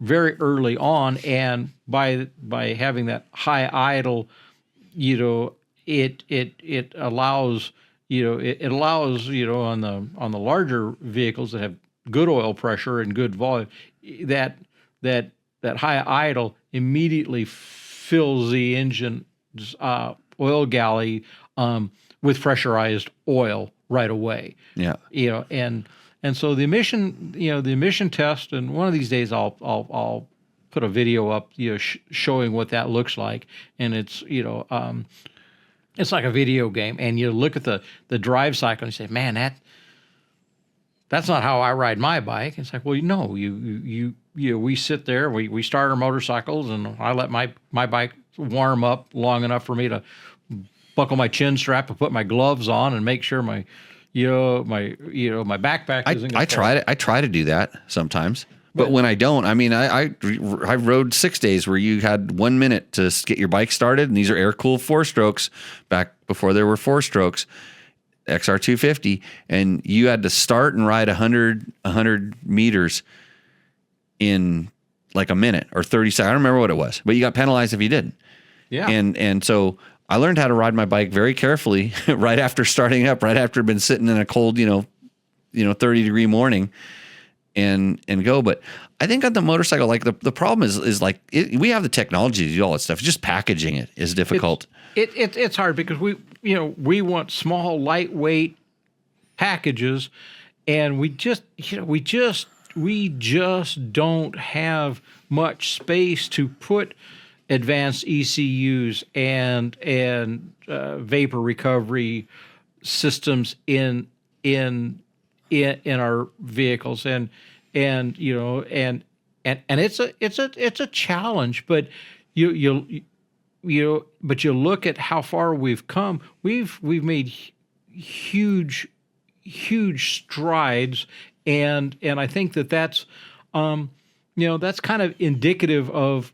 very early on, and by having that high idle, it allows on the larger vehicles that have good oil pressure and good volume, that high idle immediately fills the engine oil galley with pressurized oil right away. Yeah. And so the emission test, and one of these days I'll put a video up, showing what that looks like. And it's, it's like a video game, and you look at the drive cycle and you say, man, that's not how I ride my bike. It's like, well, we sit there, we start our motorcycles, and I let my bike warm up long enough for me to buckle my chin strap and put my gloves on and make sure my backpack isn't. I try to do that sometimes, but when I don't, I mean, I rode 6 days where you had 1 minute to get your bike started, and these are air cooled 4-strokes back before there were 4-strokes, XR250, and you had to start and ride 100 meters in like a minute or 30 seconds. I don't remember what it was, but you got penalized if you didn't. Yeah. And so I learned how to ride my bike very carefully right after starting up, right after I'd been sitting in a cold, 30-degree morning and go. But I think on the motorcycle, like the problem is like we have the technology to do all that stuff. Just packaging it is difficult. It's hard because we want small, lightweight packages, and we just we just don't have much space to put advanced ECUs and vapor recovery systems in our vehicles, and it's a challenge, but you look at how far we've come. We've made huge strides, and I think that's that's kind of indicative of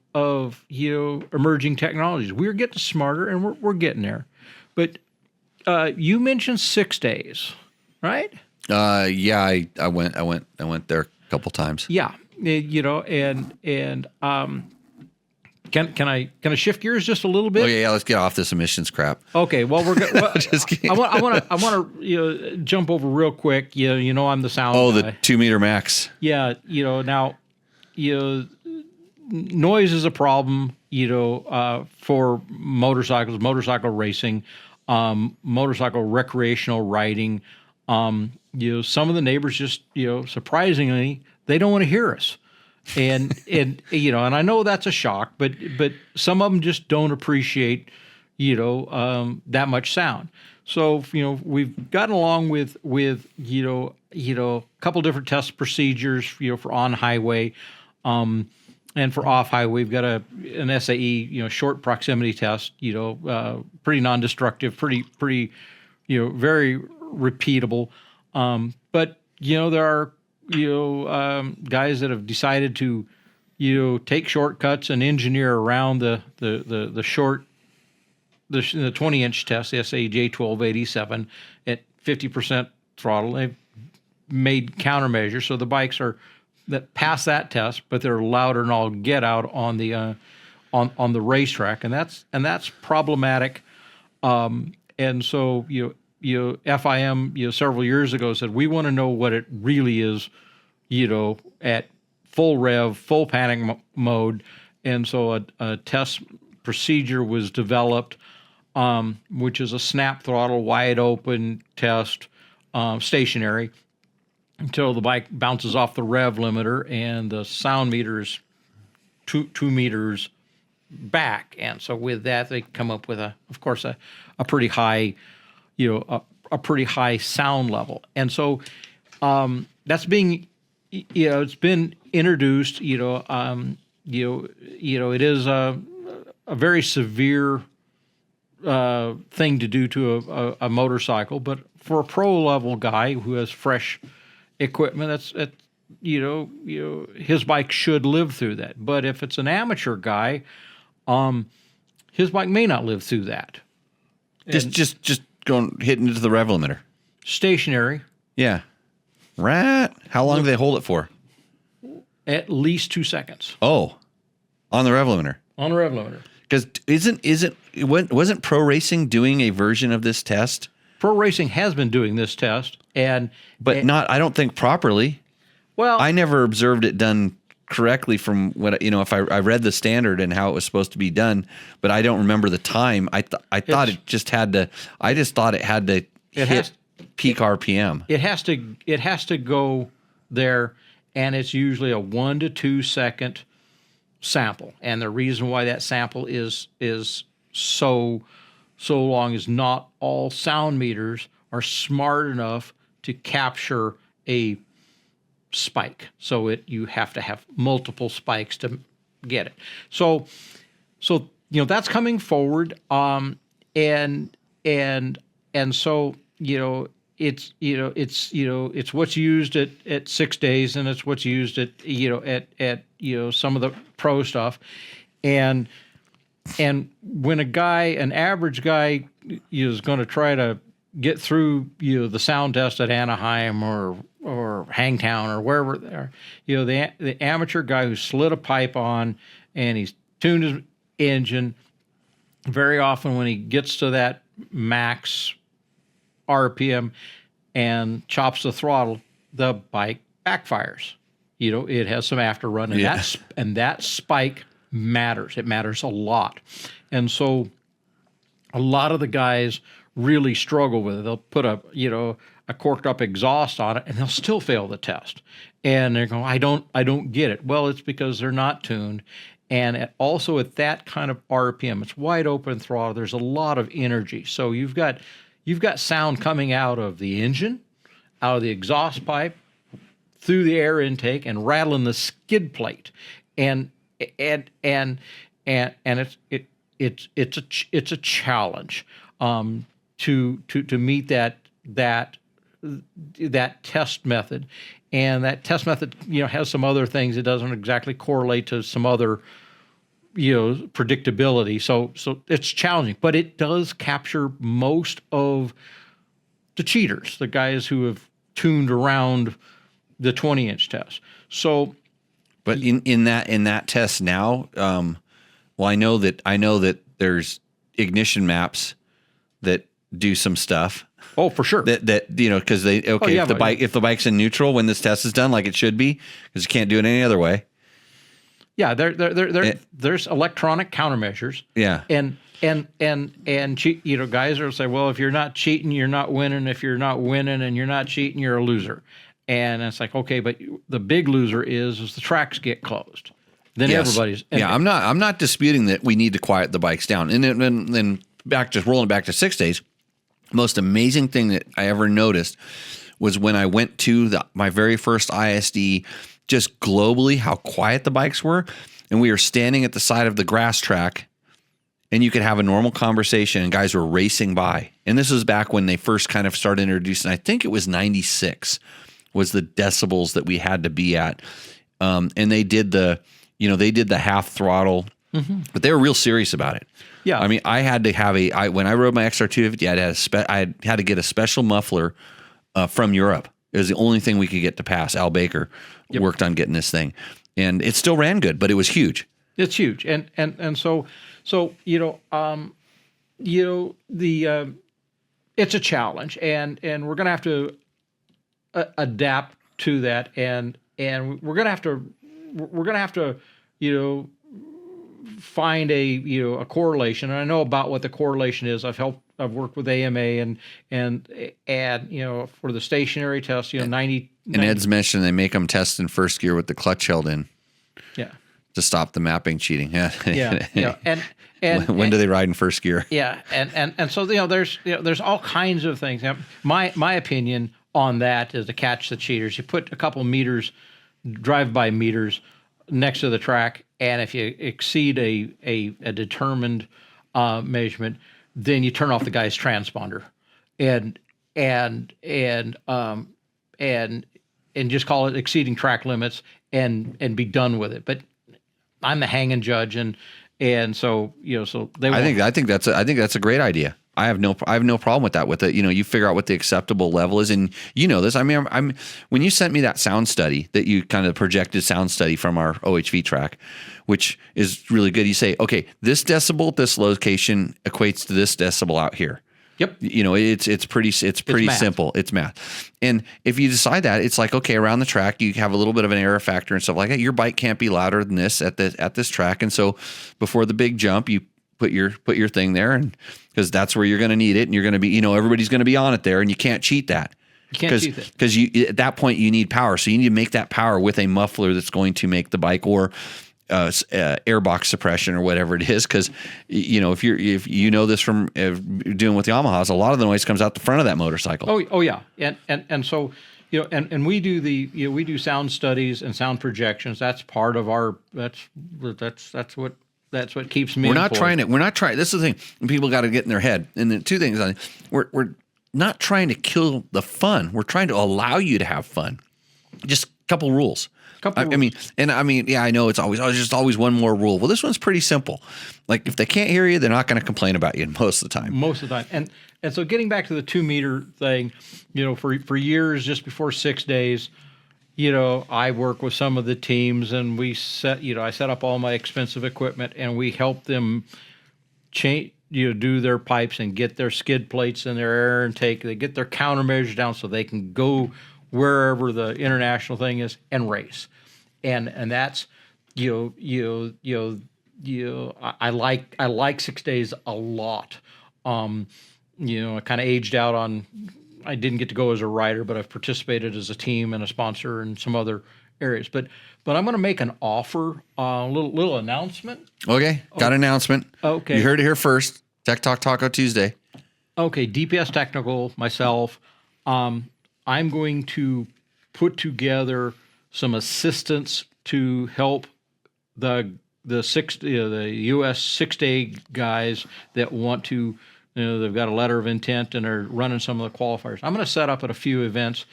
emerging technologies. We're getting smarter, and we're getting there. But you mentioned 6 days, right? Yeah, I went there a couple times. Yeah, Can I shift gears just a little bit? Okay, yeah, let's get off this emissions crap. Okay, well well, Just kidding. I want to jump over real quick. I'm the sound guy. The 2 meter max. Yeah, now noise is a problem. For motorcycles, motorcycle racing, motorcycle recreational riding. Some of the neighbors just surprisingly they don't want to hear us. And I know that's a shock, but some of them just don't appreciate that much sound. So we've gotten along with a couple different test procedures for on highway, and for off highway we've got an SAE short proximity test, pretty non-destructive, pretty very repeatable, but there are guys that have decided to, take shortcuts and engineer around the 20-inch test, the SAJ1287 at 50% throttle. They've made countermeasures, so the bikes that pass that test, but they're louder than all get out on the racetrack, and that's problematic. And so FIM several years ago said we want to know what it really is, at full rev, full panic mode, and so a test procedure was developed, which is a snap throttle, wide open test, stationary, until the bike bounces off the rev limiter and the sound meter is 2 meters back, and so with that they come up with a pretty high. A pretty high sound level, and so that's being, it's been introduced. It is a very severe thing to do to a motorcycle, but for a pro level guy who has fresh equipment, his bike should live through that. But if it's an amateur guy, his bike may not live through that. Just going hitting into the rev limiter. Stationary. Yeah. Rat. How long do they hold it for? At least 2 seconds. Oh, on the rev limiter. On the rev limiter. Because wasn't Pro Racing doing a version of this test? Pro Racing has been doing this test, but not. I don't think properly. Well, I never observed it done correctly from what if I read the standard and how it was supposed to be done, but I don't remember the time. I thought it just had to. I just thought it had to hit peak RPM. It has to go there, and it's usually a 1 to 2 second sample. And the reason why that sample is so long is not all sound meters are smart enough to capture a spike. So you have to have multiple spikes to get it. So that's coming forward. And so it's what's used at 6 days, and it's what's used at some of the pro stuff. And when an average guy is going to try to get through the sound test at Anaheim or Hangtown or wherever they are, the amateur guy who slid a pipe on and he's tuned his engine, very often when he gets to that max RPM and chops the throttle, the bike backfires. It has some after run, and that spike matters. It matters a lot. And so a lot of the guys really struggle with it. They'll put a corked up exhaust on it and they'll still fail the test. and they're going, I don't get it. Well, it's because they're not tuned. And also at that kind of RPM, it's wide open throttle. There's a lot of energy. So you've got sound coming out of the engine, out of the exhaust pipe, through the air intake, and rattling the skid plate. And it's a challenge to meet that test method. And that test method, has some other things. It doesn't exactly correlate to some other, predictability. So it's challenging, but it does capture most of the cheaters, the guys who have tuned around the 20-inch test. So, but in that test now, well, I know that there's ignition maps that do some stuff. Oh, for sure. That because if the bike's in neutral when this test is done, like it should be, because you can't do it any other way. Yeah, there's electronic countermeasures. Yeah, and guys are say, well, if you're not cheating, you're not winning. If you're not winning and you're not cheating, you're a loser. And it's like, okay, but the big loser is the tracks get closed. Then everybody's I'm not disputing that we need to quiet the bikes down. And then rolling back to 6 days. Most amazing thing that I ever noticed was when I went to my very first ISD, just globally how quiet the bikes were. And we were standing at the side of the grass track, and you could have a normal conversation, and guys were racing by. And this was back when they first kind of started introducing, I think it was 96 was the decibels that we had to be at. And they did the half throttle, but they were real serious about it. Yeah. I mean, I had to have when I rode my XR250, I had to get a special muffler from Europe. It was the only thing we could get to pass. Al Baker worked on getting this thing, and it still ran good, but it was huge. It's huge. And so it's a challenge, and we're going to have to adapt to that, and we're going to have to find a correlation. And I know about what the correlation is. I've worked with AMA and for the stationary test, 90. And Ed's mentioned they make them test in first gear with the clutch held in. Yeah. To stop the mapping cheating. Yeah. Yeah. And when do they ride in first gear? Yeah. And so, there's all kinds of things. My opinion on that is to catch the cheaters. You put a couple meters, drive-by meters next to the track, and if you exceed a determined measurement, then you turn off the guy's transponder, and just call it exceeding track limits, and be done with it. But I'm the hanging judge, and so so they. I think that's a great idea. I have no problem with that. With it, you figure out what the acceptable level is, and this. I mean, when you sent me that sound study, that you kind of projected sound study from our OHV track, which is really good. You say, okay, this decibel at this location equates to this decibel out here. Yep. It's pretty simple. It's math. And if you decide that, it's like, okay, around the track, you have a little bit of an error factor and stuff like that. Your bike can't be louder than this at this track. And so before the big jump, you put your thing there, and because that's where you're going to need it, and you're going to be, everybody's going to be on it there, and you can't cheat that. You can't cheat that. Because at that point you need power. So you need to make that power with a muffler that's going to make the bike, or airbox suppression, or whatever it is. Because if you know this from doing with Yamahas, a lot of the noise comes out the front of that motorcycle. Oh yeah, and so and we do we do sound studies and sound projections. That's part of our that's what keeps me. We're not trying. This is the thing. People got to get in their head. And the two things, we're not trying to kill the fun. We're trying to allow you to have fun. Just a couple rules. I mean, yeah, I know it's always one more rule. Well, this one's pretty simple. Like, if they can't hear you, they're not going to complain about you most of the time. Most of the time. And so getting back to the 2-meter thing, for years, just before 6 days, I work with some of the teams, and I set up all my expensive equipment, and we help them change, do their pipes and get their skid plates and their air intake. They get their countermeasures down so they can go wherever the international thing is and race. And that's, I like 6 days a lot. I kind of aged out I didn't get to go as a rider, but I've participated as a team and a sponsor in some other areas. But I'm going to make an offer, a little announcement. Okay, got an announcement. Okay. You heard it here first. Tech Talk Taco Tuesday. Okay, DPS Technical, myself, I'm going to put together some assistance to help the U.S. 6-day guys that want to, they've got a letter of intent and are running some of the qualifiers. I'm going to set up at a few events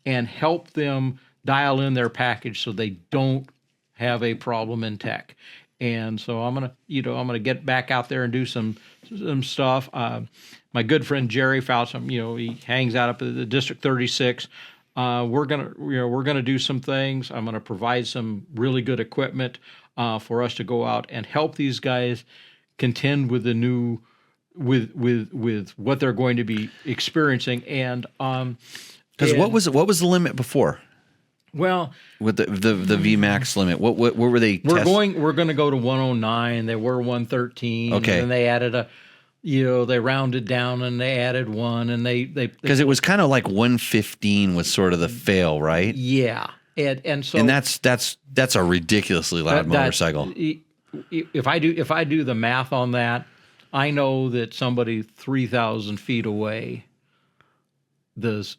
and help them dial in their package so they don't have a problem in tech. And so I'm gonna get back out there and do some stuff. My good friend Jerry Fouts, he hangs out up at the District 36. We're gonna do some things. I'm gonna provide some really good equipment for us to go out and help these guys contend with the new with what they're going to be experiencing. And because what was the limit before? Well, with the VMAX limit, what were they? We're going to go to 109. They were 113. Okay, and then they added they rounded down and they added one, and they because it was kind of like 115 was sort of the fail, right? Yeah, and so that's a ridiculously loud motorcycle. If I do the math on that, I know that somebody 3,000 feet away, the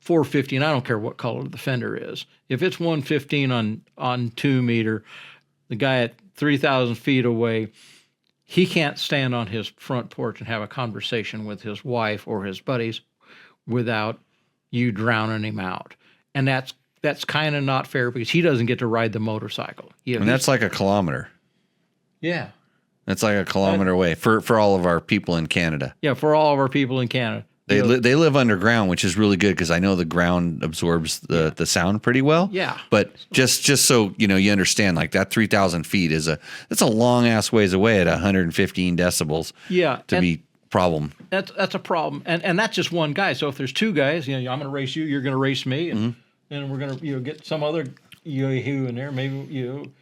415, I don't care what color the fender is. If it's 115 on 2 meter, the guy at 3,000 feet away, he can't stand on his front porch and have a conversation with his wife or his buddies without you drowning him out. And that's kind of not fair because he doesn't get to ride the motorcycle. And that's like a kilometer. Yeah. That's like a kilometer away for all of our people in Canada. Yeah, for all of our people in Canada. They live underground, which is really good because I know the ground absorbs the sound pretty well. Yeah. But just so you understand, like that 3,000 feet that's a long ass ways away at 115 decibels. Yeah. To be problem. That's a problem, and that's just one guy. So if there's two guys, I'm going to race you, you're going to race me, and we're going to get some other who in there. Maybe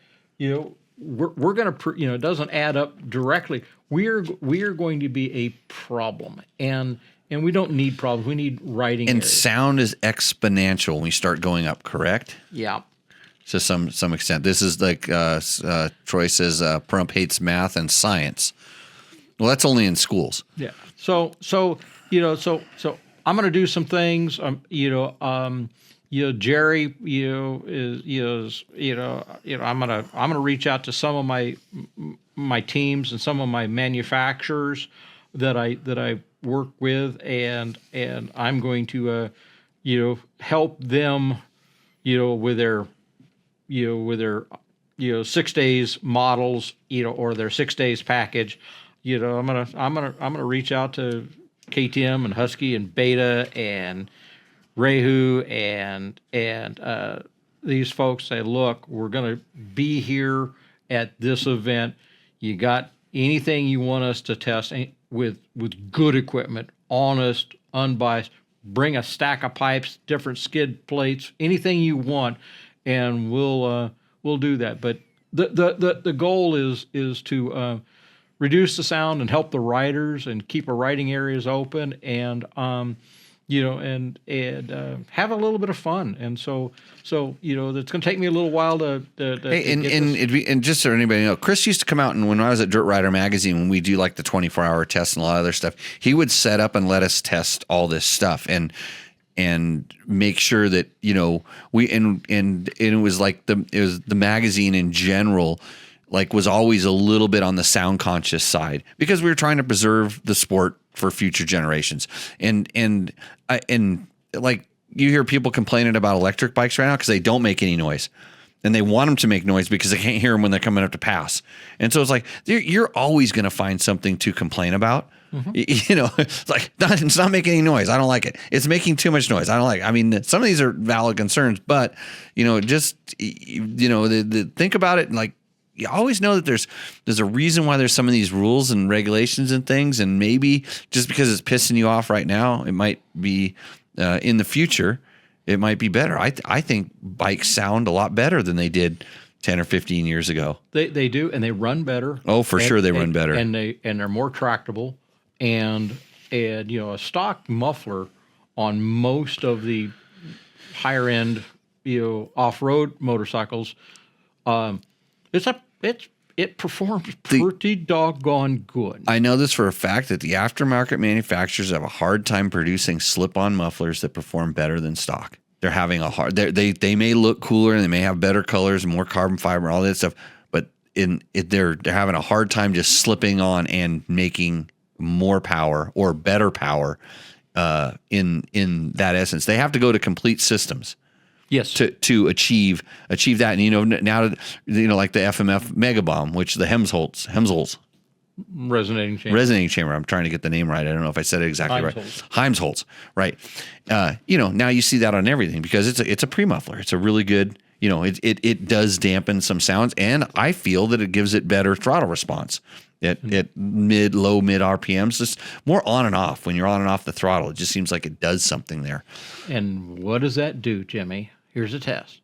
we're going to it doesn't add up directly. We are going to be a problem, and we don't need problems. We need riding. And areas. Sound is exponential when we start going up, correct? Yeah. To some extent. This is like Troy says, Prump hates math and science. Well, that's only in schools. Yeah. So I'm going to do some things. Jerry, I'm gonna reach out to some of my teams and some of my manufacturers that I work with, and I'm going to help them with their 6 days models or their 6 days package. I'm gonna reach out to KTM and Husky and Beta and Rehu and these folks. Say, look, we're gonna be here at this event. You got anything you want us to test with good equipment, honest, unbiased? Bring a stack of pipes, different skid plates, anything you want, and we'll do that. But the goal is to reduce the sound and help the riders and keep our riding areas open, and have a little bit of fun. And so it's going to take me a little while to hey, and just so anybody know, Chris used to come out, and when I was at Dirt Rider Magazine, when we do like the 24-hour tests and a lot of other stuff, he would set up and let us test all this stuff and make sure that we and it was like the magazine in general was always a little bit on the sound conscious side because we were trying to preserve the sport for future generations. And you hear people complaining about electric bikes right now because they don't make any noise, and they want them to make noise because they can't hear them when they're coming up to pass. And so it's like you're always going to find something to complain about. Mm-hmm. It's like it's not making any noise. I don't like it. It's making too much noise. I don't like it. I mean, some of these are valid concerns, but think about it and you always know that there's a reason why there's some of these rules and regulations and things, and maybe just because it's pissing you off right now, it might be in the future, it might be better. I think bikes sound a lot better than they did 10 or 15 years ago. They do, and they run better. Oh, for sure they run better. And they're more tractable, and And a stock muffler on most of the higher end, off-road motorcycles, it performs pretty doggone good. I know this for a fact that the aftermarket manufacturers have a hard time producing slip-on mufflers that perform better than stock. They're having a hard. They may look cooler and they may have better colors and more carbon fiber and all that stuff, but they're having a hard time just slipping on and making more power or better power in that essence. They have to go to complete systems. Yes. To achieve that. And now like the FMF Mega Bomb, which the Hemsholtz resonating chamber. I'm trying to get the name right. I don't know if I said it exactly right. Heimholtz, right. Now you see that on everything because it's a pre-muffler. It's a really good, it does dampen some sounds, and I feel that it gives it better throttle response at low mid RPMs, just more on and off. When you're on and off the throttle, it just seems like it does something there. And what does that do, Jimmy? Here's a test.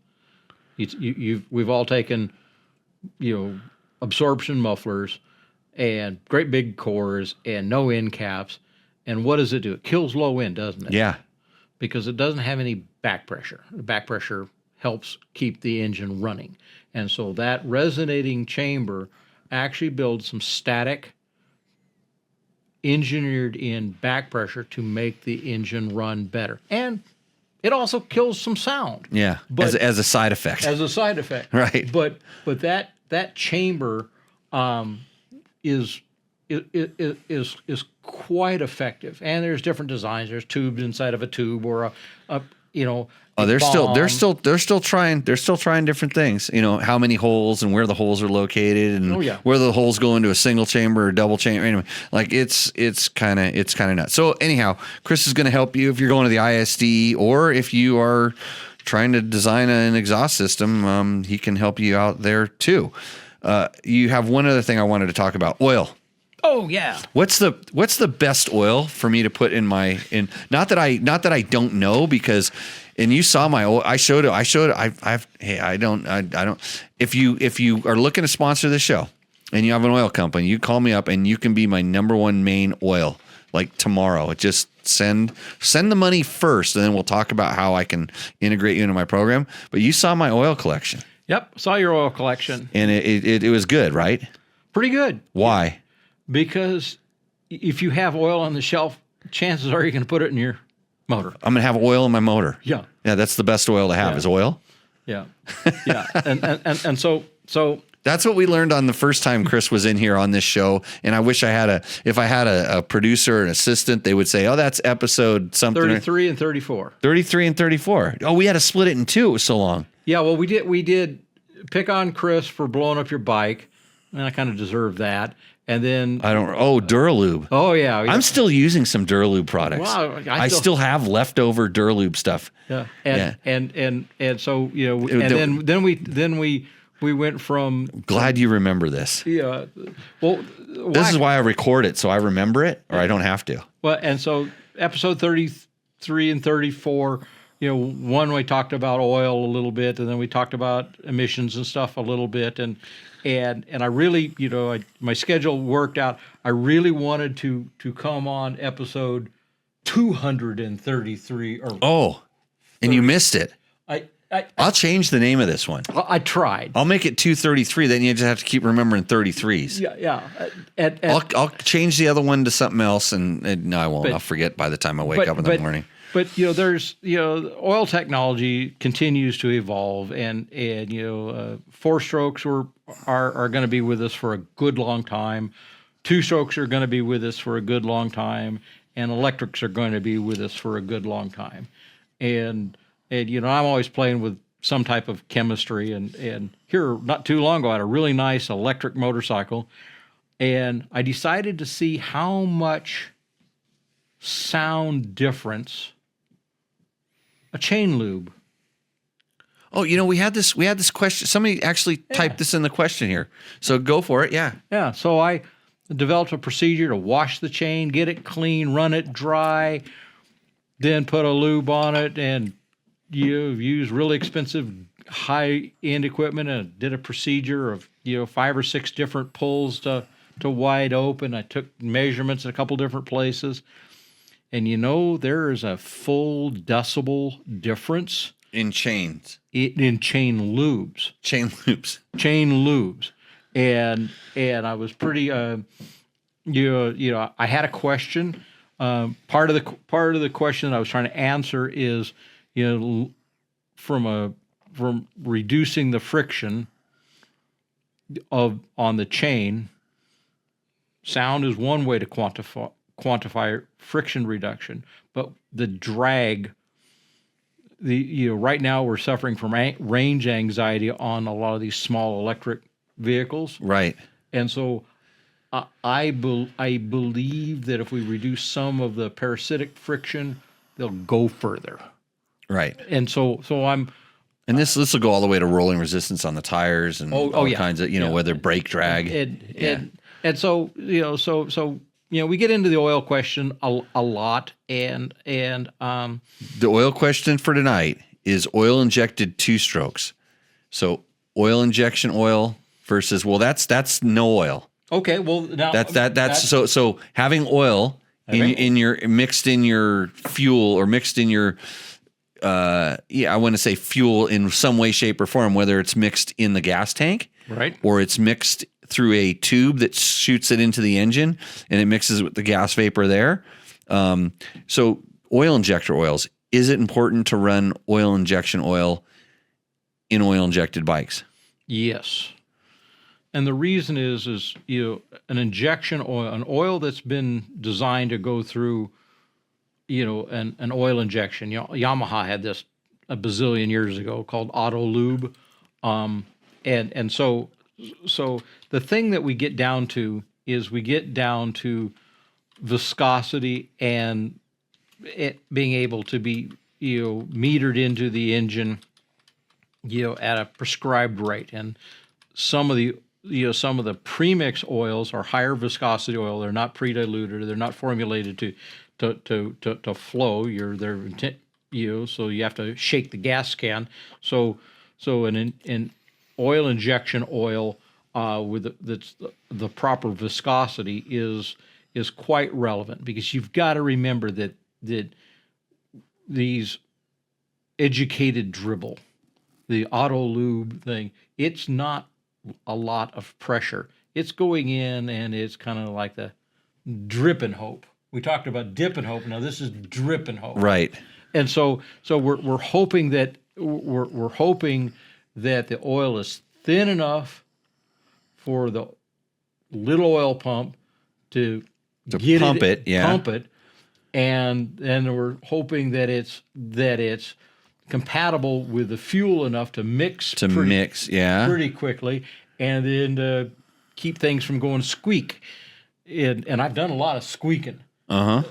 We've all taken, absorption mufflers and great big cores and no end caps. And what does it do? It kills low end, doesn't it? Yeah. Because it doesn't have any back pressure. The back pressure helps keep the engine running. And so that resonating chamber actually builds some static engineered in back pressure to make the engine run better. And it also kills some sound. Yeah, but as a side effect. As a side effect. Right. But that chamber is quite effective. And there's different designs. There's tubes inside of a tube or they're still trying different things. How many holes and where the holes are located and where the holes go into a single chamber or double chamber. Anyway, like it's kind of nuts. So anyhow, Chris is going to help you if you're going to the ISD or if you are trying to design an exhaust system. He can help you out there too. You have one other thing I wanted to talk about: oil. Oh yeah. What's the best oil for me to put in my not that I don't know, because and you saw my oil. I don't if you are looking to sponsor the show and you have an oil company, you call me up and you can be my number one main oil like tomorrow. Just send the money first and then we'll talk about how I can integrate you into my program. But you saw my oil collection. Yep, saw your oil collection. And it was good, right? Pretty good. Why? Because if you have oil on the shelf, chances are you're going to put it in your motor. I'm going to have oil in my motor. Yeah. Yeah, that's the best oil to have is oil. Yeah. Yeah. and so that's what we learned on the first time Chris was in here on this show. And I wish I had a producer, an assistant, they would say, oh, that's episode something. 33 and 34. 33 and 34. Oh, we had to split it in two. It was so long. Yeah, well, we did pick on Chris for blowing up your bike. And I kind of deserve that. And then Duralube. Oh yeah, I'm still using some Duralube products. Wow, I still have leftover Duralube stuff. Yeah, and so and then we went from. Glad you remember this. Yeah, well, this is why I record it so I remember it, or I don't have to. Well, and so episode 33 and 34. One we talked about oil a little bit, and then we talked about emissions and stuff a little bit, and I really, my schedule worked out. I really wanted to come on episode 233. And you missed it. I'll change the name of this one. I tried. I'll make it 233. Then you just have to keep remembering 33s. Yeah. I'll change the other one to something else, and no, I won't. I'll forget by the time I wake up in the morning. But there's oil technology continues to evolve, and four strokes are going to be with us for a good long time. Two strokes are going to be with us for a good long time, and electrics are going to be with us for a good long time. And I'm always playing with some type of chemistry, and here not too long ago I had a really nice electric motorcycle, and I decided to see how much sound difference a chain lube. Oh, we had this question. Somebody actually typed this in the question here. So go for it. Yeah. Yeah. So I developed a procedure to wash the chain, get it clean, run it dry, then put a lube on it, and use really expensive high-end equipment, and did a procedure of 5 or 6 different pulls to wide open. I took measurements in a couple different places, And there is a full decibel difference In chains. in chain lubes. Chain loops. And I was pretty I had a question. Part of the question that I was trying to answer is from reducing the friction on the chain. Sound is one way to quantify friction reduction, but the drag. Right now we're suffering from range anxiety on a lot of these small electric vehicles, Right. and so I believe that if we reduce some of the parasitic friction, they'll go further. Right. And so I'm And this will go all the way to rolling resistance on the tires and all yeah. kinds of, whether brake drag. and so we get into the oil question a lot, and The oil question for tonight is oil injected 2-strokes. So oil injection oil versus, that's no oil. okay, well now That's so having oil in your mixed in your fuel or mixed in your I want to say fuel in some way, shape, or form, whether it's mixed in the gas tank, right, or it's mixed through a tube that shoots it into the engine and it mixes with the gas vapor there. So oil injector oils, is it important to run oil injection oil in oil injected bikes? Yes. And the reason is an injection oil, an oil that's been designed to go through, an oil injection. Yamaha had this a bazillion years ago called Auto Lube, and so the thing that we get down to is viscosity and it being able to be metered into the engine, at a prescribed rate. And some of the premix oils are higher viscosity oil. They're not pre-diluted. They're not formulated to flow. So you have to shake the gas can. So an oil injection oil with the proper viscosity is quite relevant, because you've got to remember that these educated dribble, the auto lube thing, it's not a lot of pressure. It's going in and it's kind of like the drip and hope. We talked about dip and hope. Now this is drip and hope. Right. And so we're hoping that the oil is thin enough for the little oil pump to pump it, and then we're hoping that it's compatible with the fuel enough to mix pretty quickly, and then to keep things from going squeak. And I've done a lot of squeaking. Uh-huh.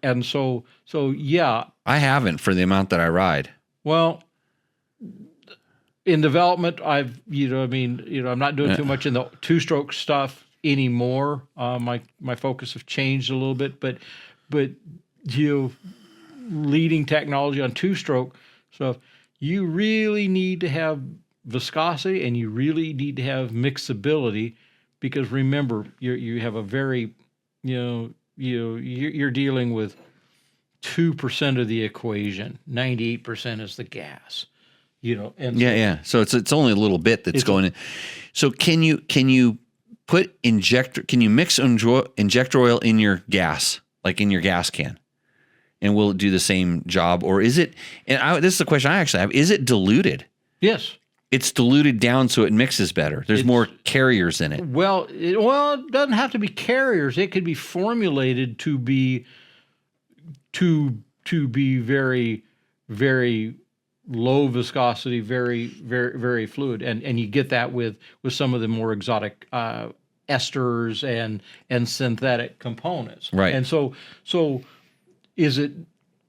And so yeah. I haven't, for the amount that I ride. Well, in development, I'm not doing too much in the 2-stroke stuff anymore. My focus has changed a little bit, but leading technology on 2-stroke stuff, you really need to have viscosity and you really need to have mixability, because remember, you have a very, you're dealing with 2% of the equation. 98% is the gas. And So it's only a little bit that's going in. So can you put can you mix injector oil in your gas, like in your gas can? And will it do the same job, or is it? And this is the question I actually have: is it diluted? Yes, it's diluted down so it mixes better. There's more carriers in it. Well, it doesn't have to be carriers. It could be formulated to be very, very low viscosity, very, very, very fluid, and you get that with some of the more exotic esters and synthetic components. Right. And so is it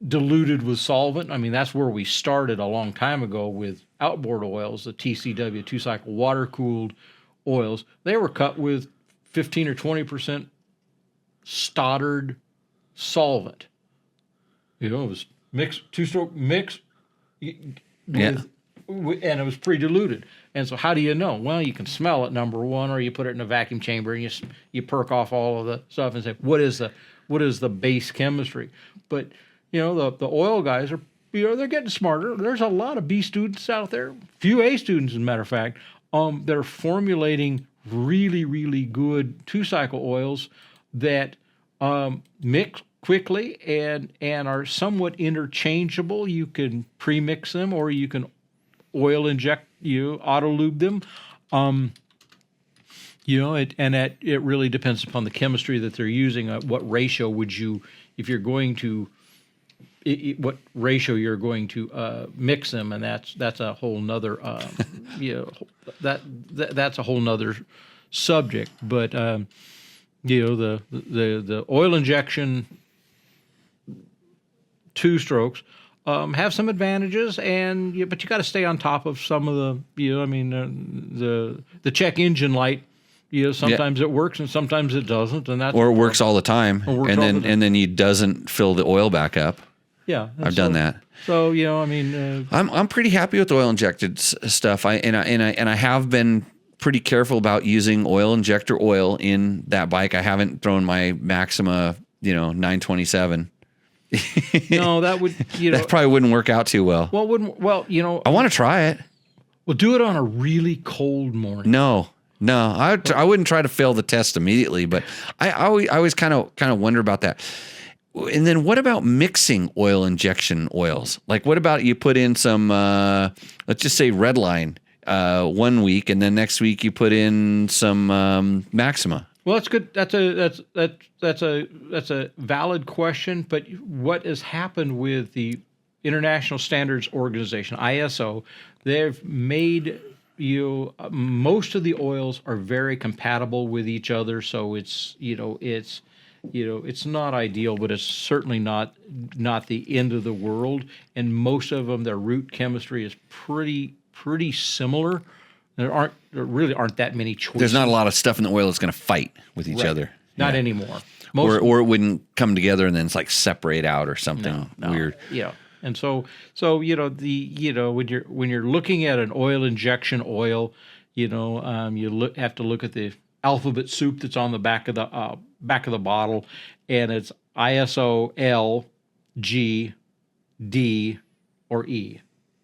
diluted with solvent? I mean, that's where we started a long time ago with outboard oils, the TCW, 2-cycle water-cooled oils. They were cut with 15 or 20% Stoddard solvent. It was mixed, 2-stroke mix with and it was pre-diluted. And so how do you know? Well, you can smell it, number one, or you put it in a vacuum chamber and you perk off all of the stuff and say, what is the base chemistry? But the oil guys are they're getting smarter. There's a lot of B students out there, few A students, as a matter of fact, that are formulating really, really good 2-cycle oils that mix quickly and are somewhat interchangeable. You can pre-mix them, or you can oil inject, auto lube them. It really depends upon the chemistry that they're using. What ratio would you, if you're going to, what ratio you're going to mix them, and that's a whole nother, that's a whole nother subject. But the oil injection 2-strokes have some advantages, but you got to stay on top of some of the check engine light. Sometimes it works and sometimes it doesn't, and or it works all the time, and then he doesn't fill the oil back up. Yeah, I've done that. So I'm pretty happy with oil injected stuff. I have been pretty careful about using oil injector oil in that bike. I haven't thrown my Maxima 927. No, that would that probably wouldn't work out too well. I want to try it. Well, do it on a really cold morning. No, I wouldn't try to fail the test immediately, but I always kind of wonder about that. And then what about mixing oil injection oils? Like, what about you put in some, let's just say Redline 1 week, and then next week you put in some Maxima. Well, that's good. That's a valid question. But what has happened with the International Standards Organization, ISO? They've made most of the oils are very compatible with each other. So it's not ideal, but it's certainly not the end of the world. And most of them, their root chemistry is pretty similar. There really aren't that many choices. There's not a lot of stuff in the oil that's going to fight with each other. Not anymore. Or it wouldn't come together and then it's like separate out or something weird. Yeah. And so when you're looking at an oil injection oil, you have to look at the alphabet soup that's on the back of the bottle, and it's ISO L, G, D, or E.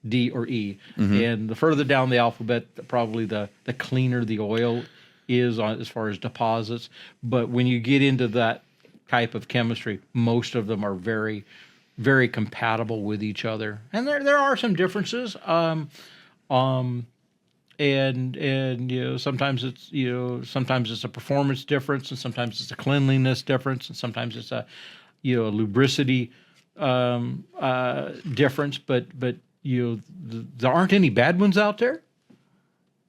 D or E. Mm-hmm. And the further down the alphabet, probably the cleaner the oil is as far as deposits. But when you get into that type of chemistry, most of them are very, very compatible with each other. And there are some differences. And sometimes it's a performance difference, and sometimes it's a cleanliness difference, and sometimes it's a lubricity difference. But there aren't any bad ones out there,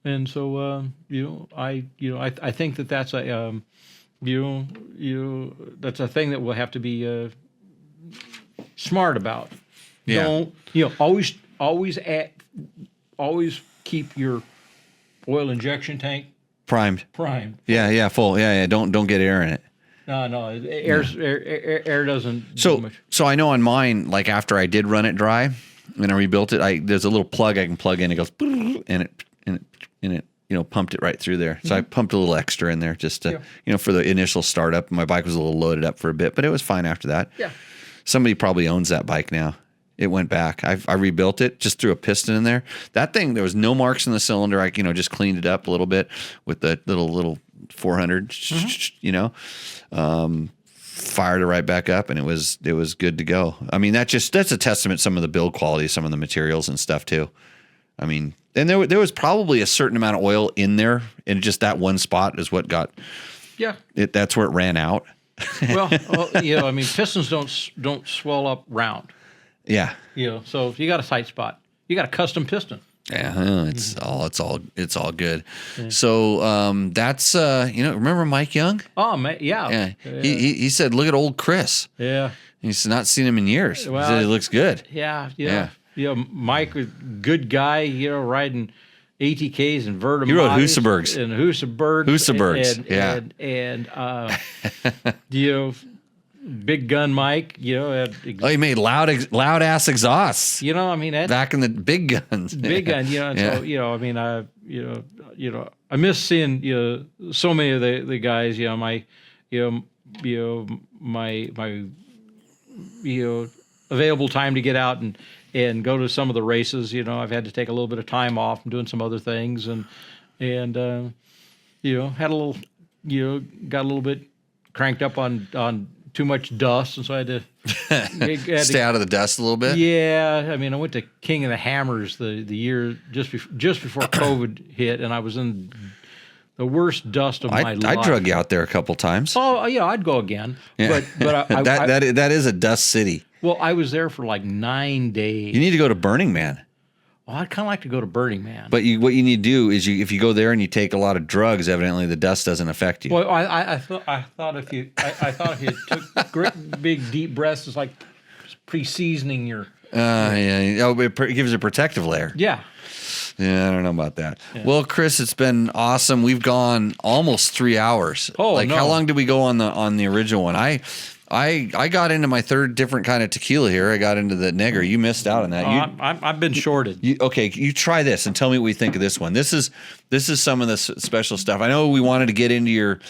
and so I think that's a that's a thing that we'll have to be smart about. Yeah. Always keep your oil injection tank primed. Yeah, full. Yeah. Don't get air in it. No, air doesn't do much. So I know on mine, like after I did run it dry and I rebuilt it, there's a little plug I can plug in. It goes and it pumped it right through there. So I pumped a little extra in there just to for the initial startup. My bike was a little loaded up for a bit, but it was fine after that. Yeah. Somebody probably owns that bike now. It went back. I rebuilt it, just threw a piston in there. That thing, there was no marks in the cylinder. I just cleaned it up a little bit with the little 400. Fired it right back up, and it was good to go. I mean, that's a testament to some of the build quality, some of the materials and stuff too. I mean, and there was probably a certain amount of oil in there, and just that one spot is what got. Yeah. That's where it ran out. Well, I mean, pistons don't swell up round. Yeah. So if you got a tight spot, you got a custom piston. Yeah, it's all good. Yeah. So that's remember Mike Young? Oh man, yeah. He said, look at old Chris. Yeah. He's not seen him in years. Well, he said he looks good. Yeah. Mike, good guy. Riding ATKs and Vertimos. He rode Husabergs. And Husabergs. Husabergs. big gun mic, had Oh, you made loud ass exhausts. I mean, that Back in the big guns. big gun, and Yeah. so, I mean, I miss seeing, so many of the guys, my, my, available time to get out and go to some of the races. I've had to take a little bit of time off from doing some other things and had a little, got a little bit cranked up on too much dust, and so I had to Stay out of the dust a little bit. Yeah, I mean, I went to King of the Hammers the year just before COVID hit, and I was in the worst dust of my life. I drug you out there a couple times. Oh, yeah, I'd go again. Yeah. But that is a dust city. well, I was there for like 9 days. You need to go to Burning Man. Well, I'd kind of like to go to Burning Man. But what you need to do is if you go there and you take a lot of drugs, evidently the dust doesn't affect you. Well, I thought if you took great big deep breaths, it's like pre-seasoning your. Yeah. Oh, it gives a protective layer. Yeah. Yeah, I don't know about that. Yeah. Well, Chris, it's been awesome. We've gone almost 3 hours. Oh, no. How long did we go on the original one? I got into my third different kind of tequila here. I got into the Neger. You missed out on that. I've been shorted. You try this and tell me what you think of this one. This is some of the special stuff. I know we wanted to get into your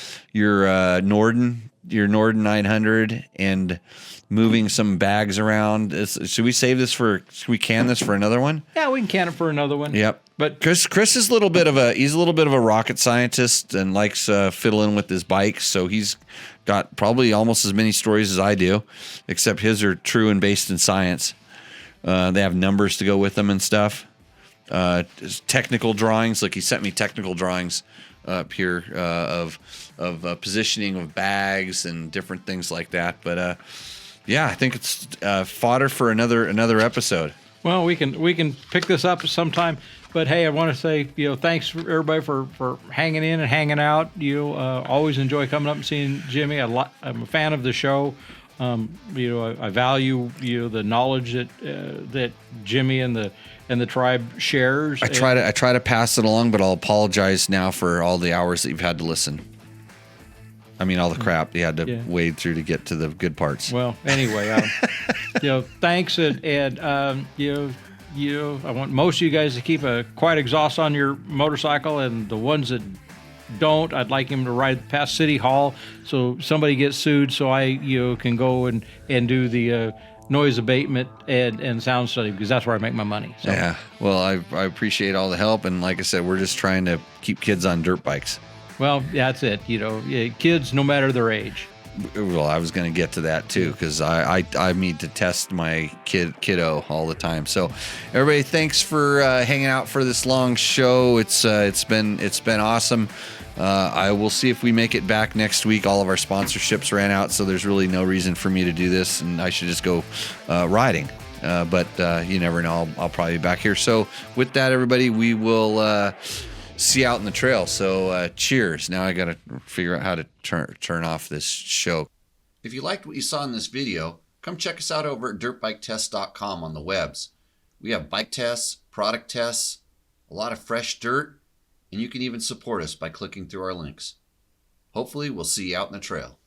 Norden 900 and moving some bags around. Should we save this should we can this for another one? Yeah, we can can it for another one. Yep. But Chris is a little bit of a rocket scientist and likes fiddling with his bikes. So he's got probably almost as many stories as I do, except his are true and based in science. They have numbers to go with them and stuff. Technical drawings, like he sent me technical drawings up here of positioning of bags and different things like that. But yeah, I think it's fodder for another episode. Well, we can pick this up sometime. But hey, I want to say, thanks for everybody for hanging in and hanging out. Always enjoy coming up and seeing Jimmy. I'm a fan of the show. I value the knowledge that Jimmy and the tribe shares. I try to pass it along, but I'll apologize now for all the hours that you've had to listen. I mean, all the crap you had to wade through to get to the good parts. Well, anyway, thanks, and I want most of you guys to keep a quiet exhaust on your motorcycle, and the ones that don't, I'd like him to ride past City Hall so somebody gets sued, so I can go and do the noise abatement and sound study, because that's where I make my money. So. Yeah, well, I appreciate all the help, and like I said, we're just trying to keep kids on dirt bikes. Well, that's it. Kids, no matter their age. Well, I was going to get to that too, because I need to test my kiddo all the time. So, everybody, thanks for hanging out for this long show. It's been awesome. I will see if we make it back next week. All of our sponsorships ran out, so there's really no reason for me to do this, and I should just go riding. But you never know. I'll probably be back here. So, with that, everybody, we will. See you out in the trail. So cheers. Now I got to figure out how to turn off this show. If you liked what you saw in this video, come check us out over at dirtbiketest.com on the webs. We have bike tests, product tests, a lot of fresh dirt, and you can even support us by clicking through our links. Hopefully we'll see you out in the trail.